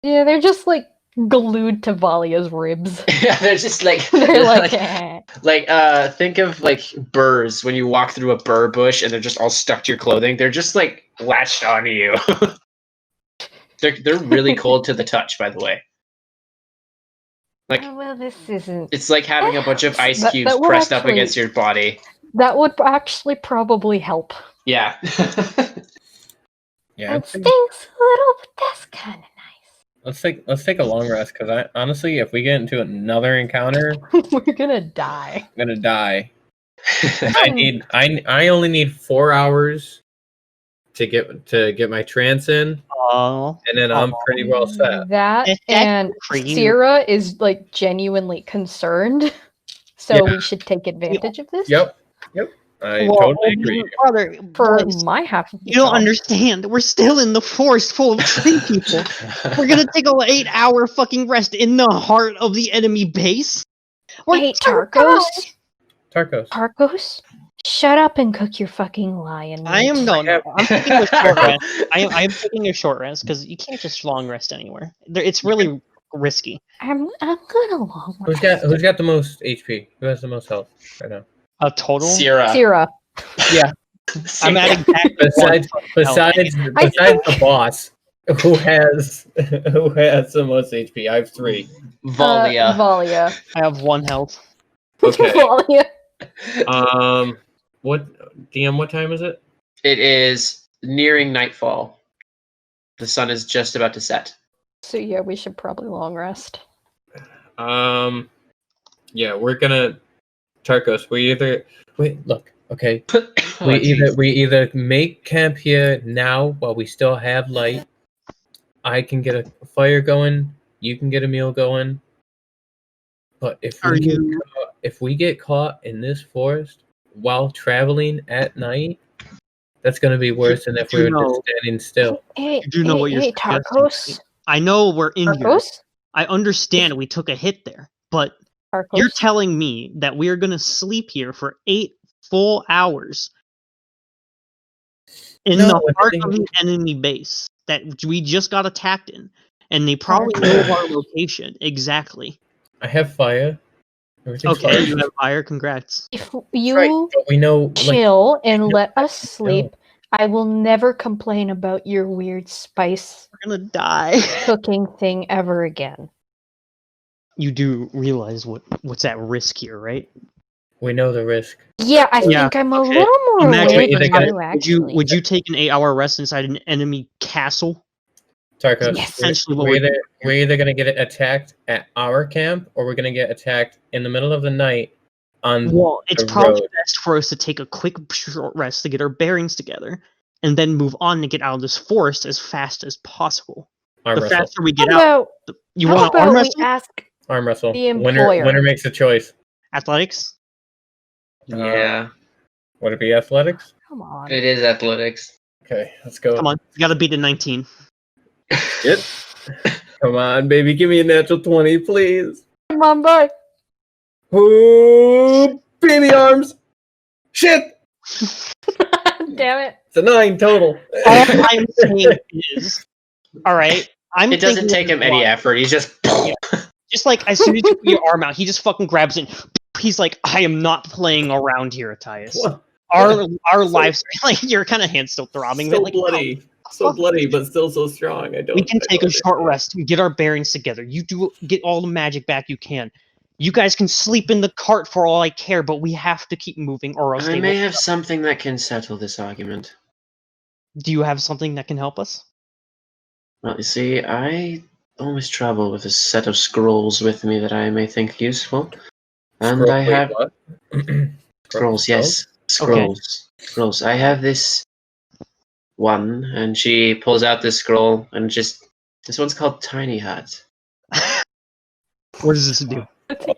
Yeah, they're just like glued to Valia's ribs. Yeah, they're just like They're like, eh. Think of like burrs when you walk through a burr bush and they're just all stuck to your clothing. They're just like latched onto you. They're really cold to the touch, by the way. Like, Oh, well, this isn't. it's like having a bunch of ice That cubes would pressed up actually- against your body. That would actually probably help. Yeah. yeah. It stings a little, but that's kind of nice. Let's take a long rest because honestly, if we get into another encounter, We're gonna die. I'm gonna die. I only need 4 hours to get my trance in, Oh, and then I'm pretty well set. That That's and for you. Syrah is like genuinely concerned, so Yeah. we should take advantage of this. Yep. I totally agree. Brother, For boys, my half of the you don't job. understand. We're still in the forest full of tree people. We're gonna take a 8-hour fucking rest in the heart of the enemy base. Hey, Tarkos. Tarkos. Shut up and cook your fucking lion meat. I am no. I'm taking a short rest. I am taking a short rest because you can't just long rest anywhere. It's really risky. I'm gonna long Who's got the most HP? Who has the most health right now? A total. Syrah. Yeah. I'm at exactly Besides the boss, who has the most HP? I have 3. Valia. Valia. I have 1 health. Okay. Valia. What time is it? It is nearing nightfall. The sun is just about to set. So yeah, we should probably long rest. Yeah, we're gonna Tarkos. Okay. Oh, jeez. We either make camp here now while we still have light. I can get a fire going. You can get a meal going. But if we get caught in this forest while traveling at night, that's gonna be worse than if we were just standing still. Hey, You do know what you're suggesting, Tarkos. right? I know we're injured. Tarkos. I understand we took a hit there, but you're telling me that we're gonna sleep here for 8 full hours in the heart of the enemy base that we just got attacked in, and they probably know our location exactly. I have fire. Everything's Okay, fine. you have fire. Congrats. If you But we know, chill and let us sleep, I will never complain about your weird spice We're gonna die. cooking thing ever again. You do realize what's at risk here, right? we know the risk. Yeah, I think I'm a okay. little more Imagine aware than either you, actually. would you take an 8-hour rest inside an enemy castle? Tarkos, Yes. Essentially, what we're either gonna get attacked at our camp, or we're gonna get attacked in the middle of the night on Well, it's the probably road. best for us to take a quick short rest to get our bearings together, and then move on to get out of this forest as fast as possible. Arm The wrestle. faster we get How out, about, you how want to about arm we wrestle? ask Arm wrestle. the employer? Winner makes a choice. Athletics? Yeah, Would it be athletics? Come on. it is athletics. Okay, let's go. Come on, you gotta beat a 19. Shit. Come on, baby, give me a natural 20, please. Come on, boy. Ooh, baby arms. Shit. Damn it. It's a 9 total. All I'm saying is, alright, It doesn't take him any effort. He's just. Just like as soon as you put your arm out, he just fucking grabs it. He's like, I am not playing around here, Tyus. What? Our lives, like your kind of hand's still throbbing. So like, bloody. So bloody, but still so strong. We can take a short rest and get our bearings together. You get all the magic back you can. You guys can sleep in the cart for all I care, but we have to keep moving, or else I they may will. have something that can settle this argument. Do you have something that can help us? Well, you see, I always travel with a set of scrolls with me that I may think useful. And I have scrolls, yes. Scrolls. Okay. Scrolls. I have this one, and she pulls out this scroll, and this one's called Tiny Hut. What does this do?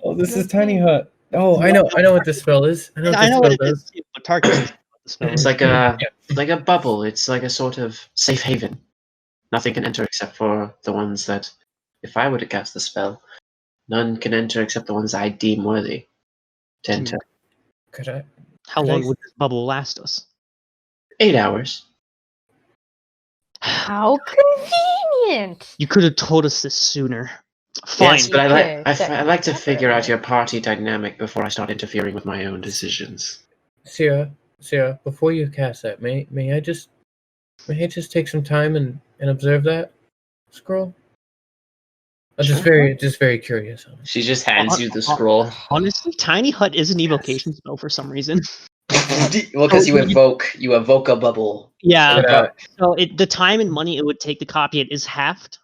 Oh, this is Tiny Hut. Oh, I know what this spell is. I know what it is. But Tarkus, it's like a bubble. It's like a sort of safe haven. Nothing can enter except for the ones that, if I were to cast the spell, none can enter except the ones I deem worthy to enter. How long would this bubble last us? 8 hours. How convenient! You could have told us this sooner. Fine. Yes, but I like to figure out your party dynamic before I start interfering with my own decisions. Sierra, before you cast that, may I just take some time and observe that scroll? I'm just very curious. She just hands you the scroll. Honestly, Tiny Hut is an evocation spell for some reason. Well, because you evoke a bubble. Yeah. So the time and money it would take to copy it is halved.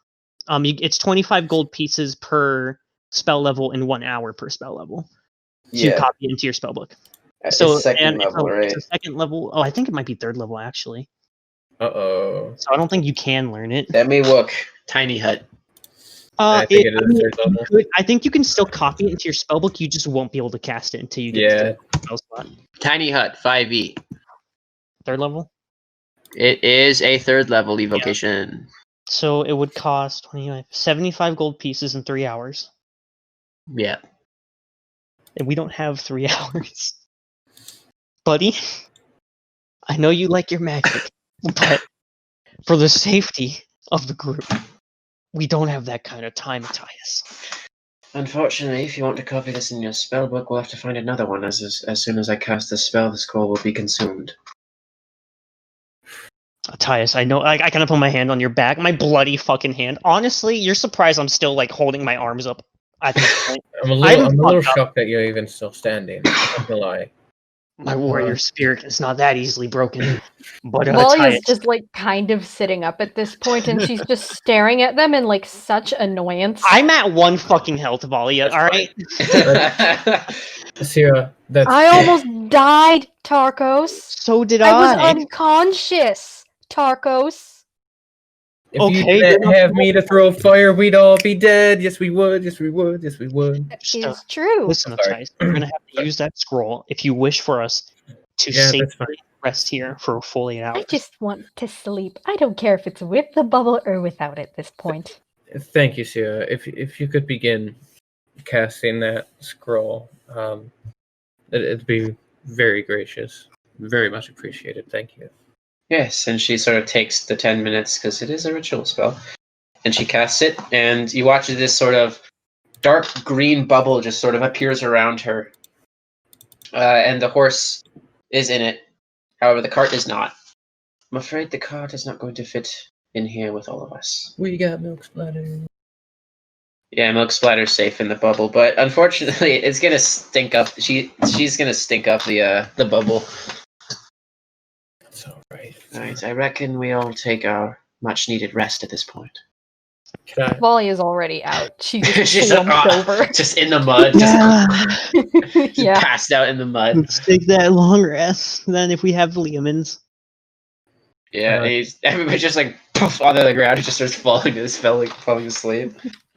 It's 25 gold pieces per spell level and 1 hour per spell level to copy into your spellbook. So it's second level, right? It's a second level. Oh, I think it might be third level actually. Uh-oh. So I don't think you can learn it. Let me look. Tiny Hut. I think it is third level. I think you can still copy it into your spellbook. You just won't be able to cast it until you get to the spell slot. Tiny Hut 5e. Third level? It is a third level evocation. Yeah. So it would cost 75 gold pieces in 3 hours. Yeah. And we don't have 3 hours. Buddy, I know you like your magic, but for the safety of the group, we don't have that kind of time, Matthias. Unfortunately, if you want to copy this in your spellbook, we'll have to find another one. As soon as I cast the spell, the scroll will be consumed. Matthias, I know. I kind of put my hand on your back, my bloody fucking hand. Honestly, you're surprised I'm still like holding my arms up at this point. I'm a little shocked that you're even still standing. I'm not gonna lie. My warrior spirit is not that easily broken. But Valia's just like kind of sitting up at this point, and she's just staring at them in like such annoyance. I'm at 1 fucking health, Valia. All right. Sierra, that's I almost died, Tarkos. So did I was I. unconscious, Tarkos. if Okay, you you're didn't not have me to throw fire, we'd all be dead. Yes, we would. Yes, we would. Yes, we would. That Just, is true. Listen up, Sorry. guys. You're gonna have to use that scroll if you wish for us to Yeah, that's safely rest here for a full 8 hours. I just want to sleep. I don't care if it's with the bubble or without at this point. Thank you, Sierra. If you could begin casting that scroll, it'd be very gracious, very much appreciated. Thank you. Yes, and she sort of takes the 10 minutes because it is a ritual spell, and she casts it, and you watch this sort of dark green bubble just sort of appears around her, and the horse is in it. However, the cart is not. I'm afraid the cart is not going to fit in here with all of us. We got milk splatter. Yeah, Milk Splatter's safe in the bubble, but unfortunately, it's gonna stink up. She's gonna stink up the bubble. That's all right. All right, I reckon we all take our much-needed rest at this point. Can I? Valia's already out. She just She's slumped over. just in the mud, just Yeah. passed out in the mud. Let's take that long rest. Then if we have Liamans. Yeah, everybody just like poof onto the ground. He just starts falling asleep.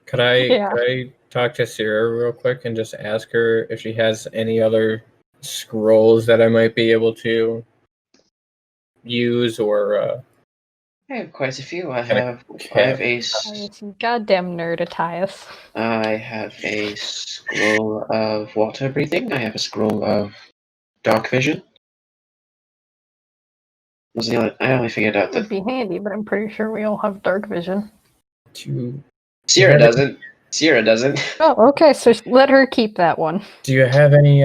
Could I? Yeah. Could I talk to Sierra real quick and just ask her if she has any other scrolls that I might be able to use or? I have quite a few. I Okay. have a Goddamn nerd, Atias. I have a scroll of water breathing. I have a scroll of dark vision. I only figured out That would that be handy, but I'm pretty sure we all have dark vision. Sierra Yeah. doesn't. Sierra doesn't. Oh, okay, so let her keep that one. Do you have any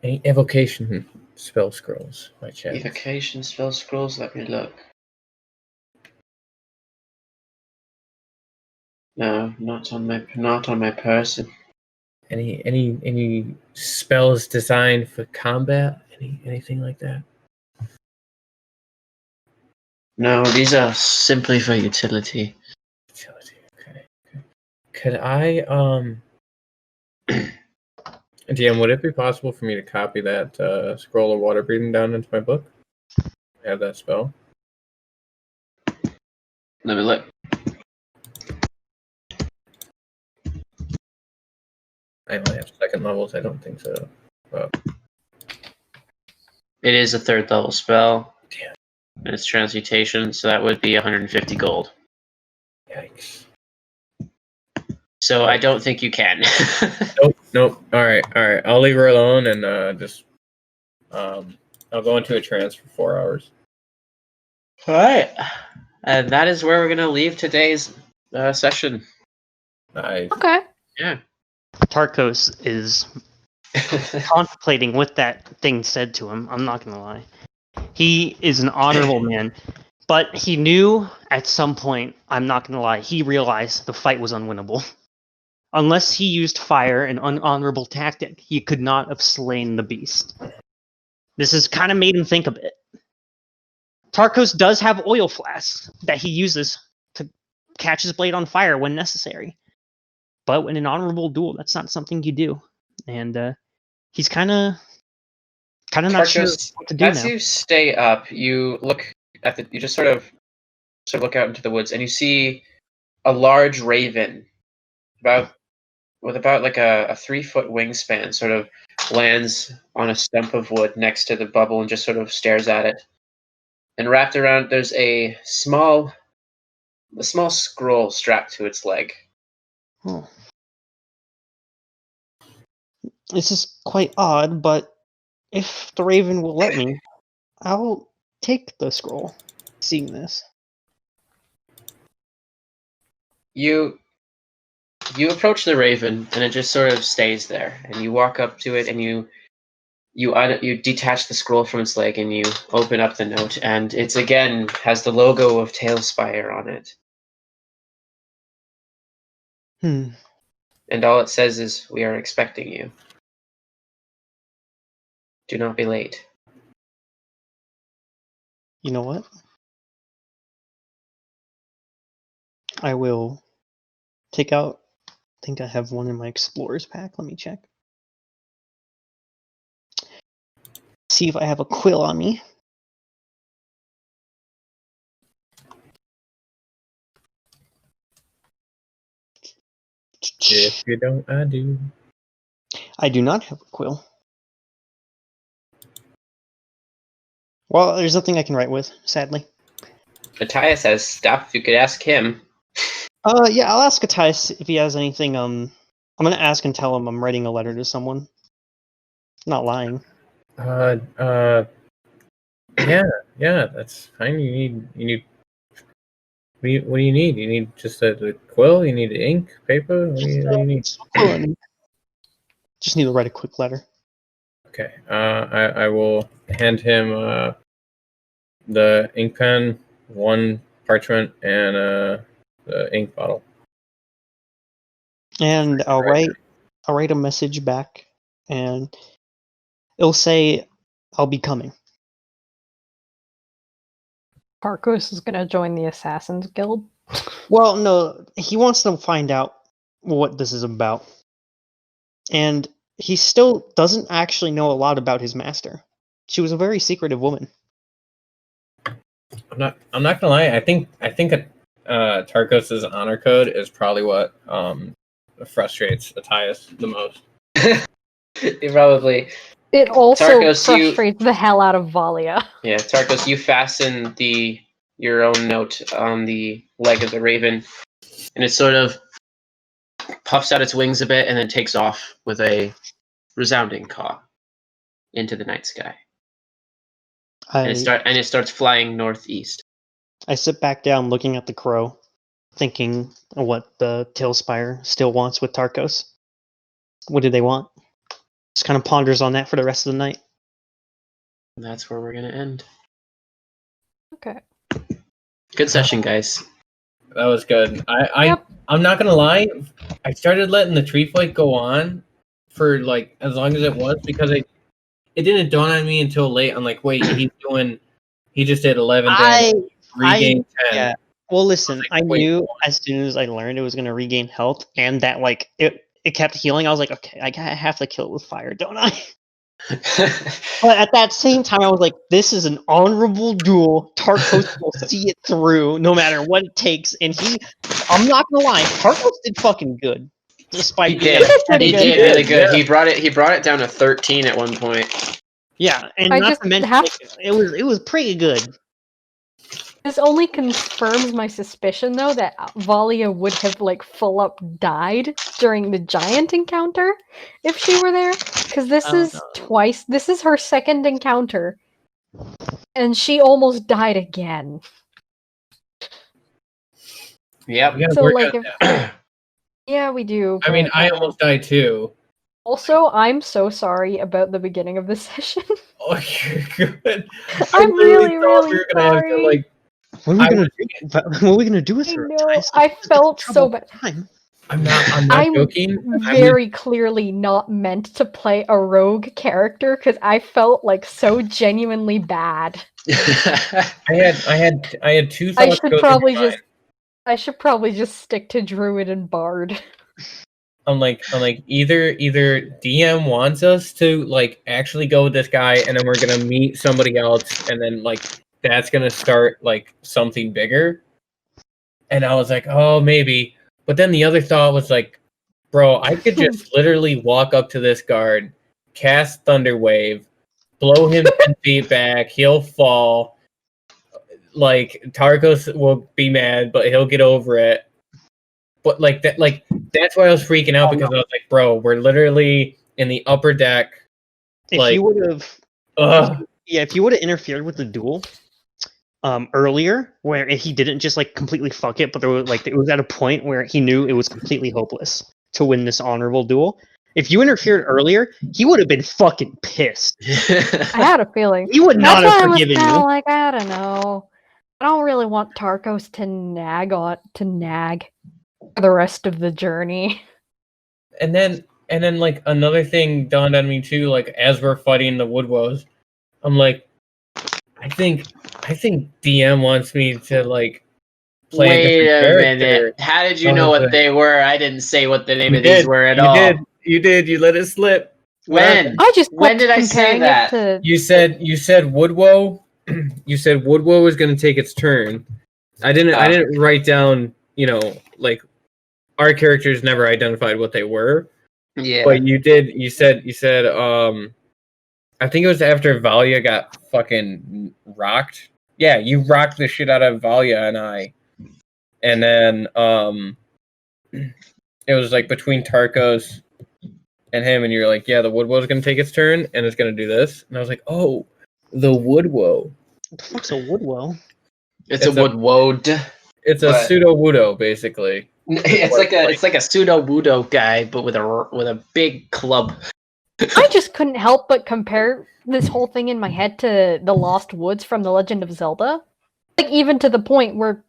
any evocation spell scrolls by chance? Evocation spell scrolls. Let me look. No, not on my person. Any spells designed for combat? Anything like that? No, these are simply for utility. Utility. Okay. Could I DM, would it be possible for me to copy that scroll of water breathing down into my book? I have that spell. Let me look. I only have second levels. I don't think so. It is a 3rd level spell. Damn. And it's transmutation, so that would be 150 gold. Yikes. So I don't think you can. Nope. All right. I'll leave her alone and I'll go into a trance for 4 hours. All right, and that is where we're gonna leave today's session. Nice. Okay. Yeah. Tarkos is contemplating what that thing said to him. I'm not gonna lie. He is an honorable man, but he knew at some point, I'm not gonna lie, he realized the fight was unwinnable. Unless he used fire, an unhonorable tactic, he could not have slain the beast. This has kind of made him think a bit. Tarkos does have oil flasks that he uses to catch his blade on fire when necessary. But in an honorable duel, that's not something you do. And he's kind of not sure what to do as now. you stay up, you look at you just sort of look out into the woods, and you see a large raven, with about like a 3-foot wingspan, sort of lands on a stump of wood next to the bubble and just sort of stares at it. And wrapped around, there's a small scroll strapped to its leg. Oh. This is quite odd, but if the raven will let me, I'll take the scroll. Seeing this. You approach the raven, and it just sort of stays there. And you walk up to it, and you detach the scroll from its leg, and you open up the note, and it's again has the logo of Tailspire on it. And all it says is, "We are expecting you." Do not be late. You know what? I will take out. I think I have one in my explorer's pack. Let me check. See if I have a quill on me. If you don't, I do. I do not have a quill. Well, there's nothing I can write with, sadly. Matthias has stuff. You could ask him. Yeah, I'll ask Matthias if he has anything. I'm gonna ask and tell him I'm writing a letter to someone. Not lying. Yeah, that's fine. You need. What do you need? You need just a quill. You need ink, paper. What do you need? Quill and just need to write a quick letter. Okay. I will hand him the ink pen, one parchment, and the ink bottle. And I'll write a message back, and it'll say, "I'll be coming." Parkos is gonna join the Assassin's Guild. Well, no, he wants to find out what this is about, and he still doesn't actually know a lot about his master. She was a very secretive woman. I'm not gonna lie. I think Tarkos's honor code is probably what frustrates Matthias the most. Probably. It also Tarkos, frustrates the hell out of Valia. Yeah, Tarkos, you fasten your own note on the leg of the raven, and it sort of puffs out its wings a bit and then takes off with a resounding caw into the night sky. And it starts flying northeast. I sit back down looking at the crow, thinking what the Tailspire still wants with Tarkos. What do they want? Just kind of ponders on that for the rest of the night. And that's where we're going to end. Okay. Good session, guys. That was good. Yep. I'm not gonna lie. I started letting the tree fight go on for like as long as it was because it didn't dawn on me until late. I'm like, wait, he just did 11 damage, regained 10. Yeah. Well, listen, I wait, knew as soon as I learned it was going to regain health, and that like it kept healing. I was like, okay, I have to kill it with fire, don't I? But at that same time, I was like, this is an honorable duel. Tarkos will see it through no matter what it takes. And I'm not gonna lie, Tarkos did fucking good. Despite He being did. pretty He good. did really good. Yeah. He brought it down to 13 at one point. yeah, and I not just to mention have- like, it was pretty good. This only confirms my suspicion, though, that Valia would have like full up died during the giant encounter if she were there. Because this Oh, is no. twice. This is her second encounter, and she almost died again. Yep. We gotta So work like, on if that. yeah, we do. I mean, but, I almost died too. Also, I'm so sorry about the beginning of this session. Oh, you're good. I'm literally really, thought really we were gonna have to sorry. like. What are we I gonna do? What are we gonna do with I her? know. Tyson? I She's in felt trouble so all bad. the time. I'm not I'm joking. very clearly not meant to play a rogue character because I felt like so genuinely bad. I had two I thoughts should go probably through my just I should probably just stick to druid and bard. I'm like either DM wants us to like actually go with this guy and then we're gonna meet somebody else and then like that's gonna start like something bigger. And I was like, oh maybe. But then the other thought was like, bro, I could just literally walk up to this guard, cast Thunder Wave, blow him 10 feet back, he'll fall. Like Tarkos will be mad, but he'll get over it. But that's why I was freaking out because I was like, bro, we're literally in the upper deck. If Like, you would have, if you would have interfered with the duel, earlier, where he didn't just like completely fuck it, but there was like it was at a point where he knew it was completely hopeless to win this honorable duel. If you interfered earlier, he would have been fucking pissed. I had a feeling. He would not That's have why I was forgiven kind of you. like, I don't know. I don't really want Tarkos to nag for the rest of the journey. and then And then like another thing dawned on me too, like as we're fighting the Woodwoes, I'm like, I think DM wants me to like play Wait a different a character. minute. How did you I know was what like, they were? I didn't say what the name You of these did. were at You all. did. You did. You let it slip. What When? happened? I just When kept did I say comparing that? it to. You said Woodwoe. You said Woodwoe was going to take its turn. I didn't write down. Like our characters never identified what they were. Yeah. But you did. You said. I think it was after Valia got fucking rocked. Yeah, you rocked the shit out of Valia and I. And then it was like between Tarkos and him, and you're like, yeah, the Woodwoe's gonna take its turn and it's gonna do this. And I was like, oh, the Woodwoe. What the fuck's a Woodwoe? It's a woodwode. It's a But- pseudo Wudo, basically. It's like a pseudo Wudo guy, but with a big club. I just couldn't help but compare this whole thing in my head to the Lost Woods from The Legend of Zelda. Like, even to the point where,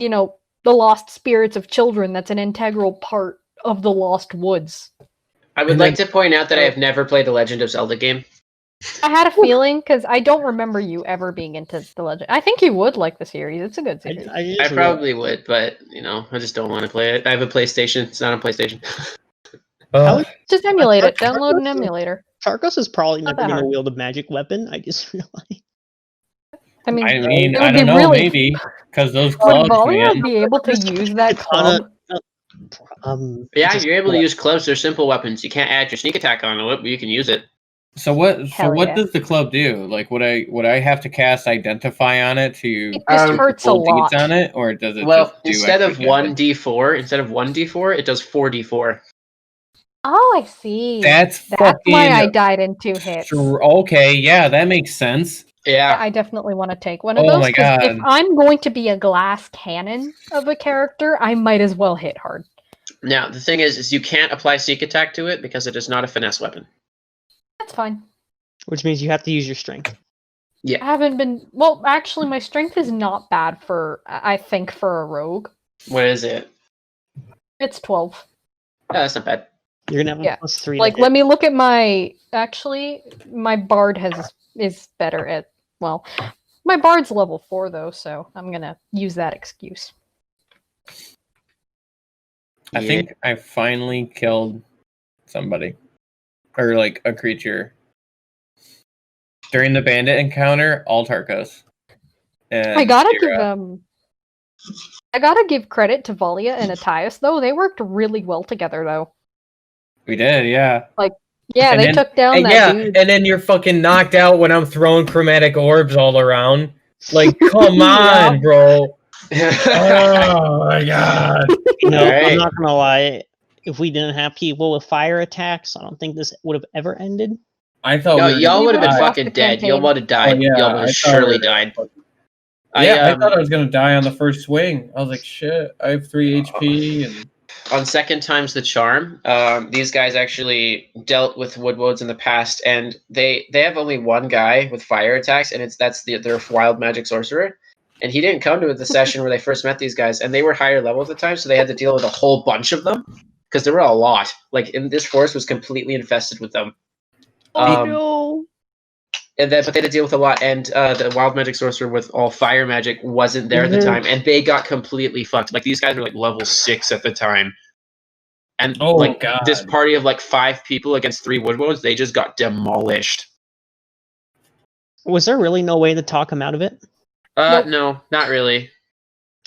the lost spirits of children, that's an integral part of the Lost Woods. I would like to point out that I have never played the Legend of Zelda game. I had a feeling, because I don't remember you ever being into The Legend. I think you would like the series. It's a good series. I probably would, but, I just don't want to play it. I have a PlayStation. It's not a PlayStation. Just emulate it. Download an emulator. Tarkos is probably Not never that going to hard. wield a magic weapon. I just realized. I mean, I it would don't be know, really- maybe because those Would clubs, Valia man. be able to use that club? Yeah, just- you're able to use clubs. They're simple weapons. You can't add your sneak attack onto it, but you can use it. So what? Hell yeah. Does the club do? Like, would I have to cast Identify on it to It just hurts a full lot. deeds on it, or does it? Well, just do instead of extra damage? 1d4, it does 4d4. Oh, I see. That's why fucking. I died in 2 hits. Okay, yeah, that makes sense. Yeah. I definitely want to take one of Oh those, my because if God. I'm going to be a glass cannon of a character, I might as well hit hard. Now, the thing is you can't apply sneak attack to it because it is not a finesse weapon. That's fine. Which means you have to use your strength. I haven't been... Well, actually, my strength is not bad I think, for a rogue. What is it? It's 12. Oh, that's not bad. You're going to have Yeah. a +3. Like, let me look at my... Actually, my bard is better at... Well, my bard's level 4, though, so I'm gonna use that excuse. I think I finally killed somebody, or like a creature during the bandit encounter. All Tarkos. And I gotta Kira. give credit to Valia and Atias, though. They worked really well together, though. We did, yeah. Yeah, And they then- took down And that dude. and then you're fucking knocked out when I'm throwing chromatic orbs all around. Like, come Yeah. on, bro. Oh my god. Alright. I'm not going to lie. If we didn't have people with fire attacks, I don't think this would have ever ended. I thought No, we were y'all gonna would have been die. lost fucking the dead. campaign. Y'all would have died. Oh, yeah, Y'all would I have thought surely we were- died. I thought I was gonna die on the first swing. I was like, shit, I have 3 HP and On second time's the charm, these guys actually dealt with woodwodes in the past, and they have only one guy with fire attacks, and that's their wild magic sorcerer. And he didn't come to the session where they first met these guys, and they were higher level at the time, so they had to deal with a whole bunch of them because there were a lot. Like, this forest was completely infested with them. No. But they had to deal with a lot, and the wild magic sorcerer with all fire magic wasn't there at the time, and they got completely fucked. Like, these guys were like level 6 at the time, and God. this party of like 5 people against 3 woodwodes, they just got demolished. Was there really no way to talk him out of it? Nope. No, not really.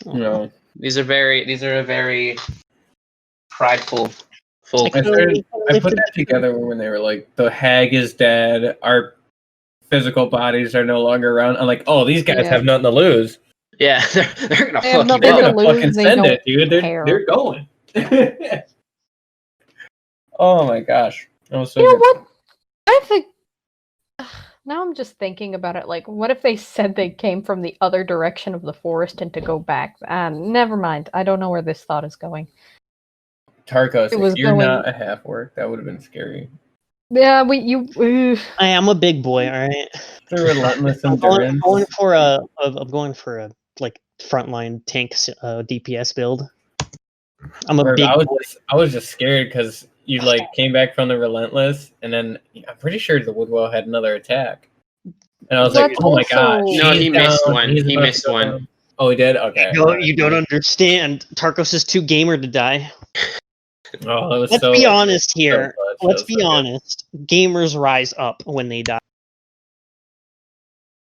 No. These are a very prideful folk. I put that together when they were like, the hag is dead, our physical bodies are no longer around. I'm like, oh, these guys Yeah. have nothing to lose. Yeah, they're gonna They have fucking nothing They're to go. gonna lose, fucking they send don't it, dude. care. They're going. Oh my gosh. That was so You know good. what? I think... Now I'm just thinking about it, like, what if they said they came from the other direction of the forest and to go back? Never mind. I don't know where this thought is going. Tarkos, It was if you're going- not a half orc, that would have been scary. Yeah, I am a big boy, all right. The relentless I'm endurance. going for a like frontline tank DPS build. I'm a Word, big I boy. was just scared because you like came back from the Relentless, and then I'm pretty sure the Woodwell had another attack. And I was like, That's oh my god. also- No, she's he missed down, one. he's He about to missed go one. down. Oh, he did? Okay. No, alright. you don't understand. Tarkos is too gamer to die. Oh, that was Let's so, be honest so here. clutch. Let's That was be so good. honest. Gamers rise up when they die.